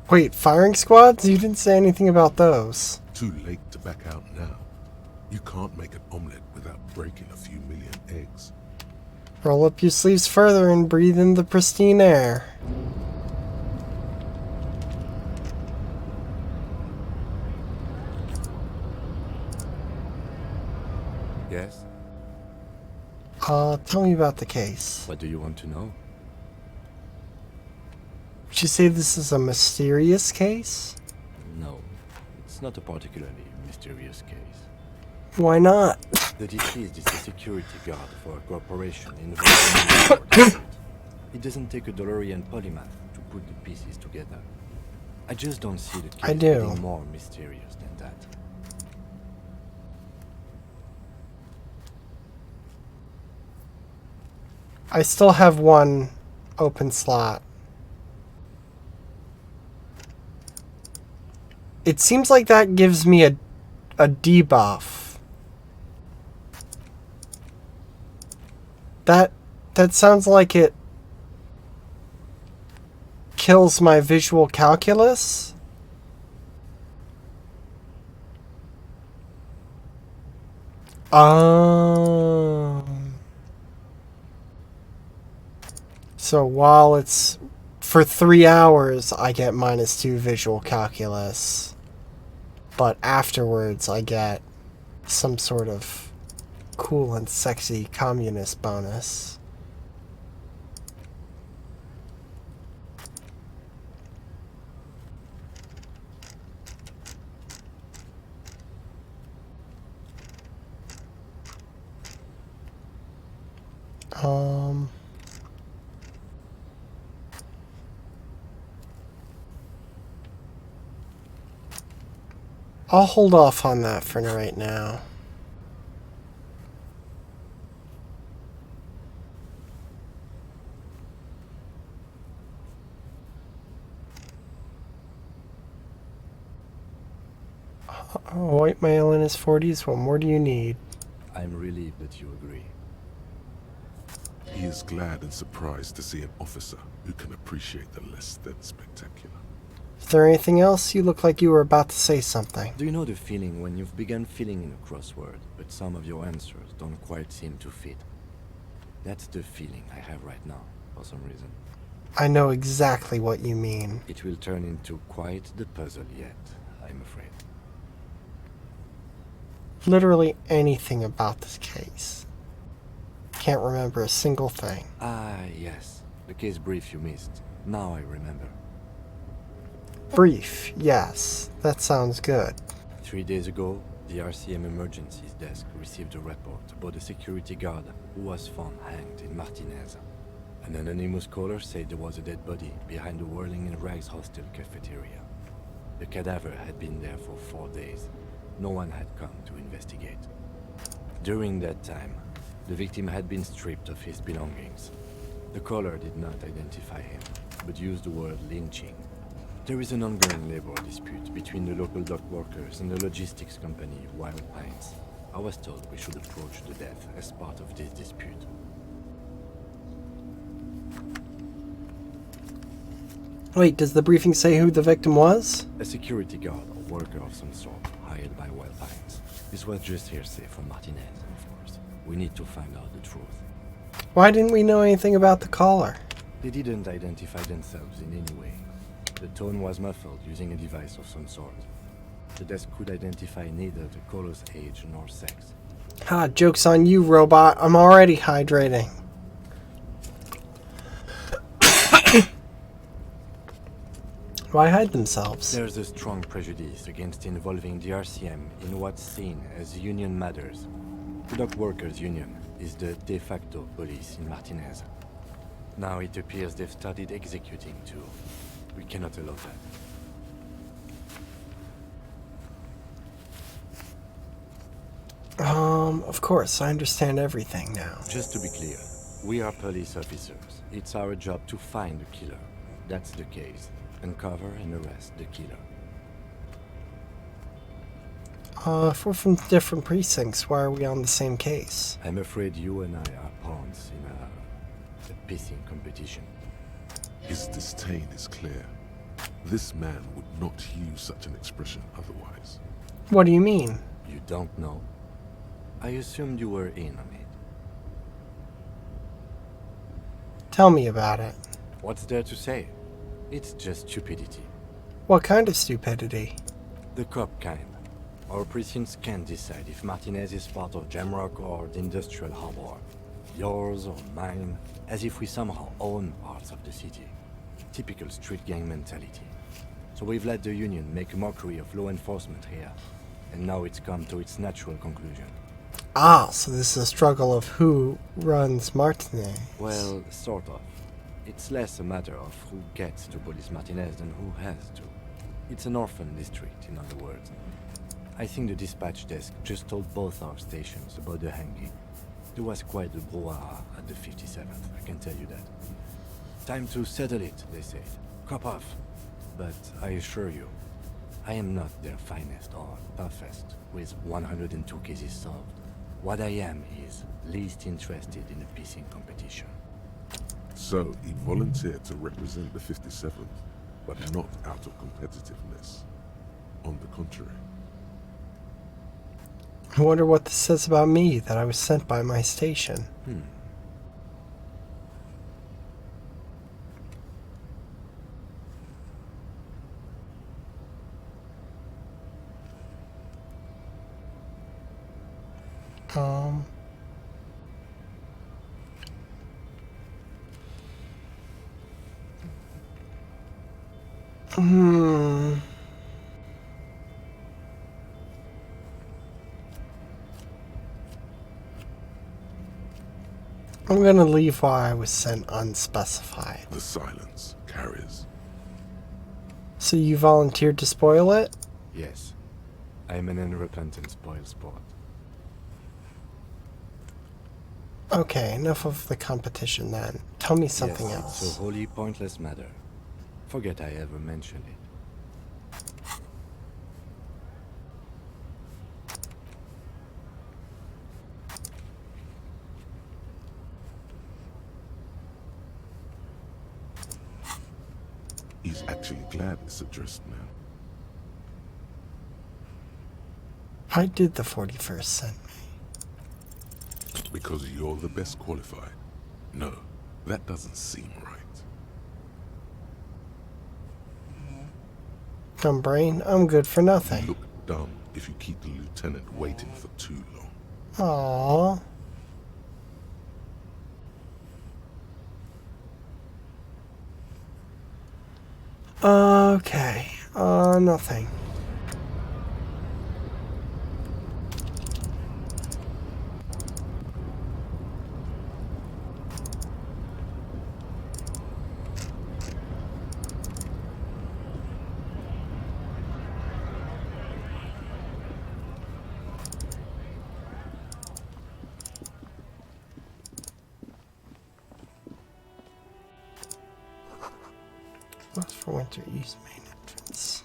Wait, firing squads? You didn't say anything about those. Too late to back out now. You can't make an omelette without breaking a few million eggs. Roll up your sleeves further and breathe in the pristine air. Yes? Tell me about the case. What do you want to know? Would you say this is a mysterious case? No, it's not a particularly mysterious case. Why not? The deceased is a security guard for a corporation involved in the It doesn't take a DeLorean polymath to put the pieces together. I just don't see the case I do. getting more mysterious than that. I still have one open slot. It seems like that gives me a debuff. That sounds like it kills my visual calculus. So while it's for 3 hours, I get -2 visual calculus. But afterwards, I get some sort of cool and sexy communist bonus. I'll hold off on that for right now. White male in his 40s, what more do you need? I'm relieved that you agree. He is glad and surprised to see an officer who can appreciate the less than spectacular. Is there anything else? You look like you were about to say something. Do you know the feeling when you've begun filling in a crossword, but some of your answers don't quite seem to fit? That's the feeling I have right now, for some reason. I know exactly what you mean. It will turn into quite the puzzle yet, I'm afraid. Literally anything about this case. Can't remember a single thing. Ah, yes. The case brief you missed. Now I remember. Brief, yes. That sounds good. 3 days ago, the RCM emergencies desk received a report about a security guard who was found hanged in Martinez. An anonymous caller said there was a dead body behind the Whirling in Rags hostel cafeteria. The cadaver had been there for 4 days. No one had come to investigate. During that time, the victim had been stripped of his belongings. The caller did not identify him, but used the word lynching. There is an ongoing labor dispute between the local dock workers and the logistics company Wild Pines. I was told we should approach the death as part of this dispute. Wait, does the briefing say who the victim was? A security guard or worker of some sort, hired by Wild Pines. This was just hearsay from Martinez, of course. We need to find out the truth. Why didn't we know anything about the caller? They didn't identify themselves in any way. The tone was muffled using a device of some sort. The desk could identify neither the caller's age nor sex. Ha, joke's on you, robot. I'm already hydrating. Why hide themselves? There's a strong prejudice against involving the RCM in what's seen as union matters. The Dock Workers Union is the de facto police in Martinez. Now it appears they've started executing too. We cannot allow that. Of course, I understand everything now. Just to be clear, we are police officers. It's our job to find the killer. That's the case. Uncover and arrest the killer. If we're from different precincts, why are we on the same case? I'm afraid you and I are pawns in a pissing competition. His disdain is clear. This man would not use such an expression otherwise. What do you mean? You don't know? I assumed you were in on it. Tell me about it. What's there to say? It's just stupidity. What kind of stupidity? The cop kind. Our precincts can't decide if Martinez is part of Jamrock or the industrial harbor. Yours or mine, as if we somehow own parts of the city. Typical street gang mentality. So we've let the Union make a mockery of law enforcement here. And now it's come to its natural conclusion. Ah, so this is a struggle of who runs Martinez. Well, sort of. It's less a matter of who gets to police Martinez than who has to. It's an orphan district, in other words. I think the dispatch desk just told both our stations about the hanging. There was quite a brouhaha at the 57th, I can tell you that. Time to settle it, they said. Cop off. But I assure you, I am not their finest or toughest, with 102 cases solved. What I am is least interested in a pissing competition. So, he volunteered to represent the 57th, but not out of competitiveness. On the contrary. I wonder what this says about me, that I was sent by my station. I'm gonna leave why I was sent unspecified. The silence carries. So you volunteered to spoil it? Yes. I'm an unrepentant spoil sport. Okay, enough of the competition then. Tell me something else. It's a wholly pointless matter. Forget I ever mentioned it. He's actually glad it's addressed now. Why did the 41st send me? Because you're the best qualified. No, that doesn't seem right. Dumb brain, I'm good for nothing. You look dumb if you keep the lieutenant waiting for too long. Aww. Okay. Nothing. What's for Winter East main entrance?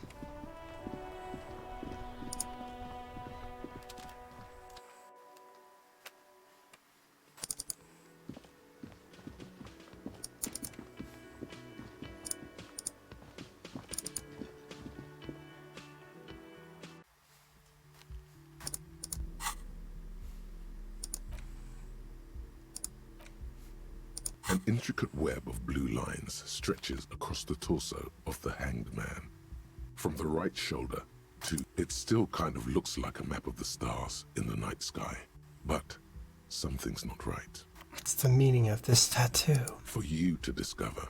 An intricate web of blue lines stretches across the torso of the hanged man. From the right shoulder It still kind of looks like a map of the stars in the night sky. But something's not right. What's the meaning of this tattoo? For you to discover.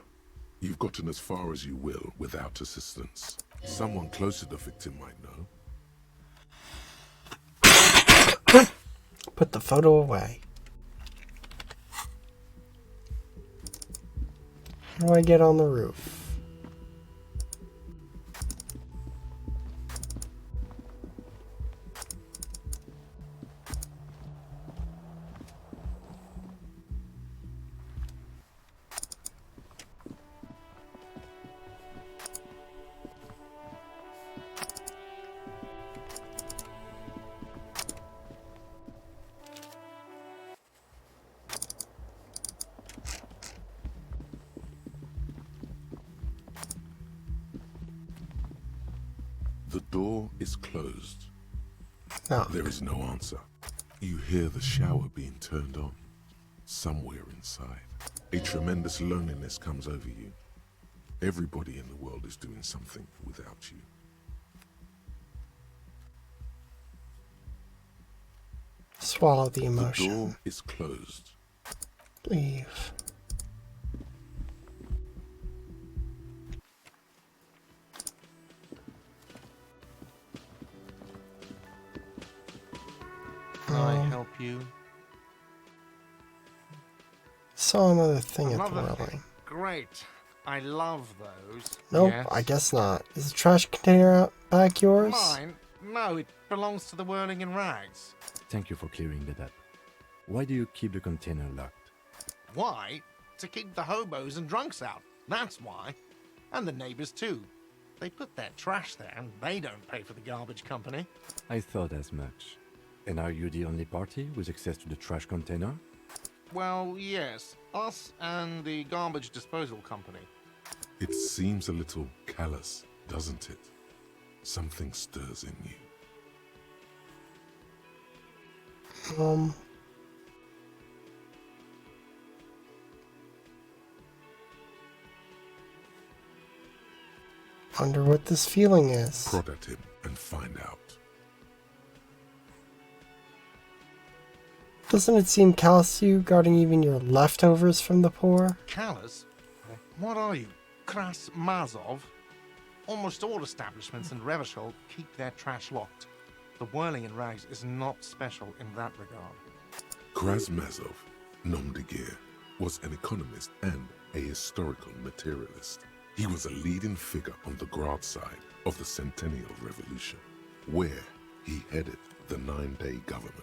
You've gotten as far as you will without assistance. Someone close to the victim might know. Put the photo away. How do I get on the roof? The door is closed. No. There is no answer. You hear the shower being turned on. Somewhere inside, a tremendous loneliness comes over you. Everybody in the world is doing something without you. Swallow the emotion. The door is closed. Leave. Can I help you? Saw another thing at the Another railing. thing. Great. I love those. Nope, Yes. I guess not. Is the trash container out back yours? Mine? No, it belongs to the Whirling in Rags. Thank you for clearing that up. Why do you keep the container locked? Why? To keep the hobos and drunks out. That's why. And the neighbors too. They put their trash there and they don't pay for the garbage company. I thought as much. And are you the only party with access to the trash container? Well, yes. Us and the garbage disposal company. It seems a little callous, doesn't it? Something stirs in you. Wonder what this feeling is. Prod at him and find out. Doesn't it seem callous to you, guarding even your leftovers from the poor? Callous? What are you? Kras Mazov? Almost all establishments in Revachol keep their trash locked. The Whirling in Rags is not special in that regard. Krasmazov, nom de guerre, was an economist and a historical materialist. He was a leading figure on the Grad side of the Centennial Revolution, where he headed the 9-day government.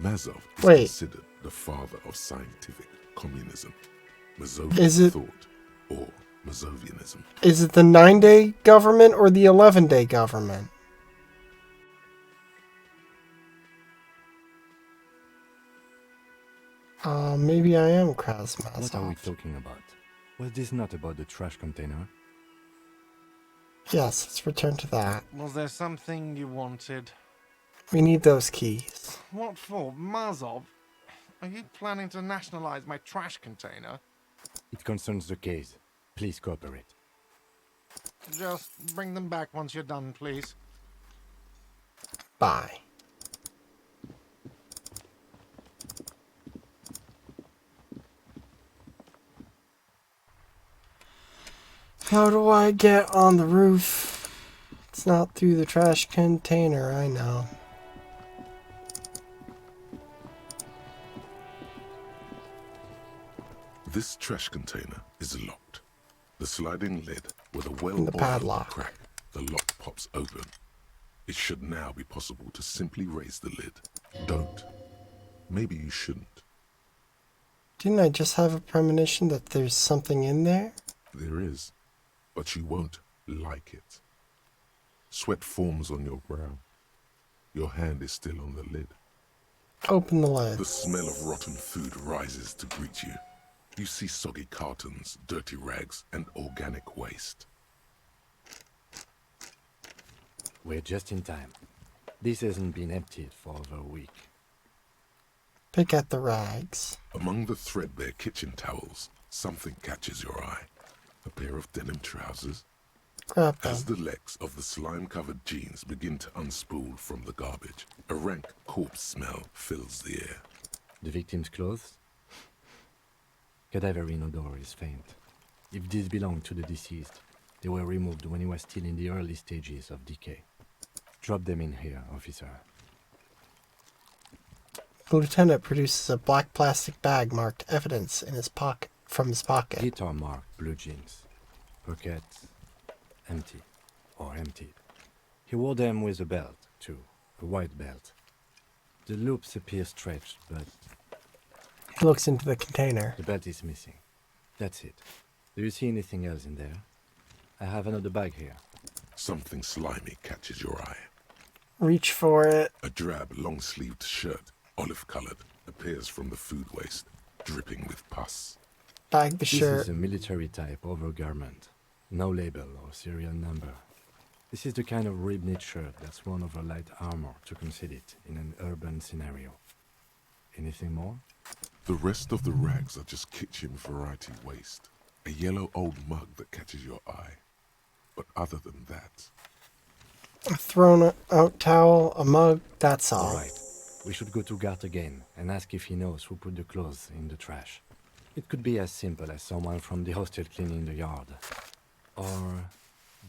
Mazov is considered the father of scientific communism, Mazovian thought, or Mazovianism. Is it the 9-day government or the 11-day government? Maybe I am Krasmazov. What are we talking about? Was this not about the trash container? Yes, let's return to that. Was there something you wanted? We need those keys. What for? Mazov? Are you planning to nationalize my trash container? It concerns the case. Please cooperate. Just bring them back once you're done, please. Bye. How do I get on the roof? It's not through the trash container, I know. This trash container is locked. The sliding lid with a The well-oiled padlock. crack. The lock pops open. It should now be possible to simply raise the lid. Don't. Maybe you shouldn't. Didn't I just have a premonition that there's something in there? There is, but you won't like it. Sweat forms on your brow. Your hand is still on the lid. Open the lid. The smell of rotten food rises to greet you. You see soggy cartons, dirty rags, and organic waste. We're just in time. This hasn't been emptied for over a week. Pick at the rags. Among the threadbare kitchen towels, something catches your eye. A pair of denim trousers, Grab As them. the legs of the slime-covered jeans begin to unspool from the garbage, a rank corpse smell fills the air. The victim's clothes? Cadaverine odor is faint. If these belong to the deceased, they were removed when he was still in the early stages of decay. Drop them in here, officer. The lieutenant produces a black plastic bag marked evidence in his pocket from his pocket. Guitar marked blue jeans. Pockets empty or emptied. He wore them with a belt, too. A white belt. The loops appear stretched, but He looks into the container. the belt is missing. That's it. Do you see anything else in there? I have another bag here. Something slimy catches your eye. Reach for it. A drab, long-sleeved shirt, olive-colored, appears from the food waste, dripping with pus. Bag the This shirt. is a military-type overgarment. No label or serial number. This is the kind of rib-knit shirt that's worn over light armor to conceal it in an urban scenario. Anything more? The rest of the rags are just kitchen variety waste. A yellow old mug that catches your eye. But other than that, A thrown out towel, a mug, that's all. Alright. We should go to Gart again and ask if he knows who put the clothes in the trash. It could be as simple as someone from the hostel cleaning the yard. Or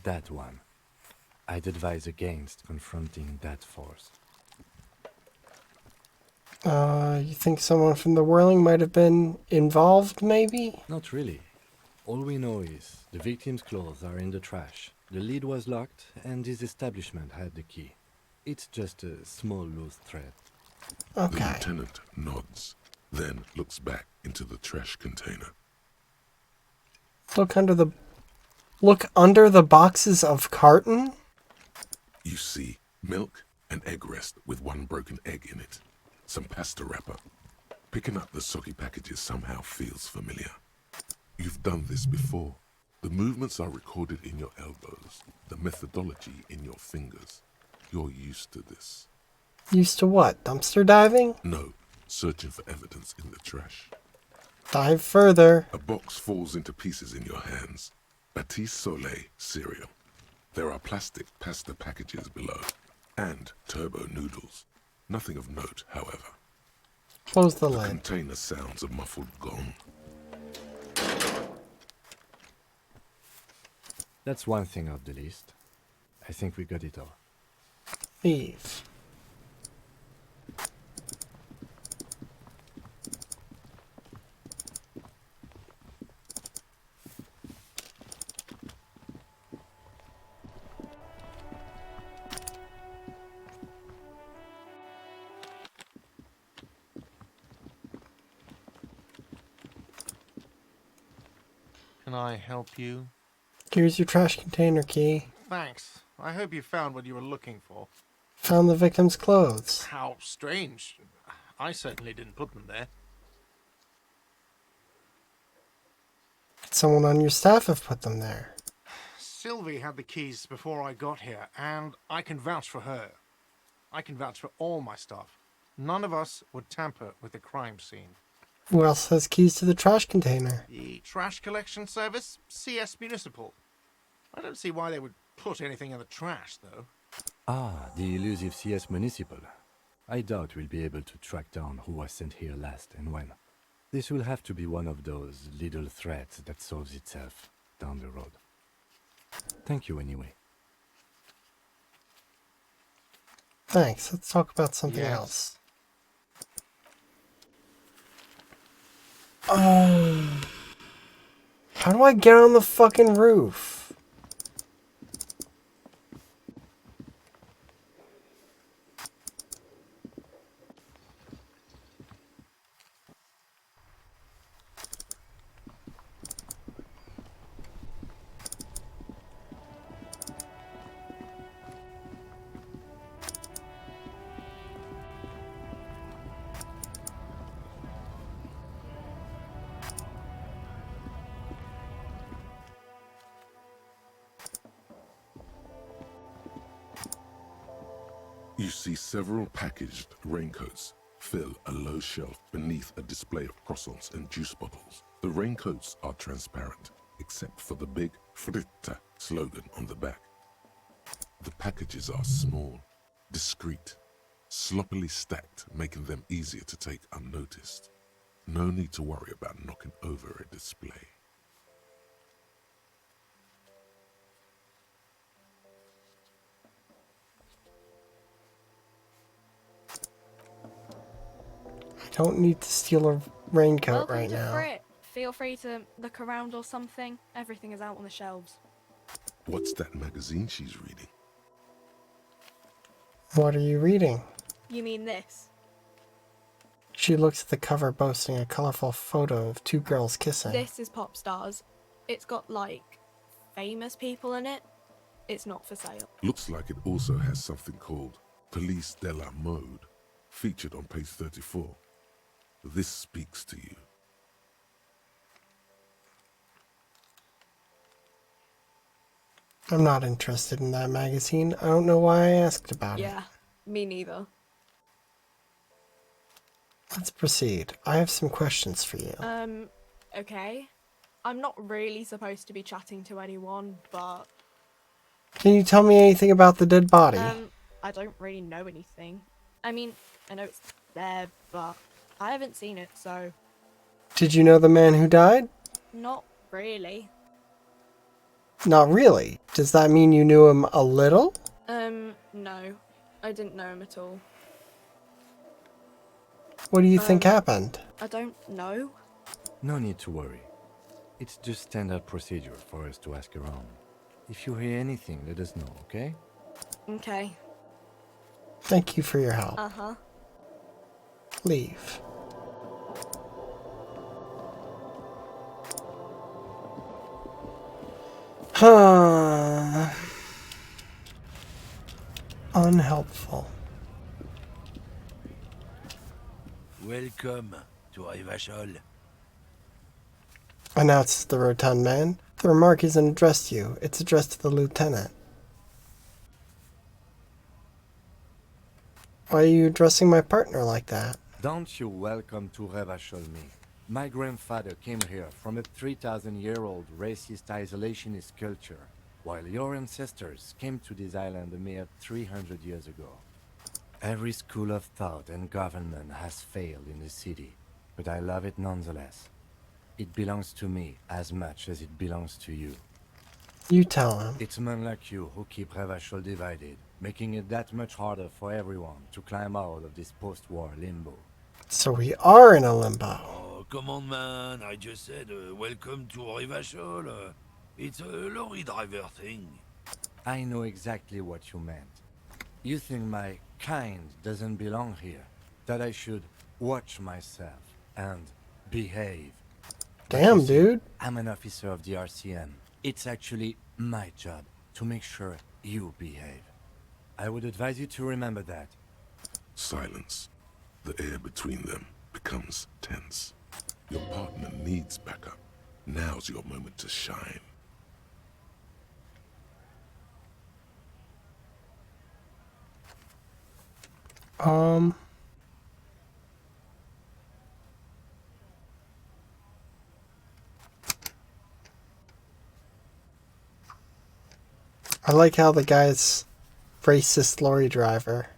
that one. I'd advise against confronting that force. You think someone from the whirling might have been involved, maybe? Not really. All we know is the victim's clothes are in the trash. The lid was locked, and his establishment had the key. It's just a small loose thread. the Okay. lieutenant nods, then looks back into the trash container. Look under the boxes of carton? You see milk, an egg rest with one broken egg in it, some pasta wrapper. Picking up the soggy packages somehow feels familiar. You've done this before. The movements are recorded in your elbows, the methodology in your fingers. You're used to this. Used to what? Dumpster diving? No, searching for evidence in the trash. Dive further. A box falls into pieces in your hands. Batiste Soleil cereal. There are plastic pasta packages below, and turbo noodles. Nothing of note, however. Close the The lid. container sounds a muffled gong. That's one thing off the list. I think we got it all. Leave. Can I help you? Here's your trash container key. Thanks. I hope you found what you were looking for. Found the victim's clothes. How strange. I certainly didn't put them there. Could someone on your staff have put them there? Sylvie had the keys before I got here, and I can vouch for her. I can vouch for all my staff. None of us would tamper with the crime scene. Who else has keys to the trash container? The trash collection service? CS Municipal. I don't see why they would put anything in the trash, though. Ah, the elusive CS Municipal. I doubt we'll be able to track down who was sent here last and when. This will have to be one of those little threads that solves itself down the road. Thank you anyway. Thanks. Let's talk about something Yes. else. How do I get on the fucking roof? You see several packaged raincoats fill a low shelf beneath a display of croissants and juice bottles. The raincoats are transparent, except for the big fritta slogan on the back. The packages are small, discreet, sloppily stacked, making them easier to take unnoticed. No need to worry about knocking over a display. I don't need to steal a raincoat Welcome right to now. Frit. Feel free to look around or something. Everything is out on the shelves. What's that magazine she's reading? What are you reading? You mean this? She looks at the cover boasting a colorful photo of two girls kissing. This is Pop Stars. It's got, like, famous people in it. It's not for sale. Looks like it also has something called Police de la Mode, featured on page 34. This speaks to you. I'm not interested in that magazine. I don't know why I asked about it. Yeah, me neither. Let's proceed. I have some questions for you. Okay. I'm not really supposed to be chatting to anyone, but... Can you tell me anything about the dead body? I don't really know anything. I mean, I know it's there, but I haven't seen it, so... Did you know the man who died? Not really. Not really. Does that mean you knew him a little? No. I didn't know him at all. What do you think happened? I don't know. No need to worry. It's just standard procedure for us to ask around. If you hear anything, let us know, okay? Okay. Thank you for your help. Uh-huh. Leave. Unhelpful. Welcome to Rivachol. Announces the rotund man. The remark isn't addressed to you. It's addressed to the lieutenant. Why are you addressing my partner like that? Don't you welcome to Rivachol me. My grandfather came here from a 3,000-year-old racist isolationist culture, while your ancestors came to this island a mere 300 years ago. Every school of thought and government has failed in the city, but I love it nonetheless. It belongs to me as much as it belongs to you. You tell him. It's men like you who keep Rivachol divided, making it that much harder for everyone to climb out of this post-war limbo. So we are in a limbo. Oh, come on, man. I just said, welcome to Rivachol. It's a lorry driver thing. I know exactly what you meant. You think my kind doesn't belong here, that I should watch myself and behave. Damn, dude. I'm an officer of the RCM. It's actually my job to make sure you behave. I would advise you to remember that. Silence. The air between them becomes tense. Your partner needs backup. Now's your moment to shine. I like how the guy's racist lorry driver.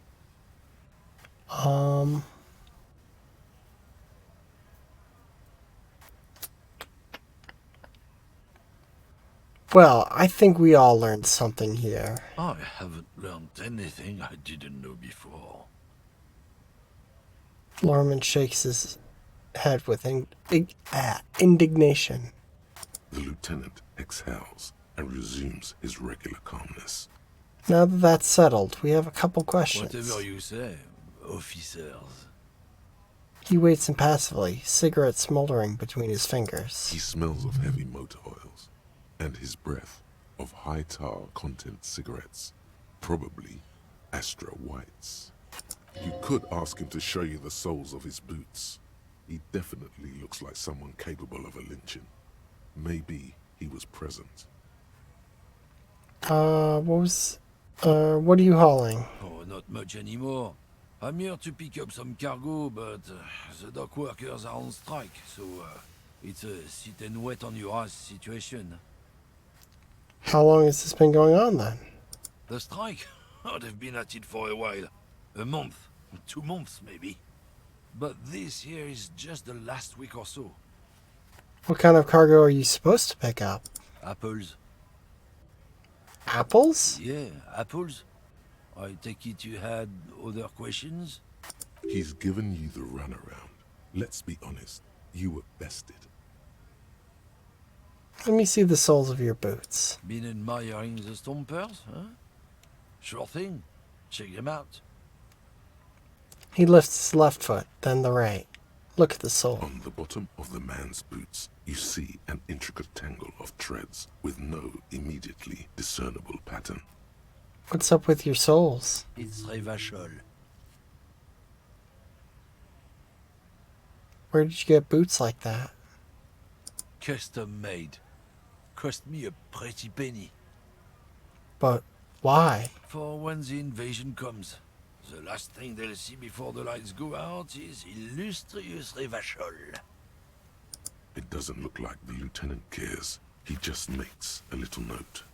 Well, I think we all learned something here. I haven't learned anything I didn't know before. Lorman shakes his head with indignation. The lieutenant exhales and resumes his regular calmness. Now that that's settled, we have a couple questions. Whatever you say, officers. He waits impassively, cigarette smoldering between his fingers. He smells of heavy motor oils, and his breath of high tar content cigarettes, probably Astra Whites. You could ask him to show you the soles of his boots. He definitely looks like someone capable of a lynching. Maybe he was present. What are you hauling? Oh, not much anymore. I'm here to pick up some cargo, but the dock workers are on strike, so it's a sit and wait on your ass situation. How long has this been going on then? The strike? Oh, they've been at it for a while. A month, 2 months maybe. But this here is just the last week or so. What kind of cargo are you supposed to pick up? Apples. Apples? Yeah, apples. I take it you had other questions? He's given you the runaround. Let's be honest, you were bested. Let me see the soles of your boots. Been admiring the stompers, huh? Sure thing. Check them out. He lifts his left foot, then the right. Look at the sole. On the bottom of the man's boots, you see an intricate tangle of threads with no immediately discernible pattern. What's up with your soles? It's Revachol. Where did you get boots like that? Custom made. Cost me a pretty penny. But why? For when the invasion comes. The last thing they'll see before the lights go out is illustrious Revachol. It doesn't look like the lieutenant cares. He just makes a little note.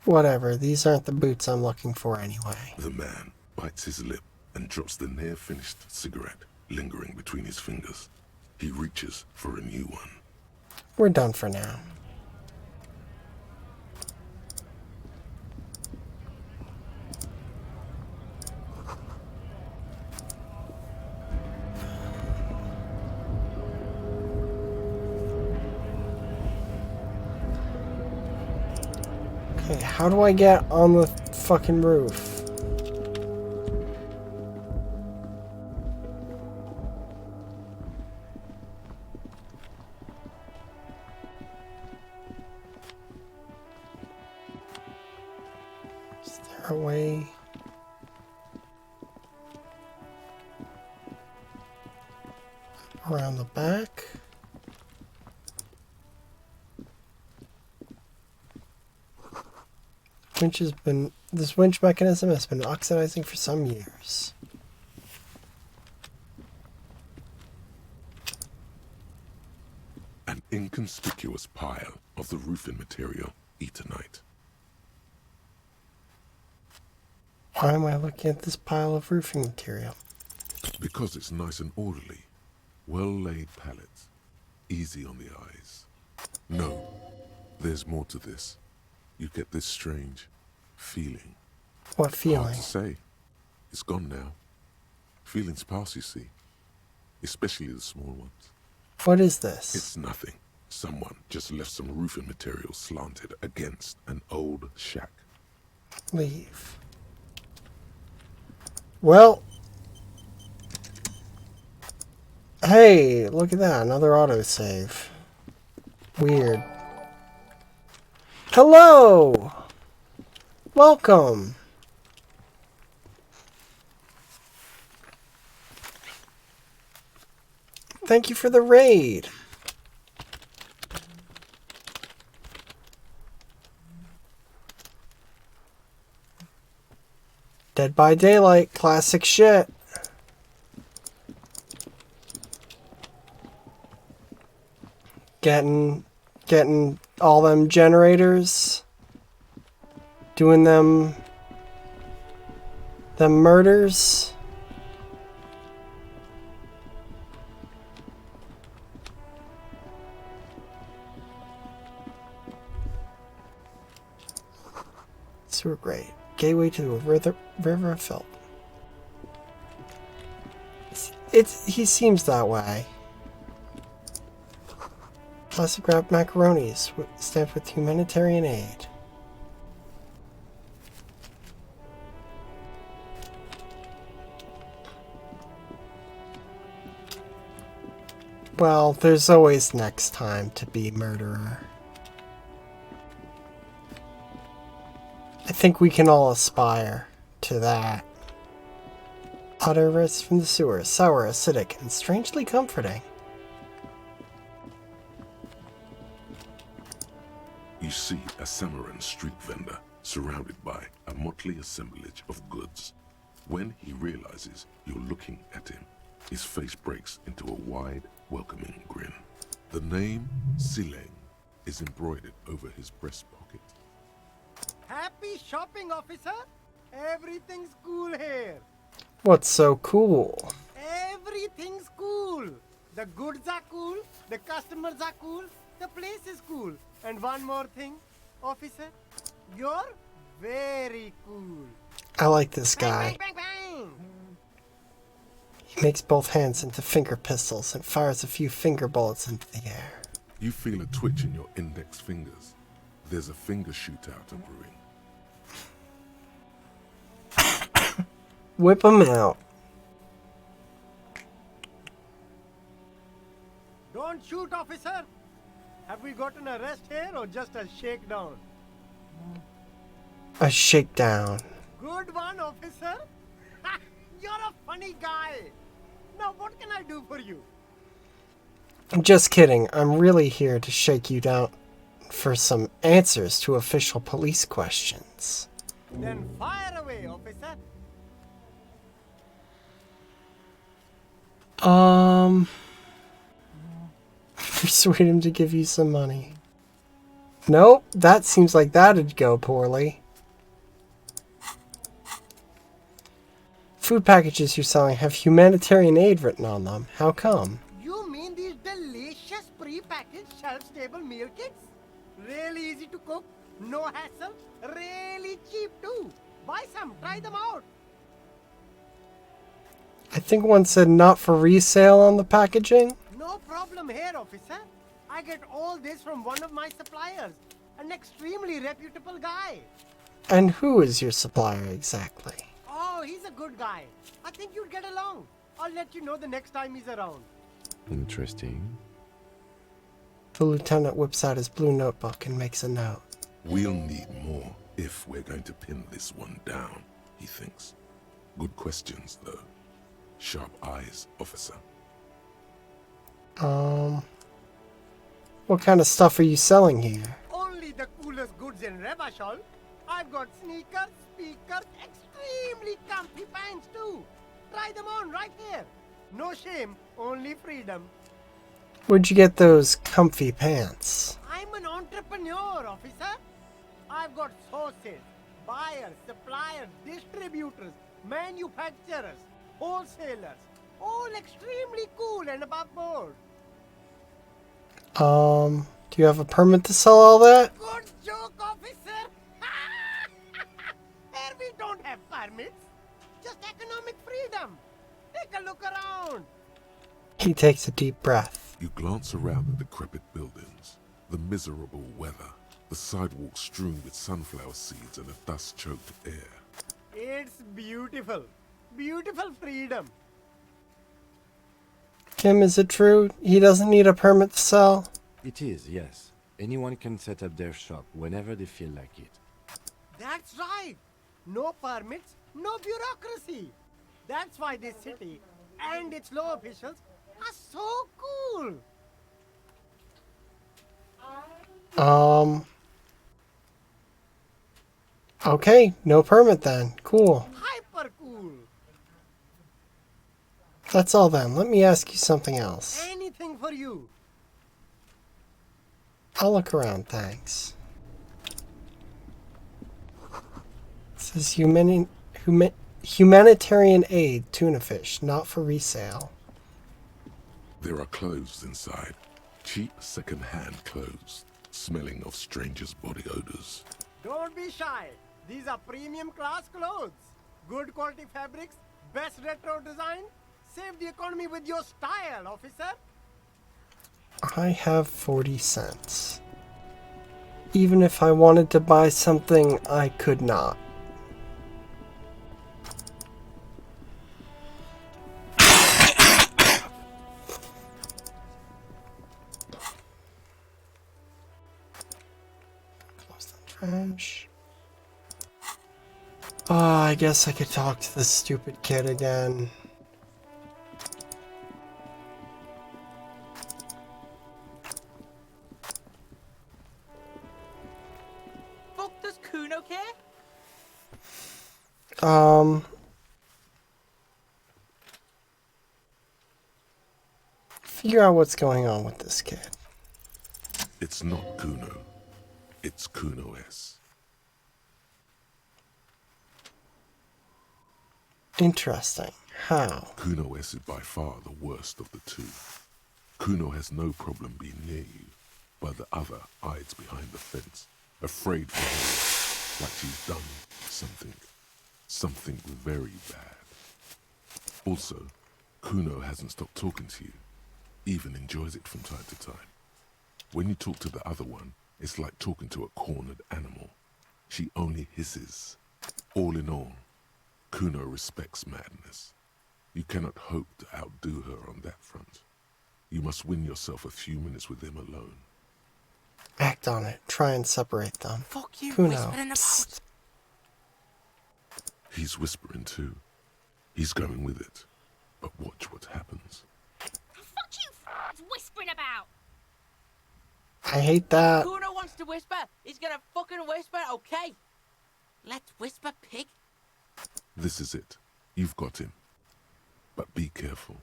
Whatever, these aren't the boots I'm looking for anyway. The man bites his lip and drops the near-finished cigarette lingering between his fingers. He reaches for a new one. We're done for now. Okay, how do I get on the fucking roof? Is there a way? Around the back? This winch mechanism has been oxidizing for some years. An inconspicuous pile of the roofing material, Eternite. Why am I looking at this pile of roofing material? Because it's nice and orderly. Well-laid pallets. Easy on the eyes. No, there's more to this. You get this strange feeling. What feeling? Hard to say. It's gone now. Feelings pass, you see. Especially the small ones. What is this? It's nothing. Someone just left some roofing material slanted against an old shack. Leave. Well. Hey, look at that. Another autosave. Weird. Hello! Welcome! Thank you for the raid. Dead by Daylight, classic shit. Getting all them generators, doing them murders. Super great. Gateway to the river felt. He seems that way. Plastic wrapped macaronis stamped with humanitarian aid. Well, there's always next time to be murderer. I think we can all aspire to that. Utter rest from the sewer, sour, acidic, and strangely comforting. You see a Samaran street vendor surrounded by a motley assemblage of goods. When he realizes you're looking at him, his face breaks into a wide, welcoming grin. The name Sileng is embroidered over his breast pocket. Happy shopping, officer! Everything's cool here. What's so cool? Everything's cool. The goods are cool, the customers are cool, the place is cool. And one more thing, officer, you're very cool. I like this guy. Bang, bang, bang. He makes both hands into finger pistols and fires a few finger bullets into the air. You feel a twitch in your index fingers. There's a finger shootout brewing. Whip him out. Don't shoot, officer. Have we got an arrest here or just a shakedown? A shakedown. Good one, officer. You're a funny guy. Now what can I do for you? Just kidding. I'm really here to shake you down for some answers to official police questions. Then fire away, officer. Persuade him to give you some money. Nope, that seems like that'd go poorly. Food packages you're selling have humanitarian aid written on them. How come? You mean these delicious pre-packaged shelf-stable meal kits? Really easy to cook, no hassle, really cheap too. Buy some, try them out. I think one said not for resale on the packaging. No problem here, officer. I get all this from one of my suppliers, an extremely reputable guy. And who is your supplier exactly? Oh, he's a good guy. I think you'd get along. I'll let you know the next time he's around. Interesting. The lieutenant whips out his blue notebook and makes a note. We'll need more if we're going to pin this one down, he thinks. Good questions, though. Sharp eyes, officer. What kind of stuff are you selling here? Only the coolest goods in Revachol. I've got sneakers, speakers, extremely comfy pants too. Try them on right here. No shame, only freedom. Where'd you get those comfy pants? I'm an entrepreneur, officer. I've got sources, buyers, suppliers, distributors, manufacturers, wholesalers, all extremely cool and above board. Do you have a permit to sell all that? Good joke, officer. Here we don't have permits, just economic freedom. Take a look around. He takes a deep breath. You glance around the decrepit buildings, the miserable weather, the sidewalks strewn with sunflower seeds and a dust-choked air. It's beautiful. Beautiful freedom. Kim, is it true he doesn't need a permit to sell? It is, yes. Anyone can set up their shop whenever they feel like it. That's right. No permits, no bureaucracy. That's why this city and its law officials are so cool. Okay, no permit then. Cool. Hyper cool. That's all then. Let me ask you something else. Anything for you. I'll look around, thanks. It says humanitarian aid, tuna fish, not for resale. There are clothes inside. Cheap second-hand clothes, smelling of strangers' body odors. Don't be shy. These are premium class clothes. Good quality fabrics, best retro design. Save the economy with your style, officer. I have 40 cents. Even if I wanted to buy something, I could not. Close the trash. Oh, I guess I could talk to this stupid kid again. Fuck does Kuno care? Figure out what's going on with this kid. It's not Kuno. It's Kuno S. Interesting. How? Kuno S is by far the worst of the two. Kuno has no problem being near you, but the other hides behind the fence, afraid for her, like she's done something very bad. Also, Kuno hasn't stopped talking to you, even enjoys it from time to time. When you talk to the other one, it's like talking to a cornered animal. She only hisses. All in all, Kuno respects madness. You cannot hope to outdo her on that front. You must win yourself a few minutes with him alone. Act on it. Try and separate them. Fuck you, Kuno. whispering about. He's whispering too. He's going with it. But watch what happens. Fuck you, whispering about. I hate that. Kuno wants to whisper. He's gonna fucking whisper, okay? Let's whisper, pig. This is it. You've got him. But be careful.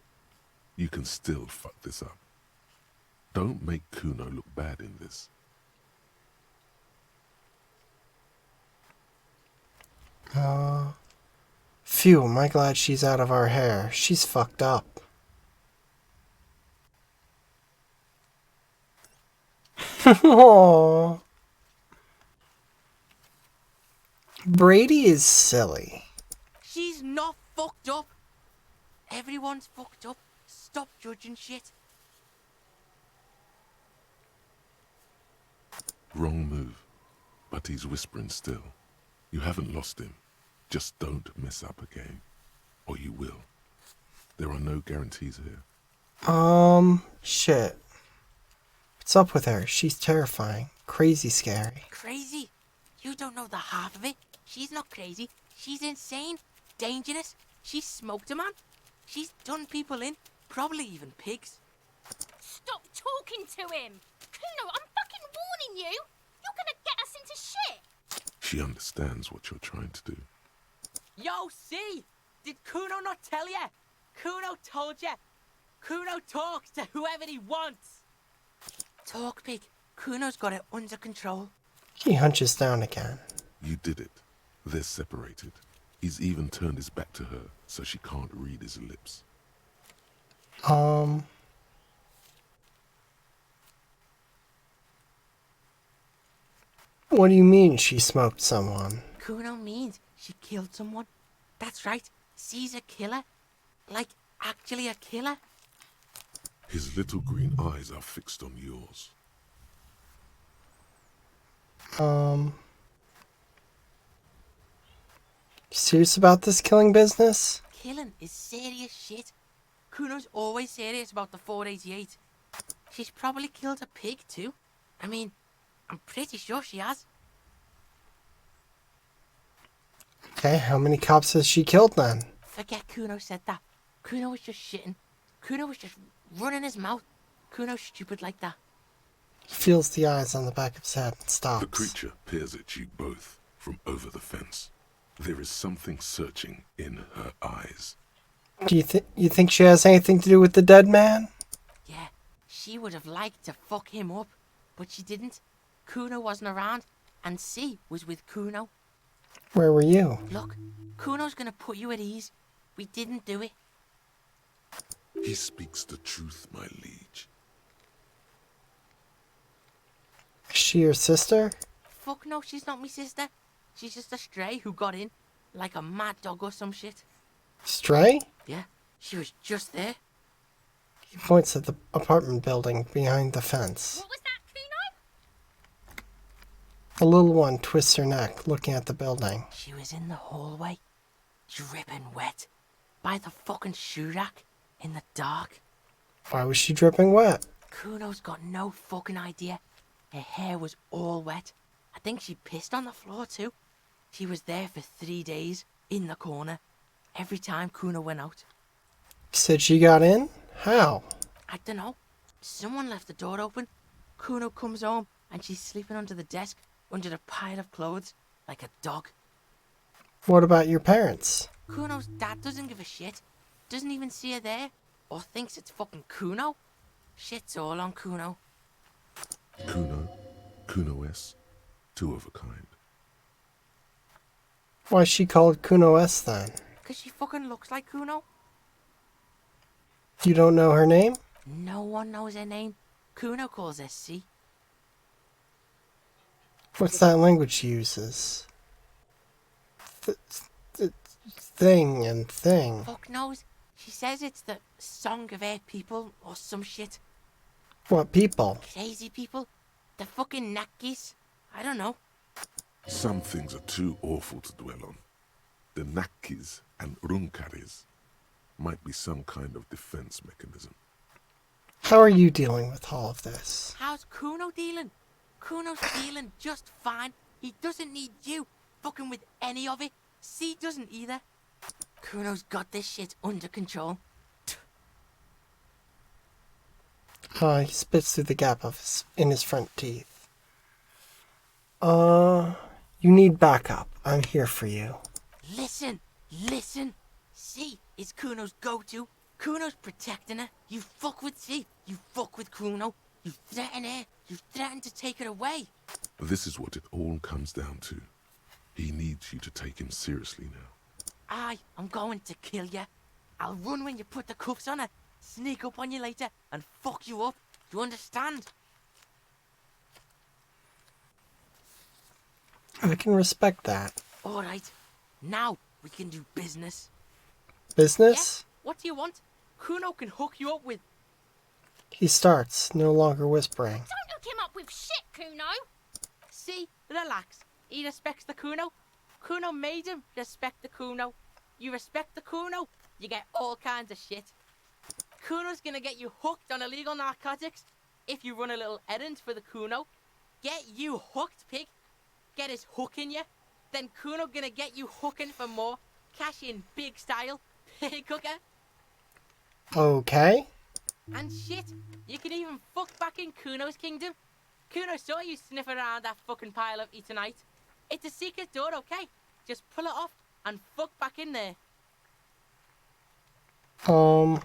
You can still fuck this up. Don't make Kuno look bad in this. Phew, am I glad she's out of our hair. She's fucked up. Aww. Brady is silly. She's not fucked up. Everyone's fucked up. Stop judging shit. Wrong move. But he's whispering still. You haven't lost him. Just don't mess up again. Or you will. There are no guarantees here. Shit. What's up with her? She's terrifying. Crazy scary. Crazy? You don't know the half of it. She's not crazy. She's insane. Dangerous. She's smoked a man. She's done people in. Probably even pigs. Stop talking to him. Kuno, I'm fucking warning you. You're gonna get us into shit. She understands what you're trying to do. Yo, see? Did Kuno not tell ya? Kuno told ya. Kuno talks to whoever he wants. Talk, pig. Kuno's got it under control. He hunches down again. You did it. They're separated. He's even turned his back to her, so she can't read his lips. What do you mean she smoked someone? Kuno means she killed someone. That's right. She's a killer. Like, actually a killer. His little green eyes are fixed on yours. Serious about this killing business? Killing is serious shit. Kuno's always serious about the 488. She's probably killed a pig too. I mean, I'm pretty sure she has. Okay, how many cops has she killed then? Forget Kuno said that. Kuno was just shitting. Kuno was just running his mouth. Kuno's stupid like that. He feels the eyes on the back of his head and stops. The creature peers at you both from over the fence. There is something searching in her eyes. Do you think she has anything to do with the dead man? Yeah, she would have liked to fuck him up, but she didn't. Kuno wasn't around, and C was with Kuno. Where were you? Look, Kuno's gonna put you at ease. We didn't do it. He speaks the truth, my liege. Is she your sister? Fuck no, she's not my sister. She's just a stray who got in, like a mad dog or some shit. Stray? Yeah, she was just there. He points at the apartment building behind the fence. What was that, Kuno? The little one twists her neck, looking at the building. She was in the hallway, dripping wet, by the fucking shoe rack, in the dark. Why was she dripping wet? Kuno's got no fucking idea. Her hair was all wet. I think she pissed on the floor too. She was there for 3 days, in the corner, every time Kuno went out. You said she got in? How? I don't know. Someone left the door open. Kuno comes home and she's sleeping under the desk, under the pile of clothes, like a dog. What about your parents? Kuno's dad doesn't give a shit. Doesn't even see her there. Or thinks it's fucking Kuno. Shit's all on Kuno. Kuno-S, two of a kind. Why's she called Kuno-S then? Because she fucking looks like Kuno. You don't know her name? No one knows her name. Kuno calls her C. What's that language she uses? Thing and thing. Fuck knows. She says it's the song of her people or some shit. What people? Crazy people. The fucking Nakis. I don't know. Some things are too awful to dwell on. The Nakis and Runkaris might be some kind of defense mechanism. How are you dealing with all of this? How's Kuno dealing? Kuno's dealing just fine. He doesn't need you fucking with any of it. C doesn't either. Kuno's got this shit under control. He spits through the gap in his front teeth. You need backup. I'm here for you. Listen. C is Kuno's go-to. Kuno's protecting her. You fuck with C. You fuck with Kuno. You threaten her. You threaten to take her away. This is what it all comes down to. He needs you to take him seriously now. I'm going to kill you. I'll run when you put the cuffs on her, sneak up on you later, and fuck you up. You understand? I can respect that. Alright. Now we can do business. Business? Yeah? What do you want? Kuno can hook you up with... He starts, no longer whispering. Don't hook him up with shit, Kuno. See? Relax. He respects the Kuno. Kuno made him respect the Kuno. You respect the Kuno, you get all kinds of shit. Kuno's gonna get you hooked on illegal narcotics if you run a little errand for the Kuno. Get you hooked, pig. Get his hook in you. Then Kuno gonna get you hooking for more. Cash in big style. Pig hooker. Okay. And shit, you can even fuck back in Kuno's kingdom. Kuno saw you sniff around that fucking pile of tonight. It's a secret door, okay? Just pull it off and fuck back in there. I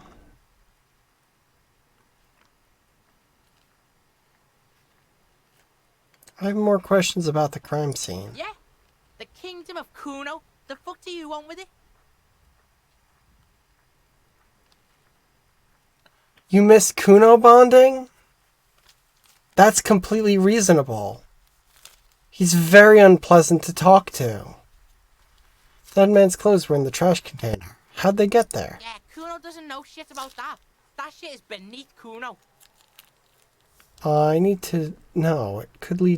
have more questions about the crime scene. Yeah? The kingdom of Kuno? The fuck do you want with it? You miss Kuno bonding? That's completely reasonable. He's very unpleasant to talk to. That man's clothes were in the trash container. How'd they get there? Yeah, Kuno doesn't know shit about that. That shit is beneath Kuno. I need to know. It could be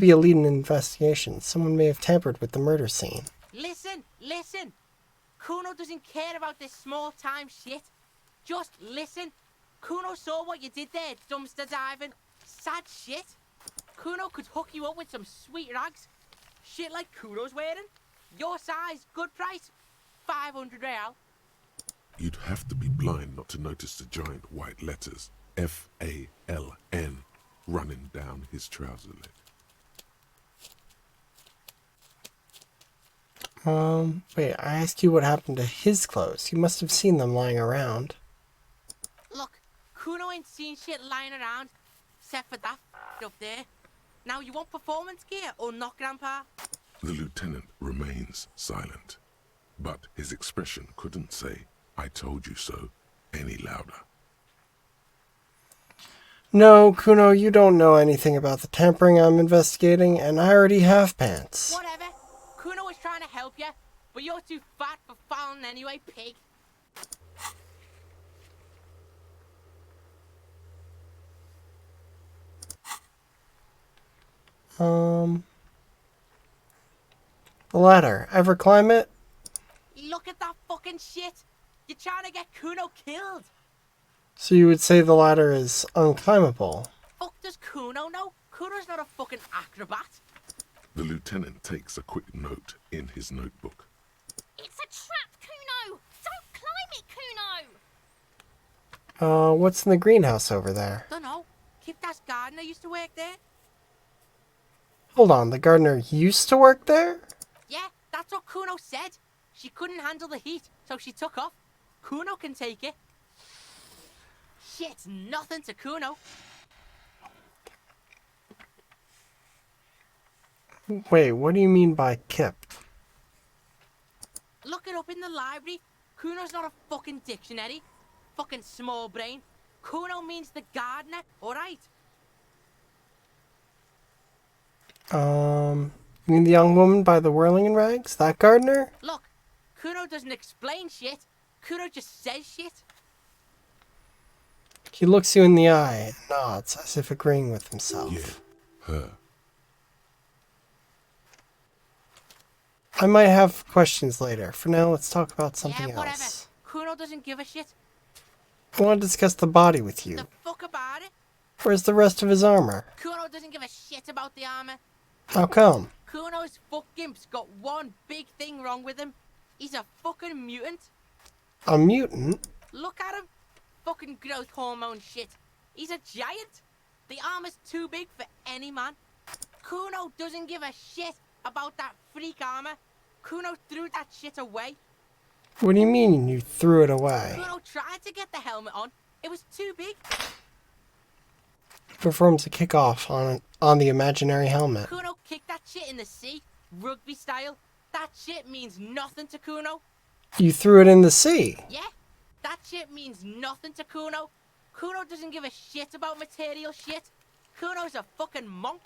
a lead in an investigation. Someone may have tampered with the murder scene. Listen. Kuno doesn't care about this small-time shit. Just listen. Kuno saw what you did there, dumpster diving. Sad shit. Kuno could hook you up with some sweet rags. Shit like Kuno's wearing. Your size, good price. 500 real. You'd have to be blind not to notice the giant white letters F-A-L-N running down his trouser leg. Wait, I asked you what happened to his clothes. You must have seen them lying around. Look, Kuno ain't seen shit lying around, except for that up there. Now, you want performance gear or not, Grandpa? The lieutenant remains silent, but his expression couldn't say, "I told you so," any louder. No, Kuno, you don't know anything about the tampering I'm investigating, and I already have pants. Whatever. Kuno was trying to help you, but you're too fat for falling anyway, pig. The ladder. Ever climb it? Look at that fucking shit. You're trying to get Kuno killed. So you would say the ladder is unclimbable? Fuck does Kuno know? Kuno's not a fucking acrobat. The lieutenant takes a quick note in his notebook. It's a trap, Kuno! Don't climb it, Kuno! What's in the greenhouse over there? Dunno. Kipta's gardener used to work there. Hold on, the gardener used to work there? Yeah, That's what Kuno said. She couldn't handle the heat, so she took off. Kuno can take it. Shit's nothing to Kuno. Wait, what do you mean by kip? Look it up in the library. Kuno's not a fucking dictionary. Fucking small brain. Kuno means the gardener, alright? You mean the young woman by the whirling in rags? That gardener? Look, Kuno doesn't explain shit. Kuno just says shit. He looks you in the eye and nods as if agreeing with himself. Yeah, her. I might have questions later. For now, let's talk about something Yeah, whatever. else. Kuno doesn't give a shit. I want to discuss the body with you. The fuck about it? Where's the rest of his armor? Kuno doesn't give a shit about the armor. How come? Kuno's fuck gimp's got one big thing wrong with him. He's a fucking mutant. A mutant? Look at him. Fucking growth hormone shit. He's a giant. The armor's too big for any man. Kuno doesn't give a shit about that freak armor. Kuno threw that shit away. What do you mean you threw it away? Kuno tried to get the helmet on. It was too big. Performs a kickoff on the imaginary helmet. Kuno kicked that shit in the sea, rugby style. That shit means nothing to Kuno. You threw it in the sea? Yeah, that shit means nothing to Kuno. Kuno doesn't give a shit about material shit. Kuno's a fucking monk.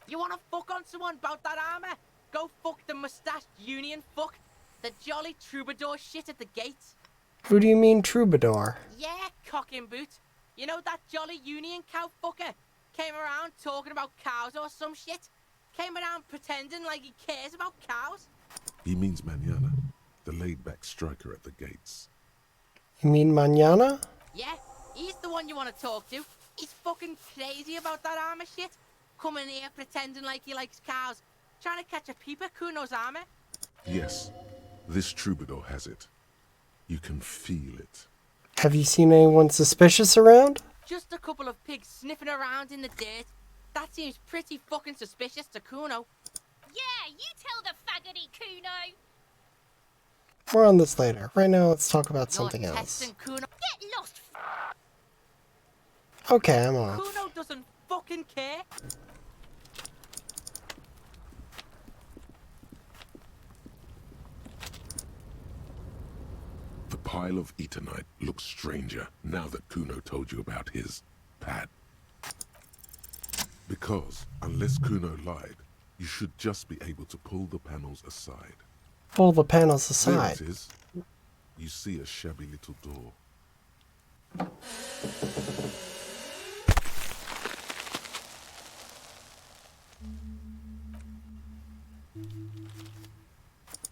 You wanna fuck on someone about that armor? Go fuck the mustached union fuck. The jolly troubadour shit at the gates. Who do you mean troubadour? Yeah, cock and boot. You know that jolly union cow fucker? Came around talking about cows or some shit? Came around pretending like he cares about cows? He means Manana, the laid-back striker at the gates. You mean Manana? Yeah, he's the one you want to talk to. He's fucking crazy about that armor shit. Coming here pretending like he likes cows. Trying to catch a peep at Kuno's armor. Yes, this troubadour has it. You can feel it. Have you seen anyone suspicious around? Just a couple of pigs sniffing around in the dirt. That seems pretty fucking suspicious to Kuno. Yeah, you tell the faggoty Kuno. More on this later. Right now, let's talk about You're something else. testing Kuno. Get lost. Okay, I'm off. Kuno doesn't fucking care. The pile of Eternite looks stranger now that Kuno told you about his pad. Because, unless Kuno lied, you should just be able to pull the panels aside. Pull the panels aside. There it is. You see a shabby little door.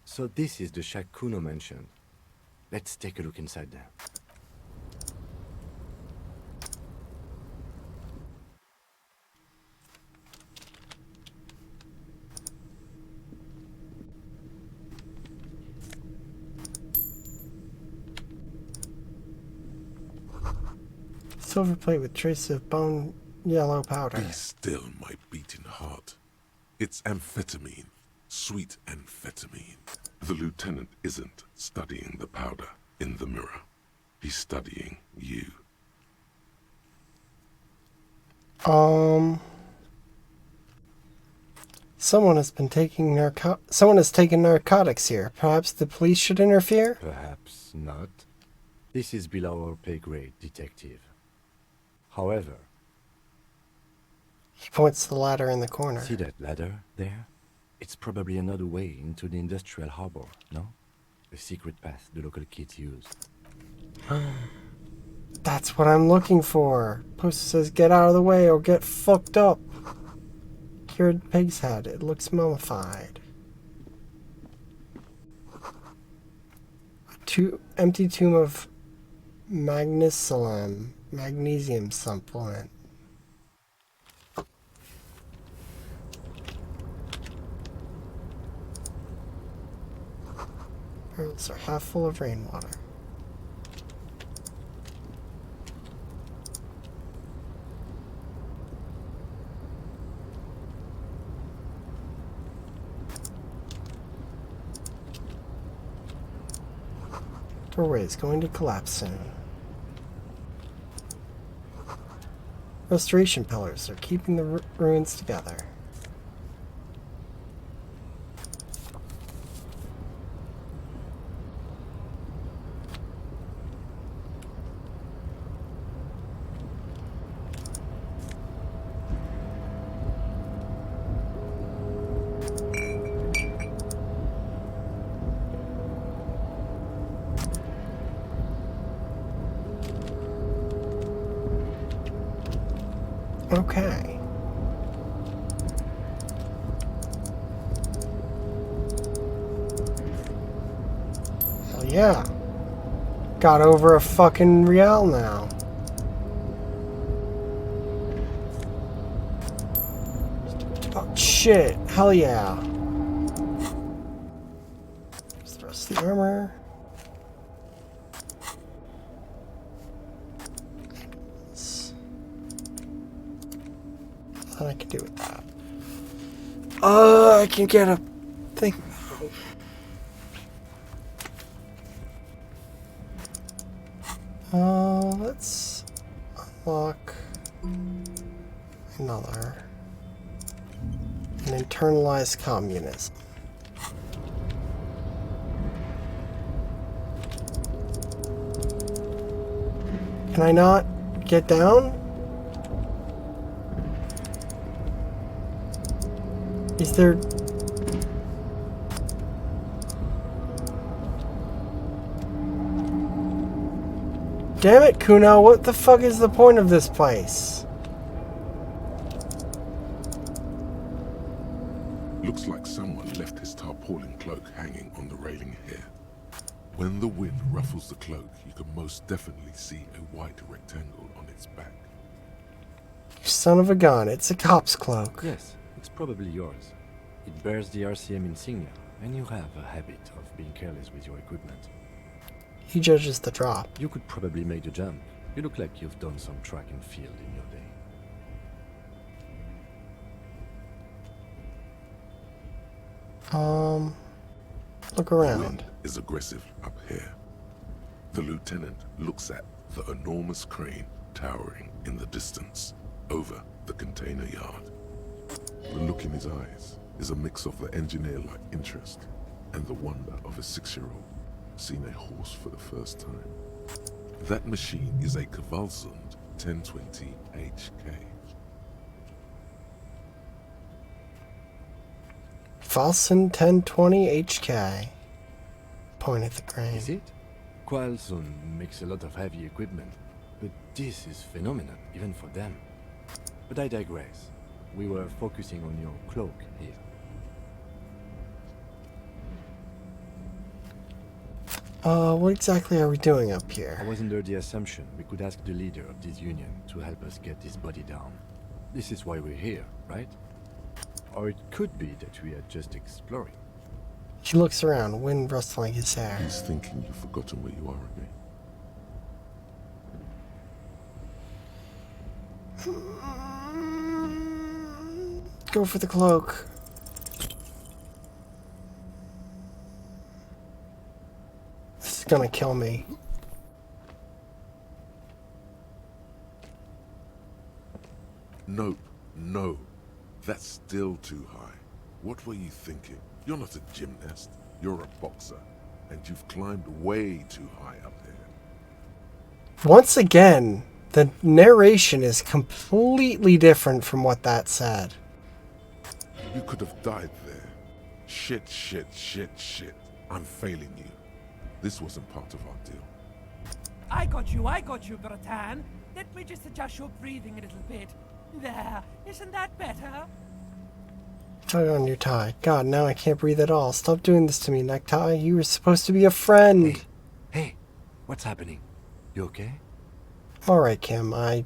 So this is the shack Kuno mentioned. Let's take a look inside there. Silver plate with traces of bone yellow powder. Be still, my beating heart. It's amphetamine. Sweet amphetamine. The lieutenant isn't studying the powder in the mirror. He's studying you. Someone has taken narcotics here. Perhaps the police should interfere? Perhaps not. This is below our pay grade, detective. However... He points to the ladder in the corner. See that ladder there? It's probably another way into the industrial harbor, no? A secret path the local kids use. That's what I'm looking for. Poster says get out of the way or get fucked up. Cured pig's head. It looks mummified. Empty tomb of magnesium supplement. Barrels are half full of rainwater. Doorway is going to collapse soon. Restoration pillars are keeping the ruins together. Okay. Hell yeah. Got over a fucking real now. Oh shit. Hell yeah. Just the rest of the armor. What I can do with that? I can get a thing. Let's unlock another. An internalized communism. Can I not get down? Is there... Damn it, Kuno, what the fuck is the point of this place? Looks like someone left his tarpaulin cloak hanging on the railing here. When the wind ruffles the cloak, you can most definitely see a white rectangle on its back. You son of a gun, it's a cop's cloak. Yes, it's probably yours. It bears the RCM insignia, and you have a habit of being careless with your equipment. He judges the drop. You could probably make the jump. You look like you've done some track and field in your day. Look around. The wind is aggressive up here. The lieutenant looks at the enormous crane towering in the distance over the container yard. The look in his eyes is a mix of the engineer-like interest and the wonder of a 6-year-old seeing a horse for the first time. That machine is a Kvalsund 1020 HK. Kvalsund 1020 HK. Point at the crane. Is it? Kvalsund makes a lot of heavy equipment, but this is phenomenal, even for them. But I digress. We were focusing on your cloak here. What exactly are we doing up here? I was under the assumption we could ask the leader of this union to help us get this body down. This is why we're here, right? Or it could be that we are just exploring. He looks around, wind rustling his hair. He's thinking you've forgotten where you are again. Go for the cloak. This is gonna kill me. Nope, no. That's still too high. What were you thinking? You're not a gymnast. You're a boxer. And you've climbed way too high up there. Once again, the narration is completely different from what that said. You could have died there. Shit, shit, shit, shit. I'm failing you. This wasn't part of our deal. I got you, Bertan. Let me just adjust your breathing a little bit. There, isn't that better? Tug on your tie. God, now I can't breathe at all. Stop doing this to me, Necktie. You were supposed to be a friend. Hey, what's happening? You okay? Alright, Kim, I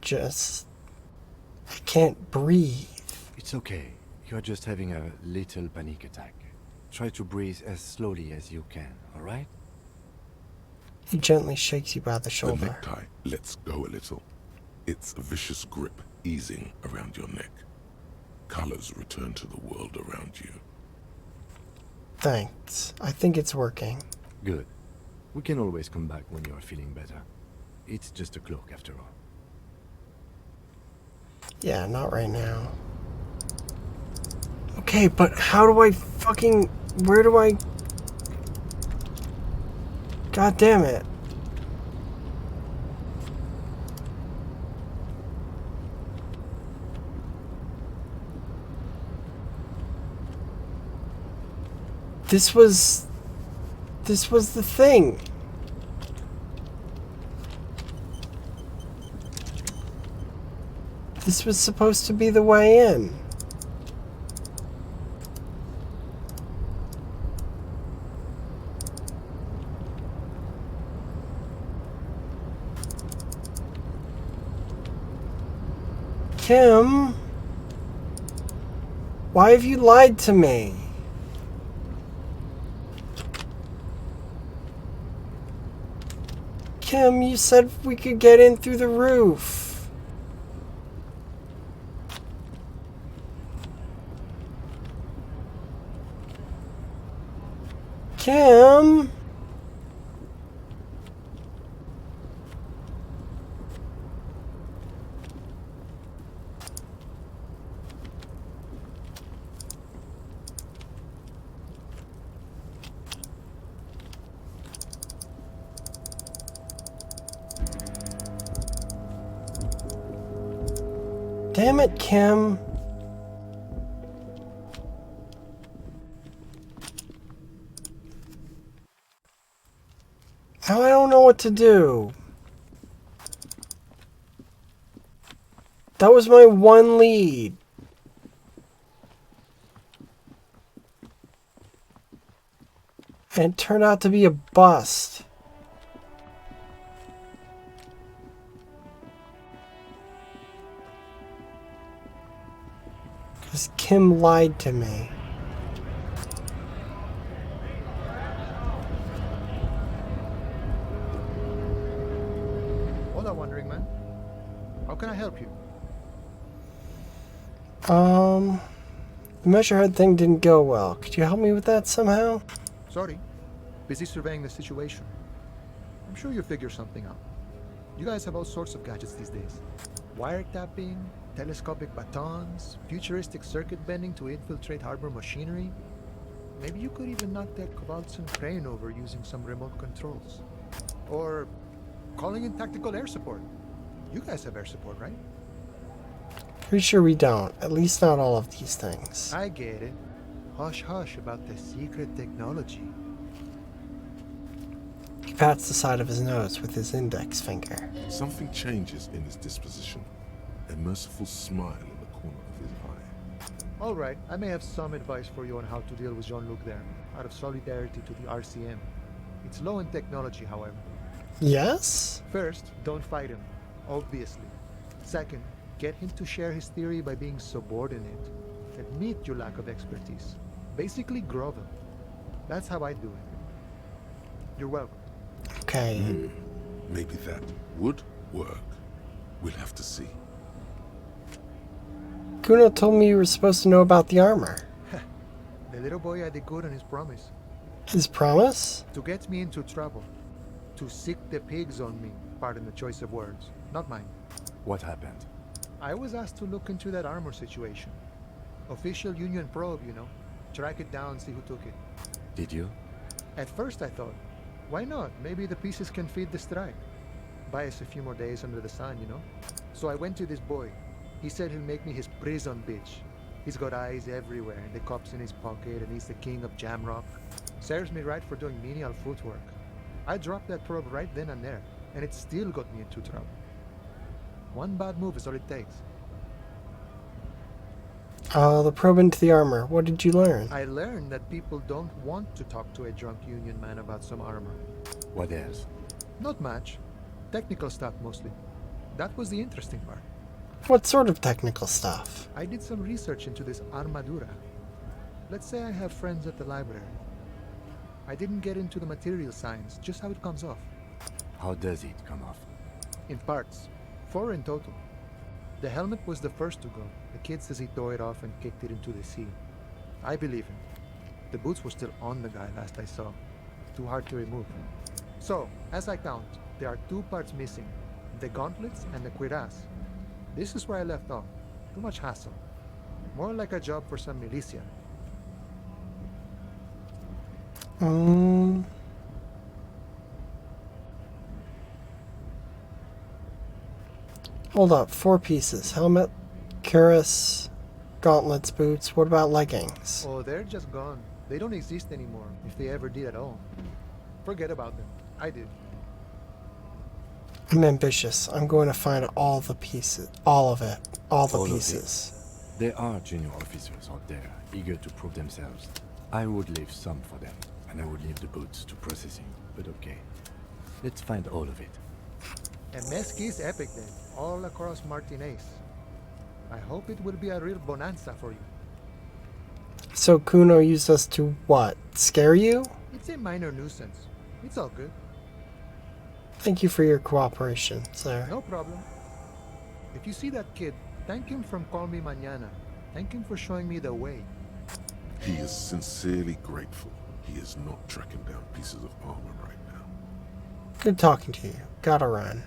can't breathe. It's okay. You're just having a little panic attack. Try to breathe as slowly as you can, alright? He gently shakes you by the shoulder. The necktie lets go a little. Its vicious grip easing around your neck. Colors return to the world around you. Thanks. I think it's working. Good. We can always come back when you are feeling better. It's just a cloak after all. Yeah, not right now. Okay, but how do I fucking... Where do I... God damn it. This was the thing. This was supposed to be the way in. Kim, why have you lied to me? Kim, you said we could get in through the roof. Kim? Damn it, Kim. Now I don't know what to do. That was my one lead. And it turned out to be a bust. Because Kim lied to me. Hola, wandering man. How can I help you? The measurehead thing didn't go well. Could you help me with that somehow? Sorry. Busy surveying the situation. I'm sure you'll figure something out. You guys have all sorts of gadgets these days. Wiretapping, telescopic batons, futuristic circuit bending to infiltrate harbor machinery. Maybe you could even knock that Kowalson crane over using some remote controls. Or calling in tactical air support. You guys have air support, right? Pretty sure we don't. At least not all of these things. I get it. Hush hush about the secret technology. He pats the side of his nose with his index finger. Something changes in his disposition. A merciful smile in the corner of his eye. All right, I may have some advice for you on how to deal with Jean-Luc there, out of solidarity to the RCM. It's low in technology, however. Yes? First, don't fight him, obviously. Second, get him to share his theory by being subordinate. Admit your lack of expertise. Basically, grovel. That's how I do it. You're welcome. Okay. Maybe that would work. We'll have to see. Kuno told me you were supposed to know about the armor. The little boy had it good on his promise. His promise? To get me into trouble. To sick the pigs on me. Pardon the choice of words. Not mine. What happened? I was asked to look into that armor situation. Official Union probe, you know. Track it down, see who took it. Did you? At first I thought, why not? Maybe the pieces can feed the strike. Buy us a few more days under the sun, you know? So I went to this boy. He said he'll make me his prison bitch. He's got eyes everywhere, and the cop's in his pocket, and he's the king of Jamrock. Serves me right for doing menial footwork. I dropped that probe right then and there, and it still got me into trouble. One bad move is all it takes. The probe into the armor. What did you learn? I learned that people don't want to talk to a drunk Union man about some armor. What else? Not much. Technical stuff mostly. That was the interesting part. What sort of technical stuff? I did some research into this armadura. Let's say I have friends at the library. I didn't get into the material science, just how it comes off. How does it come off? In parts. 4 in total. The helmet was the first to go. The kid says he tore it off and kicked it into the sea. I believe him. The boots were still on the guy last I saw. Too hard to remove. So, as I count, there are 2 parts missing. The gauntlets and the cuirass. This is where I left off. Too much hassle. More like a job for some militia. Hold up, 4 pieces. Helmet, cuirass, gauntlets, boots. What about leggings? Oh, they're just gone. They don't exist anymore, if they ever did at all. Forget about them. I did. I'm ambitious. I'm going to find all the pieces. All of it. All the pieces. There are junior officers out there, eager to prove themselves. I would leave some for them, and I would leave the boots to processing, but okay. Let's find all of it. And Mesquite is epic then, all across Martinez. I hope it will be a real bonanza for you. So Kuno used us to what? Scare you? It's a minor nuisance. It's all good. Thank you for your cooperation, sir. No problem. If you see that kid, thank him from Call Me Mañana. Thank him for showing me the way. He is sincerely grateful he is not tracking down pieces of armor right now. Good talking to you. Gotta run.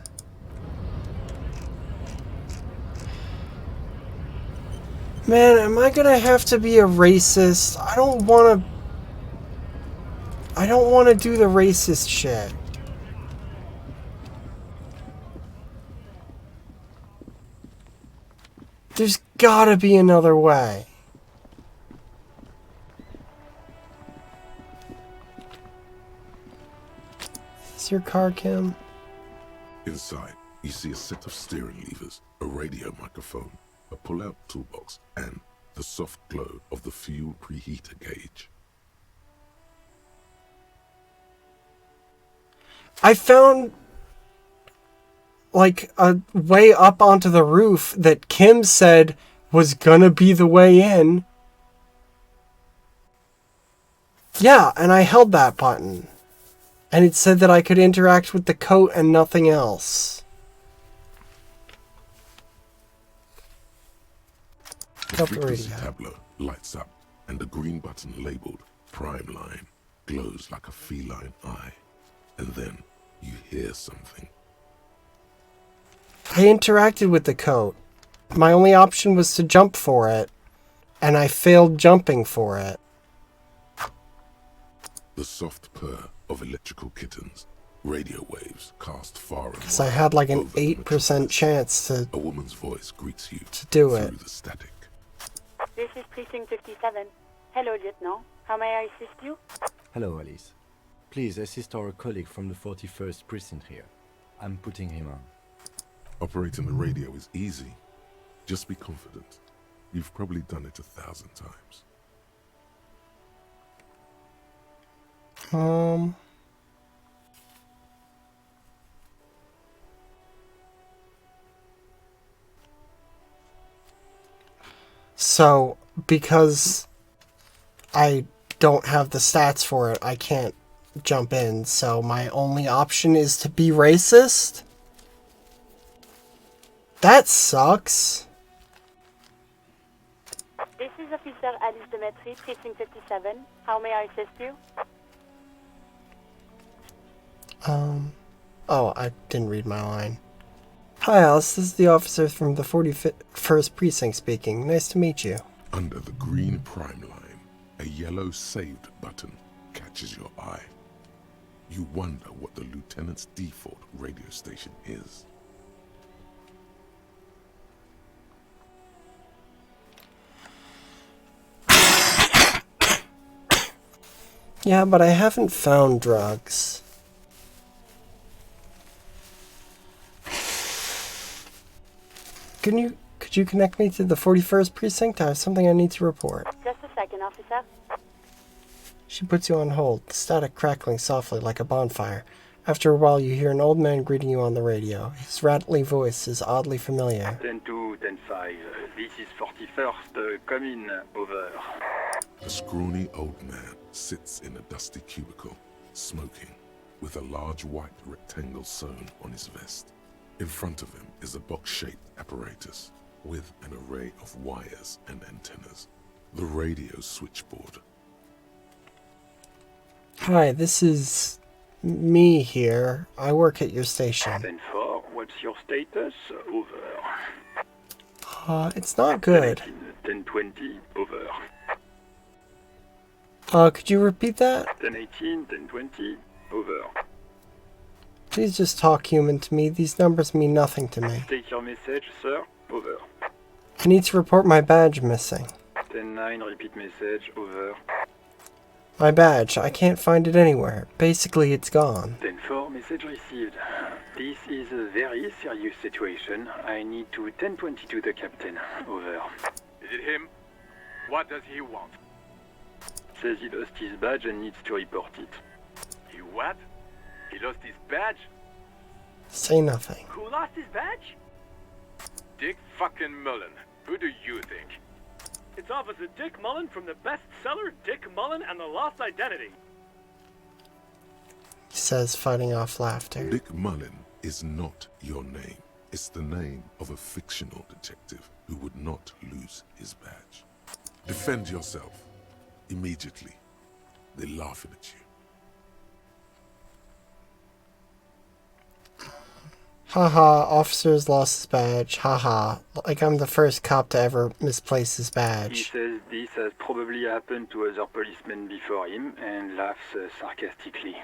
Man, am I gonna have to be a racist? I don't wanna do the racist shit. There's gotta be another way. Is your car, Kim? Inside, you see a set of steering levers, a radio microphone, a pull-out toolbox, and the soft glow of the fuel preheater gauge. I found like a way up onto the roof that Kim said was gonna be the way in. Yeah, and I held that button. And it said that I could interact with the coat and nothing else. The frequency tableau lights up, and the green button labeled Prime Line glows like a feline eye. And then you hear something. I interacted with the coat. My only option was to jump for it, and I failed jumping for it. The soft purr of electrical kittens, radio waves cast far and Because I wide had like an over the 8% chance to A woman's voice greets you to do through it. the static. This is Precinct 57. Hello, Lieutenant. How may I assist you? Hello, Alice. Please assist our colleague from the 41st Precinct here. I'm putting him on. Operating the radio is easy. Just be confident. You've probably done it 1,000 times. So, because I don't have the stats for it, I can't jump in. So my only option is to be racist? That sucks. This is Officer Alice Demetri, Precinct 57. How may I assist you? Oh, I didn't read my line. Hi, Alice. This is the officer from the 41st Precinct speaking. Nice to meet you. Under the green prime line, a yellow saved button catches your eye. You wonder what the lieutenant's default radio station is. Yeah, but I haven't found drugs. Could you connect me to the 41st Precinct? I have something I need to report. Just a second, officer. She puts you on hold, the static crackling softly like a bonfire. After a while, you hear an old man greeting you on the radio. His rattly voice is oddly familiar. 10-2, 10-5. This is 41st. Come in. Over. A scrawny old man sits in a dusty cubicle, smoking, with a large white rectangle sewn on his vest. In front of him is a box-shaped apparatus with an array of wires and antennas. The radio switchboard. Hi, this is me here. I work at your station. 10-4, what's your status? Over. It's not good. 10-20, over. Could you repeat that? 10-18, 10-20, over. Please just talk human to me. These numbers mean nothing to me. Take your message, sir, over. I need to report my badge missing. 10-9, repeat message, over. My badge, I can't find it anywhere. Basically, it's gone. 10-4, message received. This is a very serious situation. I need to 10-22 the captain, over. Is it him? What does he want? Says he lost his badge and needs to report it. He what? He lost his badge? Say nothing. Who lost his badge? Dick fucking Mullen. Who do you think? It's Officer Dick Mullen from the bestseller Dick Mullen and the Lost Identity. He says, fighting off laughter. Dick Mullen is not your name. It's the name of a fictional detective who would not lose his badge. Defend yourself. Immediately. They're laughing at you. Haha, officer's lost his badge. Haha, like I'm the first cop to ever misplace his He badge. says this has probably happened to other policemen before him and laughs sarcastically.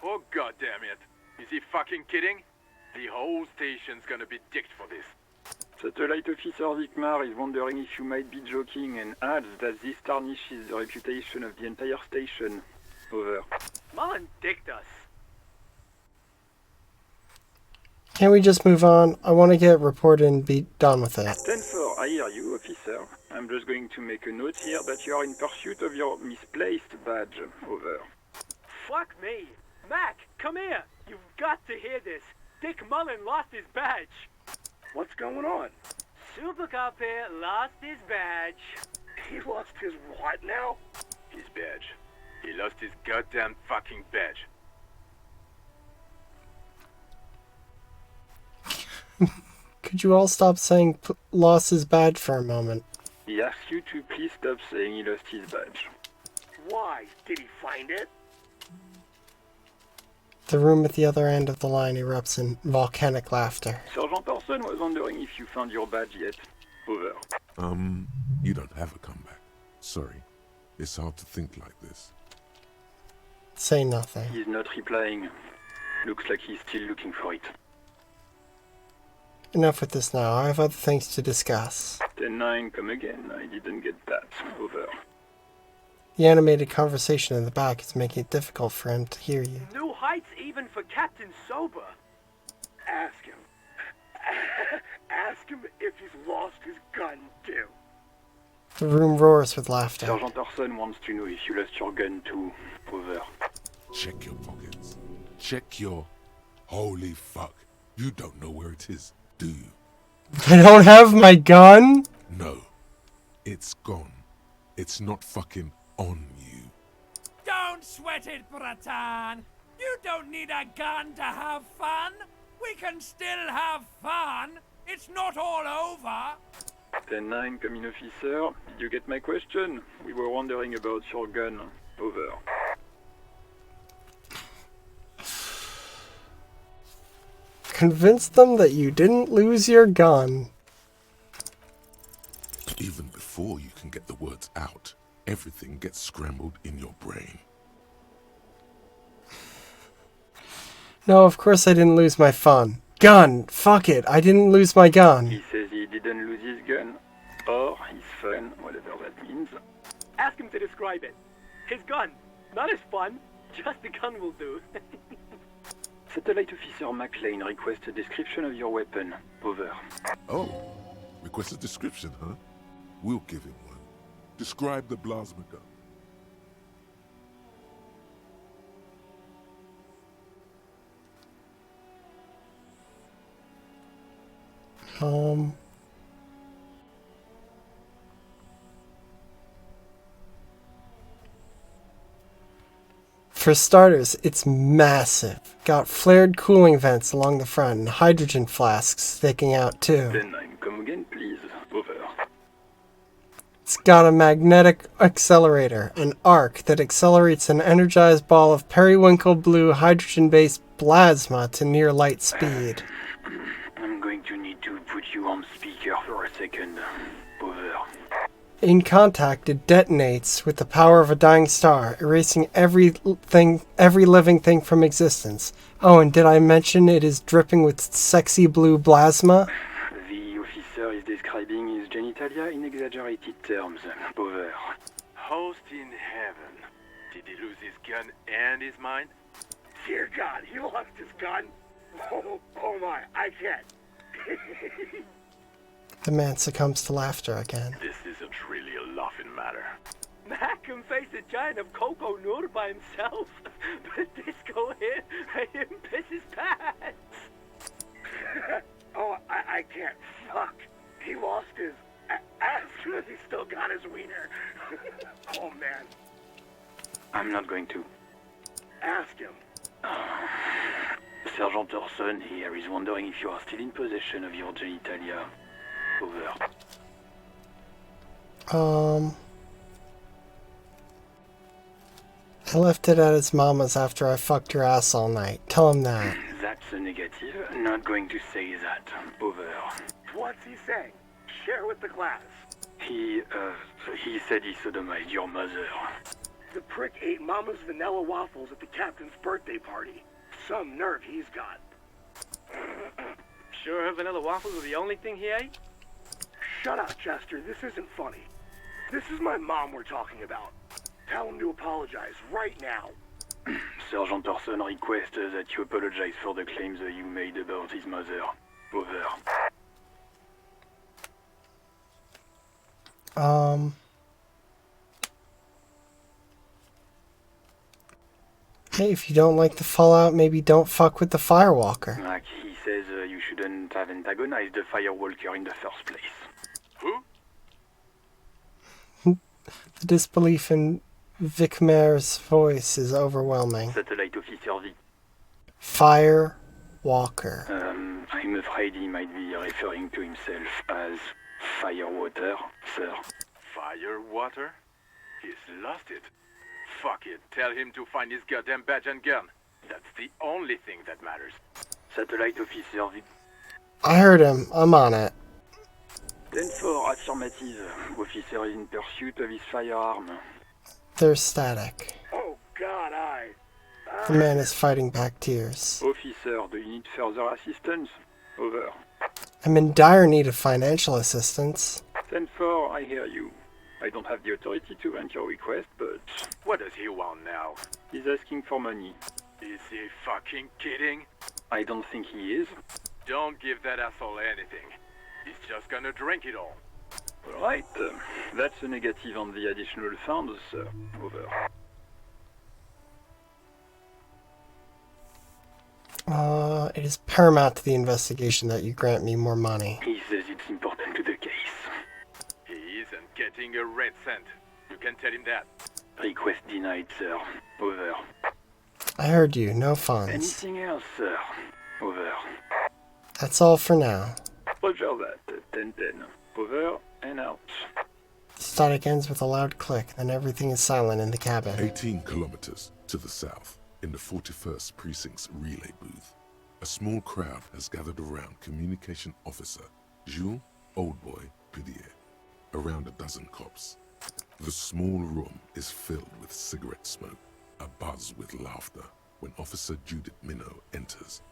Oh goddamn it. Is he fucking kidding? The whole station's gonna be dicked for this. Satellite Officer Vikmar is wondering if you might be joking and adds that this tarnishes the reputation of the entire station. Over. Mullen dicked us. Can't we just move on? I want to get reported and be done with it. 10-4, I hear you, officer. I'm just going to make a note here that you are in pursuit of your misplaced badge. Over. Fuck me. Mac, come here. You've got to hear this. Dick Mullen lost his badge. What's going on? Super Cop here lost his badge. He lost his what now? His badge. He lost his goddamn fucking badge. Could you all stop saying lost his badge for a moment? He asks you to please stop saying he lost his badge. Why? Did he find it? The room at the other end of the line erupts in volcanic laughter. Sergeant Orson was wondering if you found your badge yet. Over. You don't have a comeback. Sorry. It's hard to think like this. Say nothing. He's not replying. Looks like he's still looking for it. Enough with this now. I have other things to discuss. 10-9, come again. I didn't get that. Over. The animated conversation in the back is making it difficult for him to hear you. New heights even for Captain Sober. Ask him. Ask him if he's lost his gun, too. The room roars with laughter. Sergeant Orson wants to know if you lost your gun too. Over. Check your pockets. Check your... Holy fuck. You don't know where it is, do you? I don't have my gun? No. It's gone. It's not fucking on you. Don't sweat it, Bratan. You don't need a gun to have fun. We can still have fun. It's not all over. 10-9, come in, officer. Did you get my question? We were wondering about your gun. Over. Convince them that you didn't lose your gun. Even before you can get the words out, everything gets scrambled in your brain. No, of course I didn't lose my fun. Gun! Fuck it, I didn't lose my gun. He says he didn't lose his gun. Or his fun, whatever that means. Ask him to describe it. His gun. Not his fun. Just the gun will do. Satellite Officer McLean requests a description of your weapon. Over. Oh, request a description, huh? We'll give him one. Describe the plasma gun. For starters, it's massive. Got flared cooling vents along the front and hydrogen flasks sticking out too. 10-9, come again, please. Over. It's got a magnetic accelerator, an arc that accelerates an energized ball of periwinkle blue hydrogen-based plasma to near light speed. I'm going to need to put you on speaker for a second. Over. In contact, it detonates with the power of a dying star, erasing every living thing from existence. Oh, and did I mention it is dripping with sexy blue plasma? The officer is describing his genitalia in exaggerated terms. Over. Host in heaven. Did he lose his gun and his mind? Dear God, he lost his gun? Oh my, I can't. The man succumbs to laughter again. This isn't really a laughing matter. Mac can face a giant of Coco Nur by himself, but Disco here made him piss his pants. Oh, I can't. Fuck. He lost his ass, but he still got his wiener. Oh, man. I'm not going to. Ask him. Sergeant Orson here is wondering if you are still in possession of your genitalia. Over. I left it at his mama's after I fucked your ass all night. Tell him that. That's a negative. Not going to say that. Over. What's he saying? Share with the class. He said he sodomized your mother. The prick ate Mama's vanilla waffles at the captain's birthday party. Some nerve he's got. Sure her vanilla waffles were the only thing he ate? Shut up, Chester. This isn't funny. This is my mom we're talking about. Tell him to apologize right now. Sergeant Orson requests that you apologize for the claims that you made about his mother. Over. Hey, if you don't like the Fallout, maybe don't fuck with the Firewalker. Like he says, you shouldn't have antagonized the Firewalker in the first place. Who? The disbelief in Vicmer's voice is overwhelming. Satellite Officer V. Firewalker. I'm afraid he might be referring to himself as Firewater, sir. Firewater? He's lost it. Fuck it. Tell him to find his goddamn badge and gun. That's the only thing that matters. Satellite Officer V. I heard him. I'm on it. 10-4, affirmative. Officer is in pursuit of his firearm. They're static. Oh, God, The man is fighting back tears. Officer, do you need further assistance? Over. I'm in dire need of financial assistance. 10-4, I hear you. I don't have the authority to grant your request, but... What does he want now? He's asking for money. Is he fucking kidding? I don't think he is. Don't give that asshole anything. He's just gonna drink it all. Alright, that's a negative on the additional funds, sir. Over. It is paramount to the investigation that you grant me more money. He says it's important to the case. He isn't getting a red cent. You can tell him that. Request denied, sir. Over. I heard you. No funds. Anything else, sir? Over. That's all for now. Roger that. 10-10. Over and out. Static ends with a loud click, then everything is silent in the cabin. 18 kilometers to the south, in the 41st Precinct's relay booth, a small crowd has gathered around Communication Officer Jules Oldboy Pidier, around a dozen cops. The small room is filled with cigarette smoke, a buzz with laughter, when Officer Judith Minnow enters.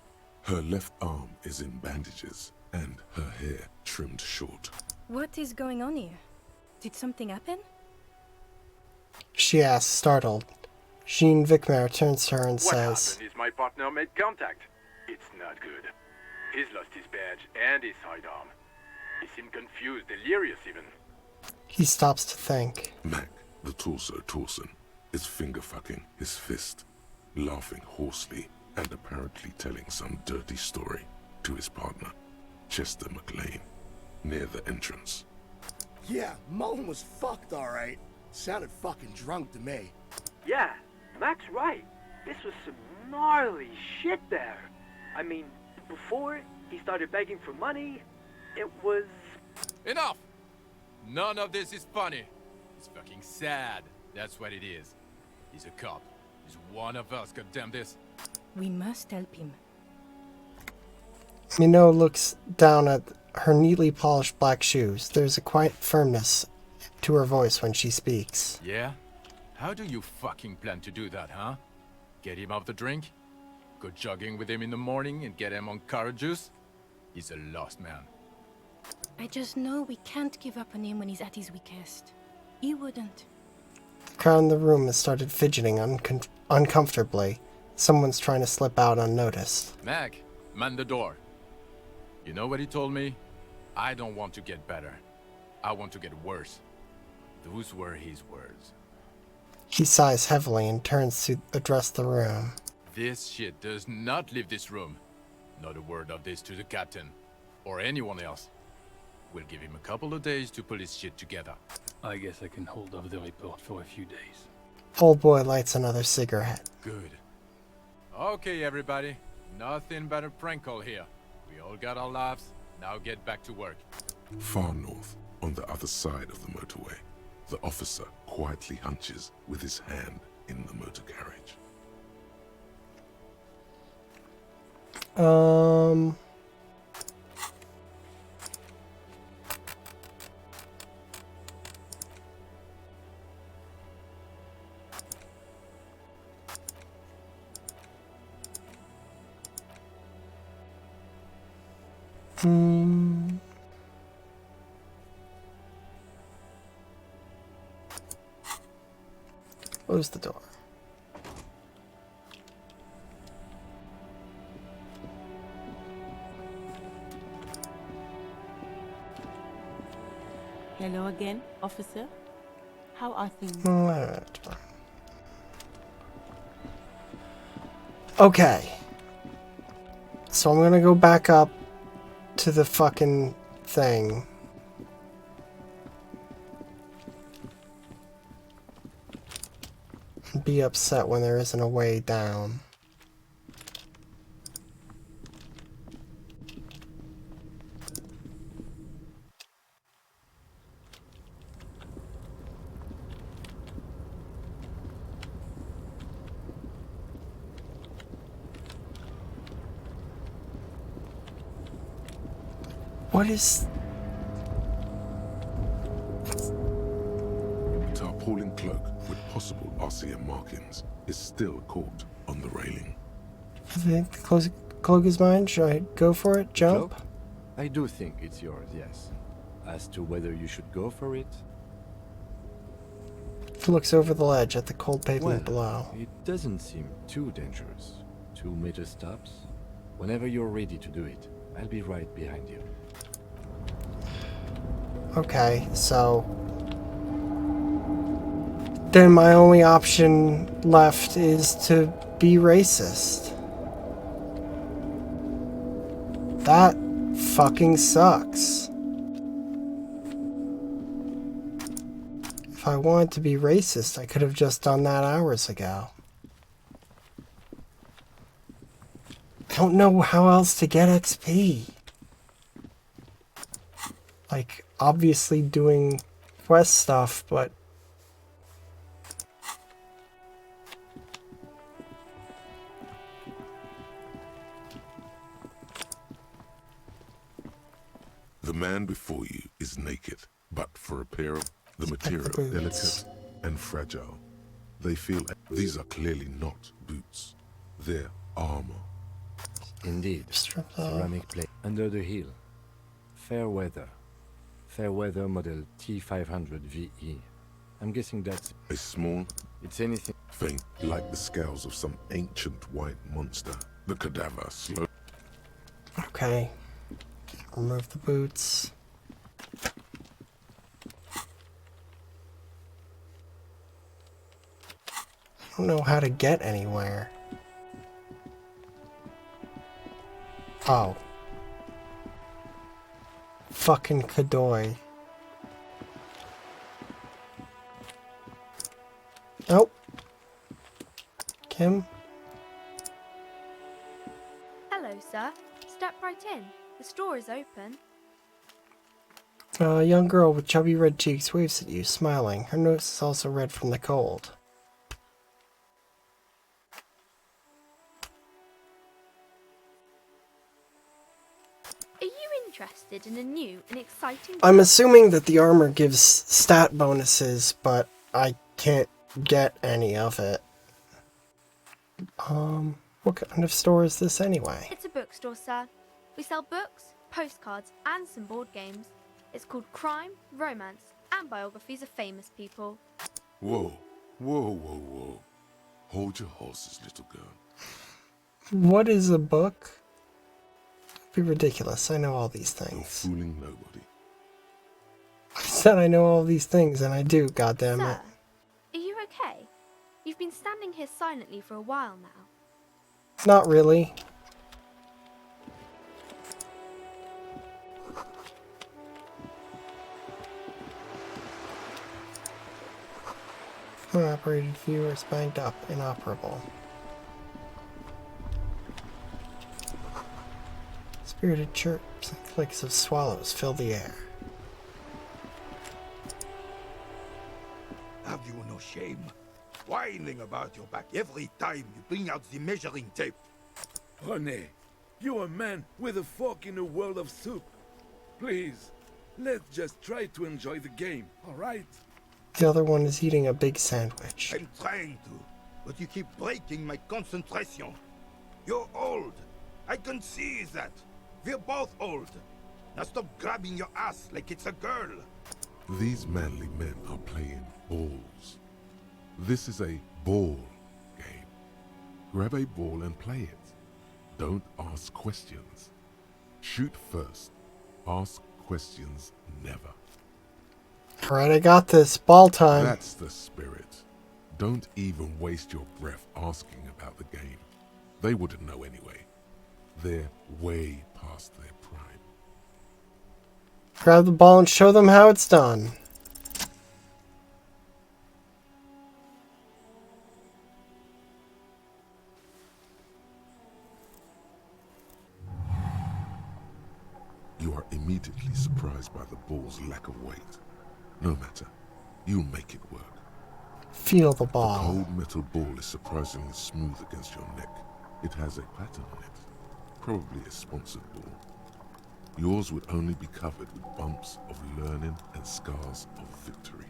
Her left arm is in bandages, and her hair trimmed short. What is going on here? Did something happen? She asks, startled. Jean Vicmer turns to her and What says, happened is my partner made contact. It's not good. He's lost his badge and his sidearm. He seemed confused, delirious even. He stops to think. Mac, the torso Torson, is finger-fucking his fist, laughing hoarsely and apparently telling some dirty story to his partner, Chester McLean, near the entrance. Yeah, Mullen was fucked, alright. Sounded fucking drunk to me. Yeah, Mac's right. This was some gnarly shit there. I mean, before he started begging for money, it was... Enough! None of this is funny. It's fucking sad. That's what it is. He's a cop. He's one of us, goddamn this. We must help him. Minot looks down at her neatly polished black shoes. There's a quiet firmness to her voice when she speaks. Yeah? How do you fucking plan to do that, huh? Get him off the drink? Go jogging with him in the morning and get him on carrot juice? He's a lost man. I just know we can't give up on him when he's at his weakest. He wouldn't. The crowd in the room has started fidgeting uncomfortably. Someone's trying to slip out unnoticed. Mac, man the door. You know what he told me? I don't want to get better. I want to get worse. Those were his words. He sighs heavily and turns to address the room. This shit does not leave this room. Not a word of this to the captain. Or anyone else. We'll give him a couple of days to pull his shit together. I guess I can hold off the report for a few days. Old boy lights another cigarette. Good. Okay, everybody. Nothing but a prank call here. We all got our laughs. Now get back to work. Far north, on the other side of the motorway, the officer quietly hunches with his hand in the motor carriage. Close the door. Hello again, officer. How are things? Alright. Okay. So I'm gonna go back up to the fucking thing. And be upset when there isn't a way down. What is... A tarpaulin cloak with possible RCM markings is still caught on the railing. I think the cloak is mine. Should I go for it? Jump? Cloak? I do think it's yours, yes. As to whether you should go for it... He looks over the ledge at the cold pavement below. It doesn't seem too dangerous. 2 meter stops. Whenever you're ready to do it, I'll be right behind you. Okay, so... Then my only option left is to be racist. That fucking sucks. If I wanted to be racist, I could have just done that hours ago. I don't know how else to get XP. Like, obviously doing quest stuff, but... The man before you is naked, but for a pair of the material delicate and fragile. They feel these are clearly not boots. They're armor. Indeed. Ceramic plate under the heel. Fair weather. Fair weather model T500 VE. I'm guessing that's... A small... It's anything... thing like the scales of some ancient white monster. The cadaver slow... Okay. Remove the boots. I don't know how to get anywhere. Oh. Fucking Kadoy. Nope. Kim? Hello, sir. Step right in. The store is open. A young girl with chubby red cheeks waves at you, smiling. Her nose is also red from the cold. Are you interested in a new and exciting... I'm assuming that the armor gives stat bonuses, but I can't get any of it. What kind of store is this anyway? It's a bookstore, sir. We sell books, postcards, and some board games. It's called Crime, Romance, and Biographies of Famous People. Whoa, whoa, whoa, whoa. Hold your horses, little girl. What is a book? Be ridiculous. I know all these things. You're fooling nobody. I said I know all these things, and I do, goddammit. Sir, are you okay? You've been standing here silently for a while now. Not really. Unoperated viewers banged up, inoperable. Spirited chirps and clicks of swallows fill the air. Have you no shame? Whining about your back every time you bring out the measuring tape. René, you're a man with a fork in a world of soup. Please, let's just try to enjoy the game, alright? The other one is eating a big sandwich. I'm trying to, but you keep breaking my concentration. You're old. I can see that. We're both old. Now stop grabbing your ass like it's a girl. These manly men are playing balls. This is a ball game. Grab a ball and play it. Don't ask questions. Shoot first. Ask questions never. Alright, I got this. Ball time. That's the spirit. Don't even waste your breath asking about the game. They wouldn't know anyway. They're way past their prime. Grab the ball and show them how it's done. You are immediately surprised by the ball's lack of weight. No matter, you'll make it work. Feel the ball. The cold metal ball is surprisingly smooth against your neck. It has a pattern on it. Probably a sponsored ball. Yours would only be covered with bumps of learning and scars of victory.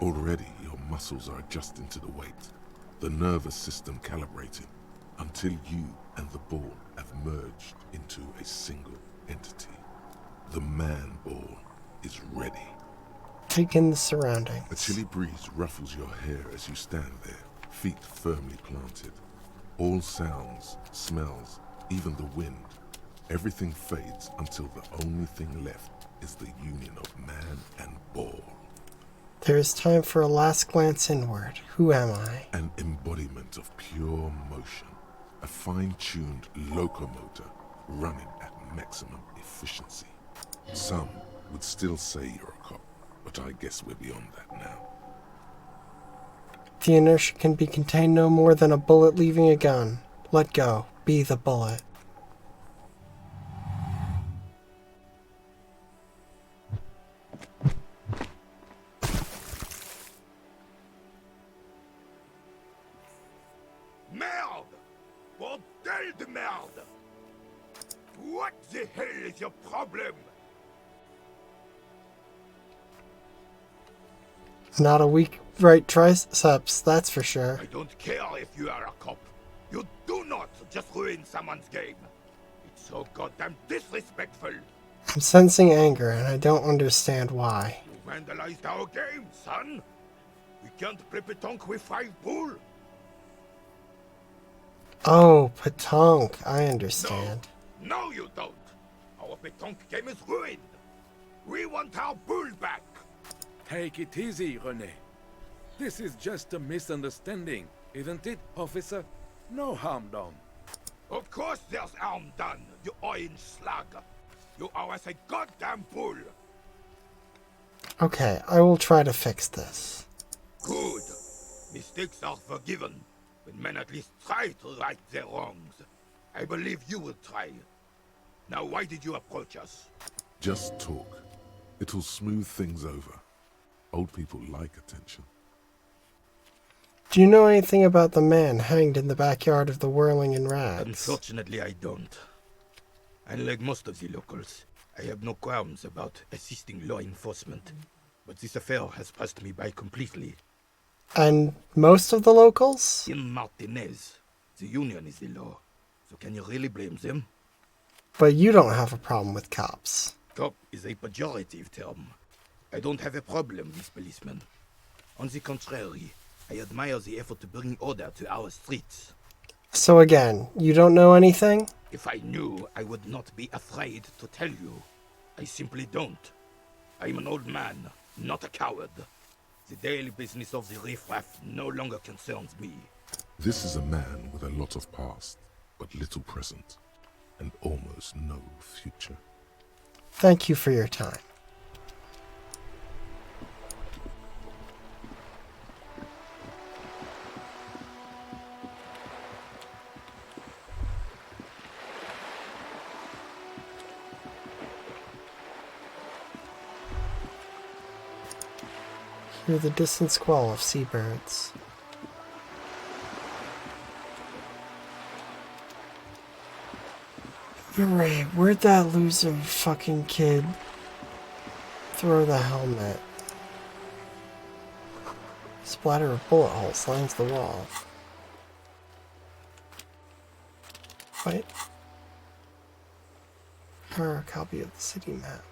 Already your muscles are adjusting to the weight, the nervous system calibrating, until you and the ball have merged into a single entity. The man ball is ready. Take in the surroundings. A chilly breeze ruffles your hair as you stand there, feet firmly planted. All sounds, smells, even the wind, everything fades until the only thing left is the union of man and ball. There is time for a last glance inward. Who am I? An embodiment of pure motion. A fine-tuned locomotor running at maximum efficiency. Some would still say you're a cop, but I guess we're beyond that now. The inertia can be contained no more than a bullet leaving a gun. Let go. Be the bullet. Merde! Bordel de merde! What the hell is your problem? Not a weak right triceps, that's for sure. I don't care if you are a cop. You do not just ruin someone's game. It's so goddamn disrespectful. I'm sensing anger, and I don't understand why. You vandalized our game, son. We can't play pétanque with 5 bull. Oh, pétanque. I understand. No, you don't. Our pétanque game is ruined. We want our bull back. Take it easy, René. This is just a misunderstanding, isn't it, officer? No harm done. Of course there's harm done, you orange slug. You owe us a goddamn bull. Okay, I will try to fix this. Good. Mistakes are forgiven when men at least try to right their wrongs. I believe you will try. Now, why did you approach us? Just talk. It'll smooth things over. Old people like attention. Do you know anything about the man hanged in the backyard of the Whirling in Rags? Unfortunately, I don't. Unlike most of the locals, I have no qualms about assisting law enforcement. But this affair has passed me by completely. And most of the locals? In Martinez, the union is the law. So can you really blame them? But you don't have a problem with cops. Cop is a pejorative term. I don't have a problem with policemen. On the contrary, I admire the effort to bring order to our streets. So again, you don't know anything? If I knew, I would not be afraid to tell you. I simply don't. I'm an old man, not a coward. The daily business of the riffraff no longer concerns me. This is a man with a lot of past, but little present, and almost no future. Thank you for your time. Hear the distant squall of seabirds. You're right, where'd that loser fucking kid throw the helmet? Splatter of bullet holes lines the wall. Wait. Or a copy of the city map.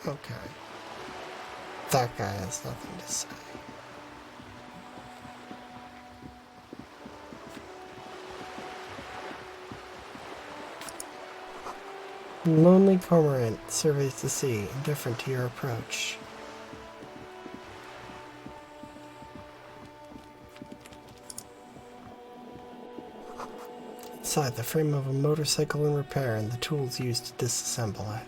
Okay. That guy has nothing to say. Lonely cormorant surveys the sea, indifferent to your approach. Inside, the frame of a motorcycle in repair and the tools used to disassemble it.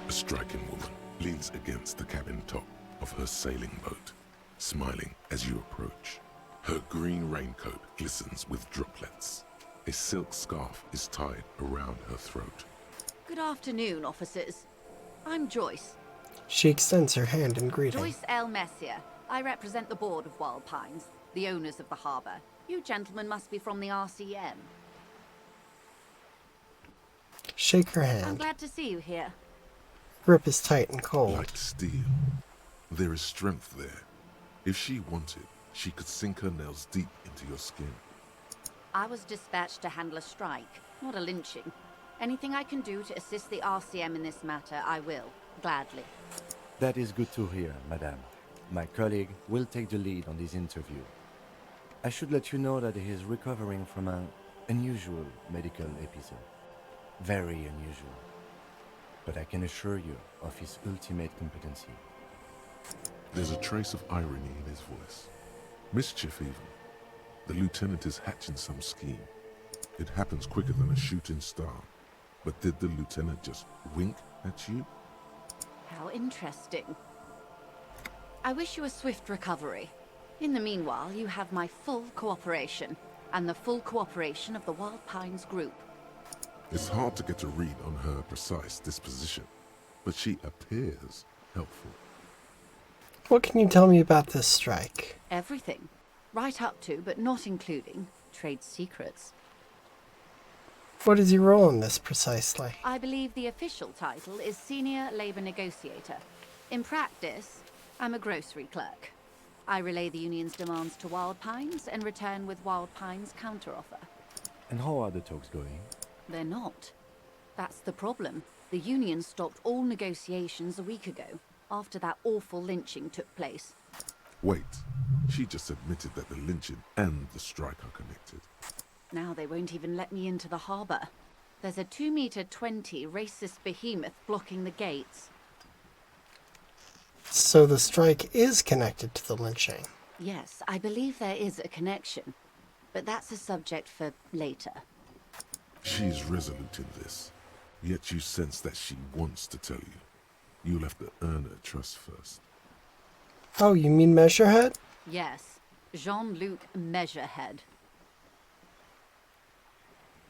A striking woman leans against the cabin top of her sailing boat, smiling as you approach. Her green raincoat glistens with droplets. A silk scarf is tied around her throat. Good afternoon, officers. I'm Joyce. She extends her hand in greeting. Joyce L. Messier. I represent the board of Wild Pines, the owners of the harbour. You gentlemen must be from the RCM. Shake her I'm hand. glad to see you here. Grip is tight and cold. Like steel. There is strength there. If she wanted, she could sink her nails deep into your skin. I was dispatched to handle a strike, not a lynching. Anything I can do to assist the RCM in this matter, I will, gladly. That is good to hear, madame. My colleague will take the lead on this interview. I should let you know that he is recovering from an unusual medical episode. Very unusual. But I can assure you of his ultimate competency. There's a trace of irony in his voice. Mischief even. The lieutenant is hatching some scheme. It happens quicker than a shooting star. But did the lieutenant just wink at you? How interesting. I wish you a swift recovery. In the meanwhile, you have my full cooperation, and the full cooperation of the Wild Pines group. It's hard to get a read on her precise disposition, but she appears helpful. What can you tell me about this strike? Everything. Right up to, but not including, trade secrets. What is your role in this precisely? I believe the official title is Senior Labor Negotiator. In practice, I'm a grocery clerk. I relay the union's demands to Wild Pines and return with Wild Pines' counteroffer. And how are the talks going? They're not. That's the problem. The union stopped all negotiations a week ago, after that awful lynching took place. Wait, she just admitted that the lynching and the strike are connected. Now they won't even let me into the harbour. There's a 2-meter-20 racist behemoth blocking the gates. So the strike is connected to the lynching. Yes, I believe there is a connection. But that's a subject for later. She's resolute in this, yet you sense that she wants to tell you. You'll have to earn her trust first. Oh, you mean Measurehead? Yes, Jean-Luc Measurehead.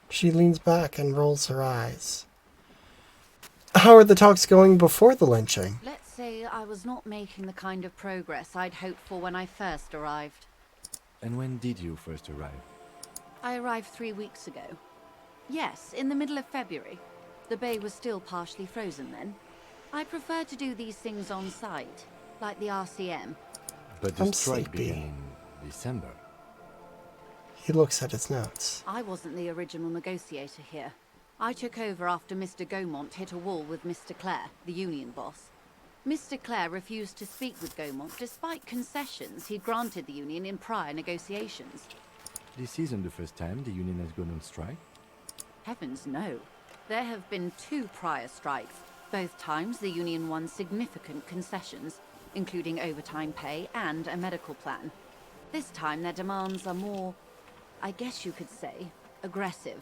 She leans back and rolls her eyes. How are the talks going before the lynching? Let's say I was not making the kind of progress I'd hoped for when I first arrived. And when did you first arrive? I arrived 3 weeks ago. Yes, in the middle of February. The bay was still partially frozen then. I prefer to do these things on site, like the RCM. But the strike began in December. He looks at his notes. I wasn't the original negotiator here. I took over after Mr. Gaumont hit a wall with Mr. Clare, the union boss. Mr. Clare refused to speak with Gaumont despite concessions he'd granted the union in prior negotiations. This isn't the first time the union has gone on strike? Heavens no. There have been 2 prior strikes. Both times the union won significant concessions, including overtime pay and a medical plan. This time their demands are more, I guess you could say, aggressive.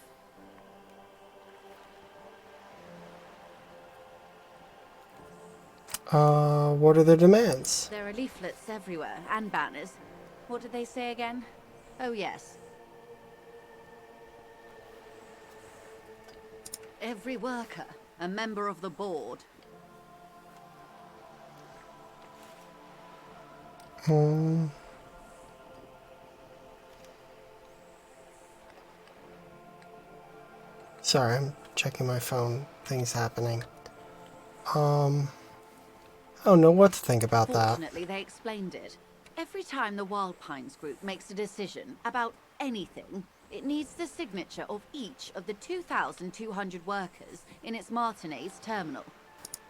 What are their demands? There are leaflets everywhere, and banners. What did they say again? Oh yes. Every worker, a member of the board. Sorry, I'm checking my phone. Things happening. I don't know what to think about that. Fortunately, they explained it. Every time the Wild Pines group makes a decision about anything, it needs the signature of each of the 2,200 workers in its Martinez terminal.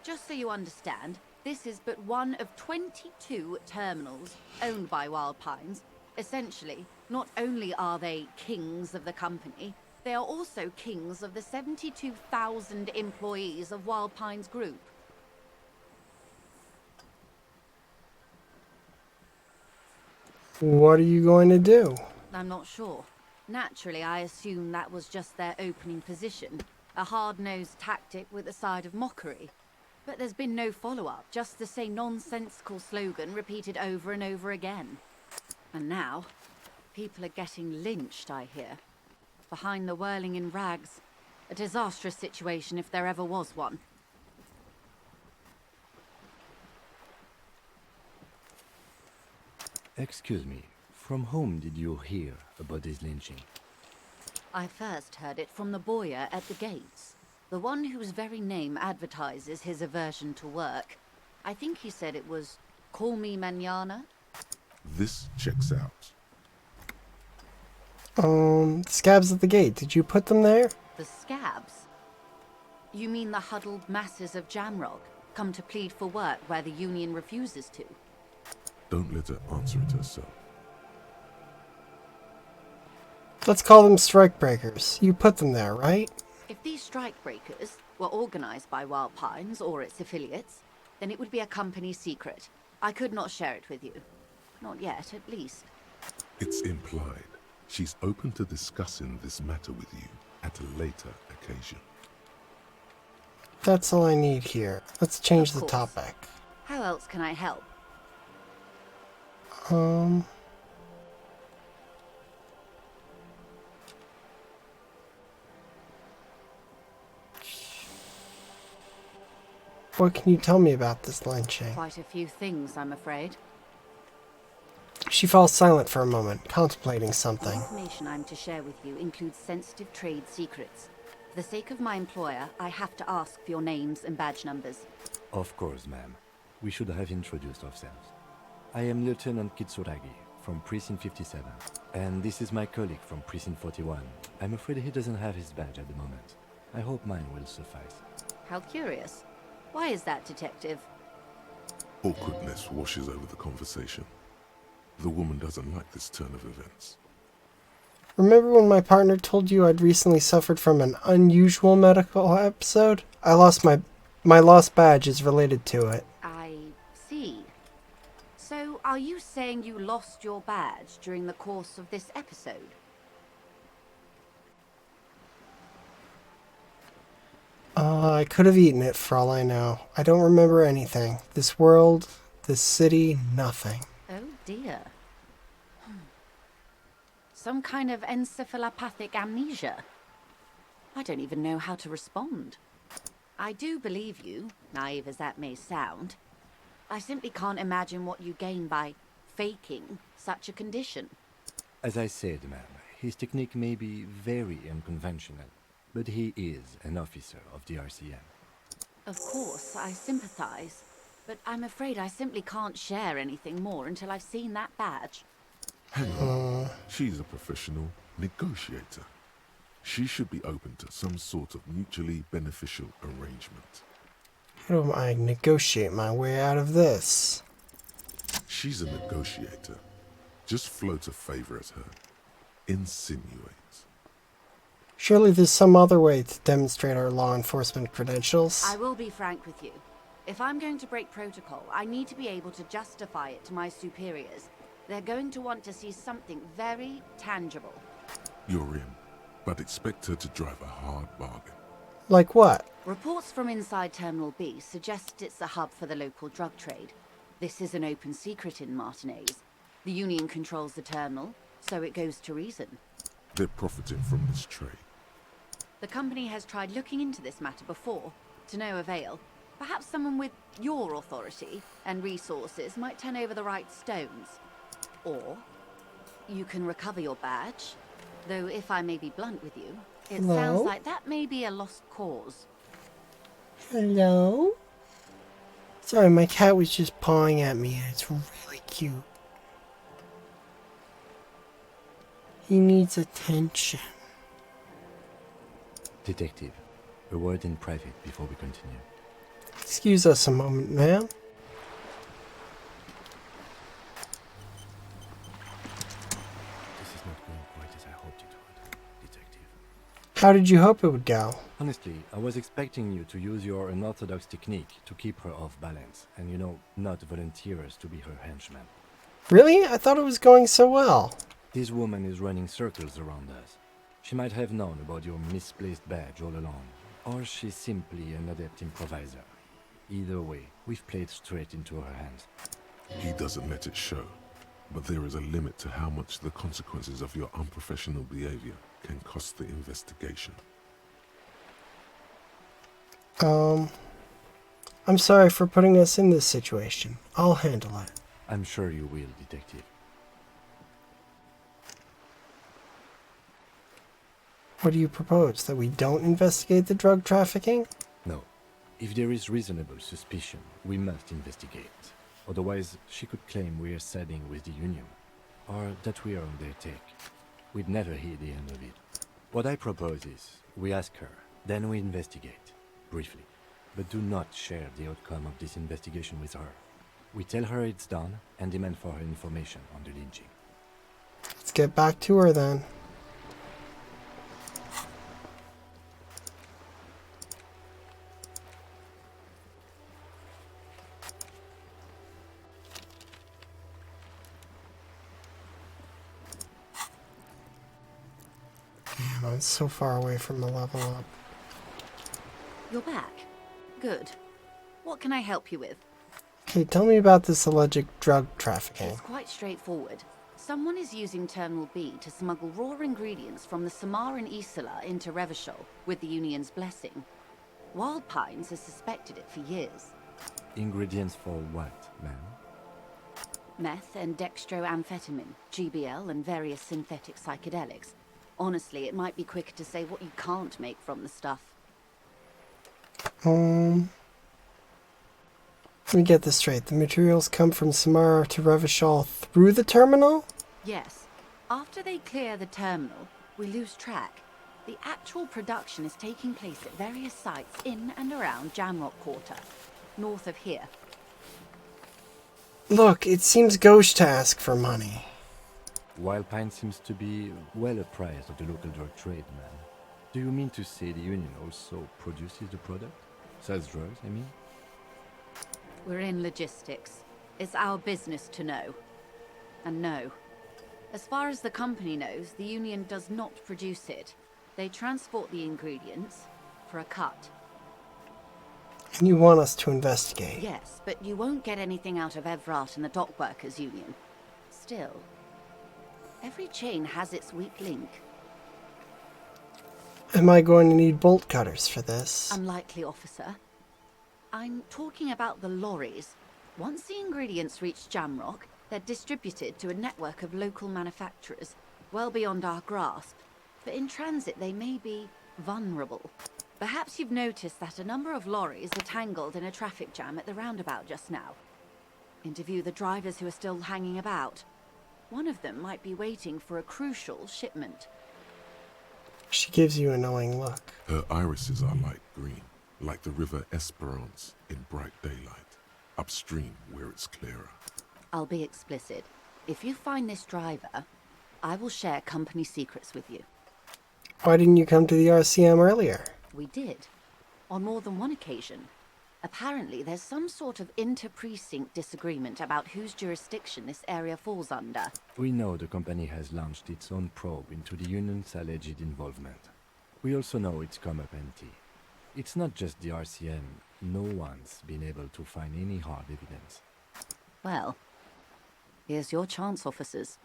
Just so you understand, this is but one of 22 terminals owned by Wild Pines. Essentially, not only are they kings of the company, they are also kings of the 72,000 employees of Wild Pines Group. What are you going to do? I'm not sure. Naturally, I assume that was just their opening position. A hard-nosed tactic with a side of mockery. But there's been no follow-up, just the same nonsensical slogan repeated over and over again. And now, people are getting lynched, I hear. Behind the whirling in rags. A disastrous situation if there ever was one. Excuse me, from whom did you hear about this lynching? I first heard it from the bowyer at the gates. The one whose very name advertises his aversion to work. I think he said it was, "Call me mañana." This checks out. Scabs at the gate. Did you put them there? The scabs? You mean the huddled masses of Jamrog, come to plead for work where the union refuses to? Don't let her answer it herself. Let's call them strikebreakers. You put them there, right? If these strikebreakers were organized by Wild Pines or its affiliates, then it would be a company secret. I could not share it with you. Not yet, at least. It's implied. She's open to discussing this matter with you at a later occasion. That's all I need here. Let's change Of the course. topic. How else can I help? What can you tell me about this lynching? Quite a few things, I'm afraid. She falls silent for a moment, contemplating The something. information I'm to share with you includes sensitive trade secrets. For the sake of my employer, I have to ask for your names and badge numbers. Of course, ma'am. We should have introduced ourselves. I am Lieutenant Kitsuragi from Precinct 57, and this is my colleague from Precinct 41. I'm afraid he doesn't have his badge at the moment. I hope mine will suffice. How curious. Why is that, Detective? Awkwardness washes over the conversation. The woman doesn't like this turn of events. Remember when my partner told you I'd recently suffered from an unusual medical episode? I lost my lost badge is related to it. I see. So, are you saying you lost your badge during the course of this episode? I could have eaten it for all I know. I don't remember anything. This world, this city, nothing. Oh dear. Some kind of encephalopathic amnesia. I don't even know how to respond. I do believe you, naive as that may sound. I simply can't imagine what you gain by faking such a condition. As I said, ma'am, his technique may be very unconventional, but he is an officer of the RCM. Of course, I sympathize, but I'm afraid I simply can't share anything more until I've seen that badge. Hang on. She's a professional negotiator. She should be open to some sort of mutually beneficial arrangement. How do I negotiate my way out of this? She's a negotiator. Just float a favor at her. Insinuate. Surely there's some other way to demonstrate our law enforcement credentials. I will be frank with you. If I'm going to break protocol, I need to be able to justify it to my superiors. They're going to want to see something very tangible. You're in, but expect her to drive a hard bargain. Like what? Reports from inside Terminal B suggest it's a hub for the local drug trade. This is an open secret in Martinez. The Union controls the terminal, so it goes to reason. They're profiting from this trade. The company has tried looking into this matter before, to no avail. Perhaps someone with your authority and resources might turn over the right stones. Or you can recover your badge, though if I may be blunt with you, it Hello? sounds like that may be a lost cause. Hello? Sorry, my cat was just pawing at me and it's really cute. He needs attention. Detective, a word in private before we continue. Excuse us a moment, ma'am. This is not going quite as I hoped it would, Detective. How did you hope it would go? Honestly, I was expecting you to use your unorthodox technique to keep her off balance, and not volunteer us to be her henchmen. Really? I thought it was going so well. This woman is running circles around us. She might have known about your misplaced badge all along, or she's simply an adept improviser. Either way, we've played straight into her hands. He doesn't let it show, but there is a limit to how much the consequences of your unprofessional behavior can cost the investigation. I'm sorry for putting us in this situation. I'll handle it. I'm sure you will, Detective. What do you propose? That we don't investigate the drug trafficking? No. If there is reasonable suspicion, we must investigate. Otherwise, she could claim we are siding with the Union, or that we are on their take. We'd never hear the end of it. What I propose is, we ask her, then we investigate, briefly. But do not share the outcome of this investigation with her. We tell her it's done, and demand for her information on the lynching. Let's get back to her then. Man, I'm so far away from a level up. You're back. Good. What can I help you with? Okay, tell me about this alleged drug trafficking. It's quite straightforward. Someone is using Terminal B to smuggle raw ingredients from the Samar and Isola into Revachol with the Union's blessing. Wild Pines has suspected it for years. Ingredients for what, ma'am? Meth and dextroamphetamine, GBL, and various synthetic psychedelics. Honestly, it might be quicker to say what you can't make from the stuff. Let me get this straight. The materials come from Samara to Revachol through the terminal? Yes. After they clear the terminal, we lose track. The actual production is taking place at various sites in and around Jamrock Quarter, north of here. Look, it seems gauche to ask for money. Wild Pine seems to be well apprised of the local drug trade, man. Do you mean to say the Union also produces the product? Sells drugs, I mean? We're in logistics. It's our business to know. And no. As far as the company knows, the Union does not produce it. They transport the ingredients for a cut. And you want us to investigate? Yes, but you won't get anything out of Evrart and the Dockworkers Union. Still, every chain has its weak link. Am I going to need bolt cutters for this? Unlikely, officer. I'm talking about the lorries. Once the ingredients reach Jamrock, they're distributed to a network of local manufacturers, well beyond our grasp. But in transit, they may be vulnerable. Perhaps you've noticed that a number of lorries are tangled in a traffic jam at the roundabout just now. Interview the drivers who are still hanging about. One of them might be waiting for a crucial shipment. She gives you a knowing look. Her irises are light green, like the river Esperance in bright daylight, upstream where it's clearer. I'll be explicit. If you find this driver, I will share company secrets with you. Why didn't you come to the RCM earlier? We did. On more than one occasion. Apparently, there's some sort of inter-precinct disagreement about whose jurisdiction this area falls under. We know the company has launched its own probe into the Union's alleged involvement. We also know it's come up empty. It's not just the RCM. No one's been able to find any hard evidence. Well, here's your chance, officers.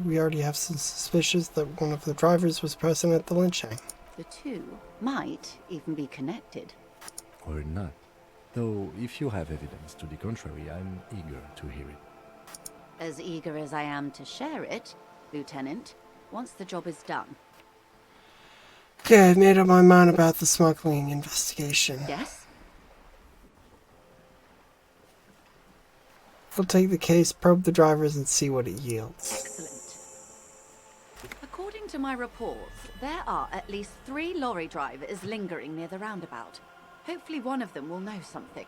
We already have some suspicions that one of the drivers was present at the lynching. The two might even be connected. Or not. Though, if you have evidence to the contrary, I'm eager to hear it. As eager as I am to share it, Lieutenant, once the job is done. Okay, I've made up my mind about the smuggling investigation. Yes? We'll take the case, probe the drivers, and see what it yields. Excellent. According to my reports, there are at least 3 lorry drivers lingering near the roundabout. Hopefully one of them will know something.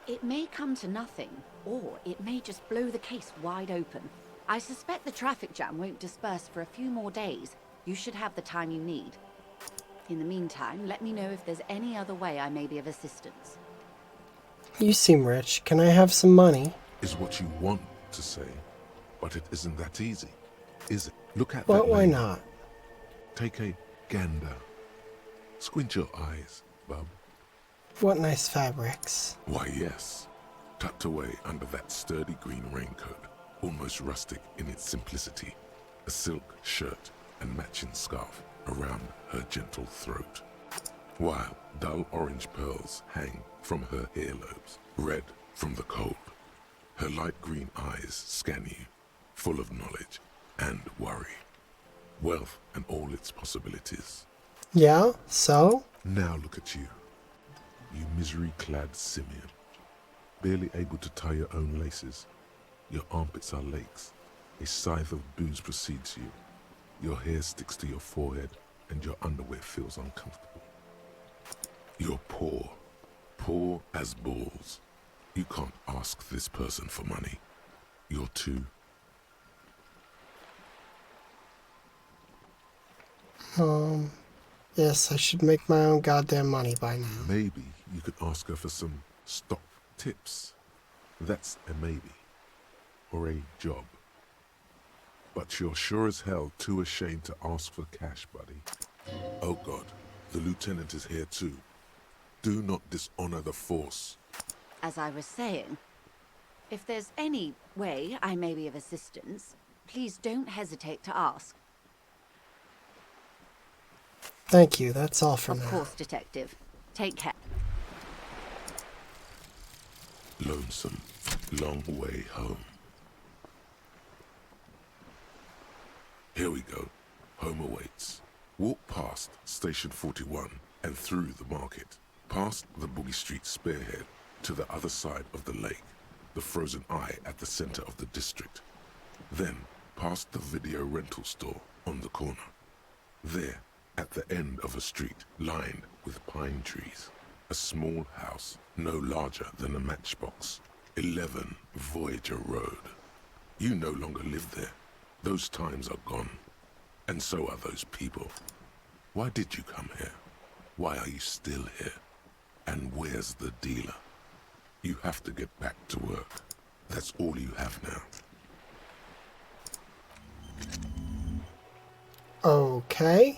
It may come to nothing, or it may just blow the case wide open. I suspect the traffic jam won't disperse for a few more days. You should have the time you need. In the meantime, let me know if there's any other way I may be of assistance. You seem rich. Can I have some money? Is what you want to say, but it isn't that easy, is it? Look at Well, that why lady. not? Take a gander. Squint your eyes, bub. What nice fabrics. Why, yes. Tucked away under that sturdy green raincoat, almost rustic in its simplicity, a silk shirt and matching scarf around her gentle throat, while dull orange pearls hang from her earlobes, red from the cold. Her light green eyes scan you, full of knowledge and worry. Wealth and all its possibilities. Yeah, so? Now look at you. You misery-clad simian. Barely able to tie your own laces. Your armpits are lakes. A scythe of booze precedes you. Your hair sticks to your forehead and your underwear feels uncomfortable. You're poor. Poor as balls. You can't ask this person for money. You're too... Yes, I should make my own goddamn money by now. Maybe you could ask her for some stock tips. That's a maybe. Or a job. But you're sure as hell too ashamed to ask for cash, buddy. Oh God, the lieutenant is here too. Do not dishonor the force. As I was saying, if there's any way I may be of assistance, please don't hesitate to ask. Thank you, that's all for now. Of course, Detective. Take care. Lonesome, long way home. Here we go. Home awaits. Walk past Station 41 and through the market, past the Boogie Street spearhead, to the other side of the lake, the frozen eye at the center of the district. Then, past the video rental store on the corner. There, at the end of a street lined with pine trees, a small house no larger than a matchbox. 11 Voyager Road. You no longer live there. Those times are gone. And so are those people. Why did you come here? Why are you still here? And where's the dealer? You have to get back to work. That's all you have now. Okay.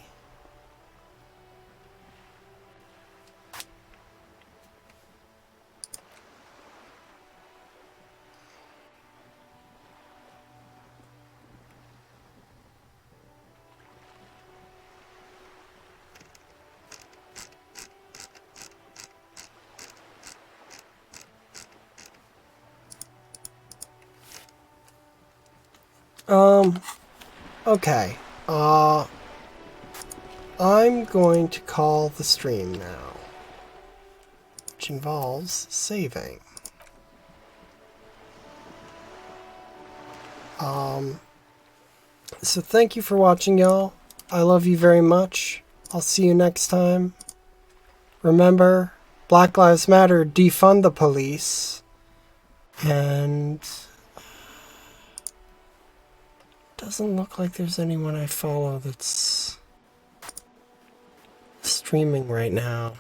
Okay. I'm going to call the stream now, which involves saving. So thank you for watching, y'all. I love you very much. I'll see you next time. Remember, Black Lives Matter, defund the police. And doesn't look like there's anyone I follow that's streaming right now.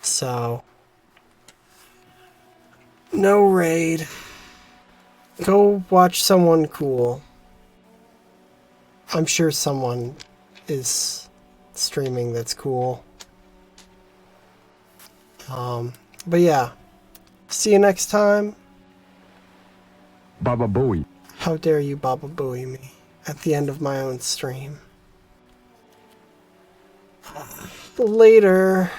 So, no raid. Go watch someone cool. I'm sure someone is streaming that's cool. But yeah. See you next time. Baba Booey. How dare you Baba Booey me at the end of my own stream. Later.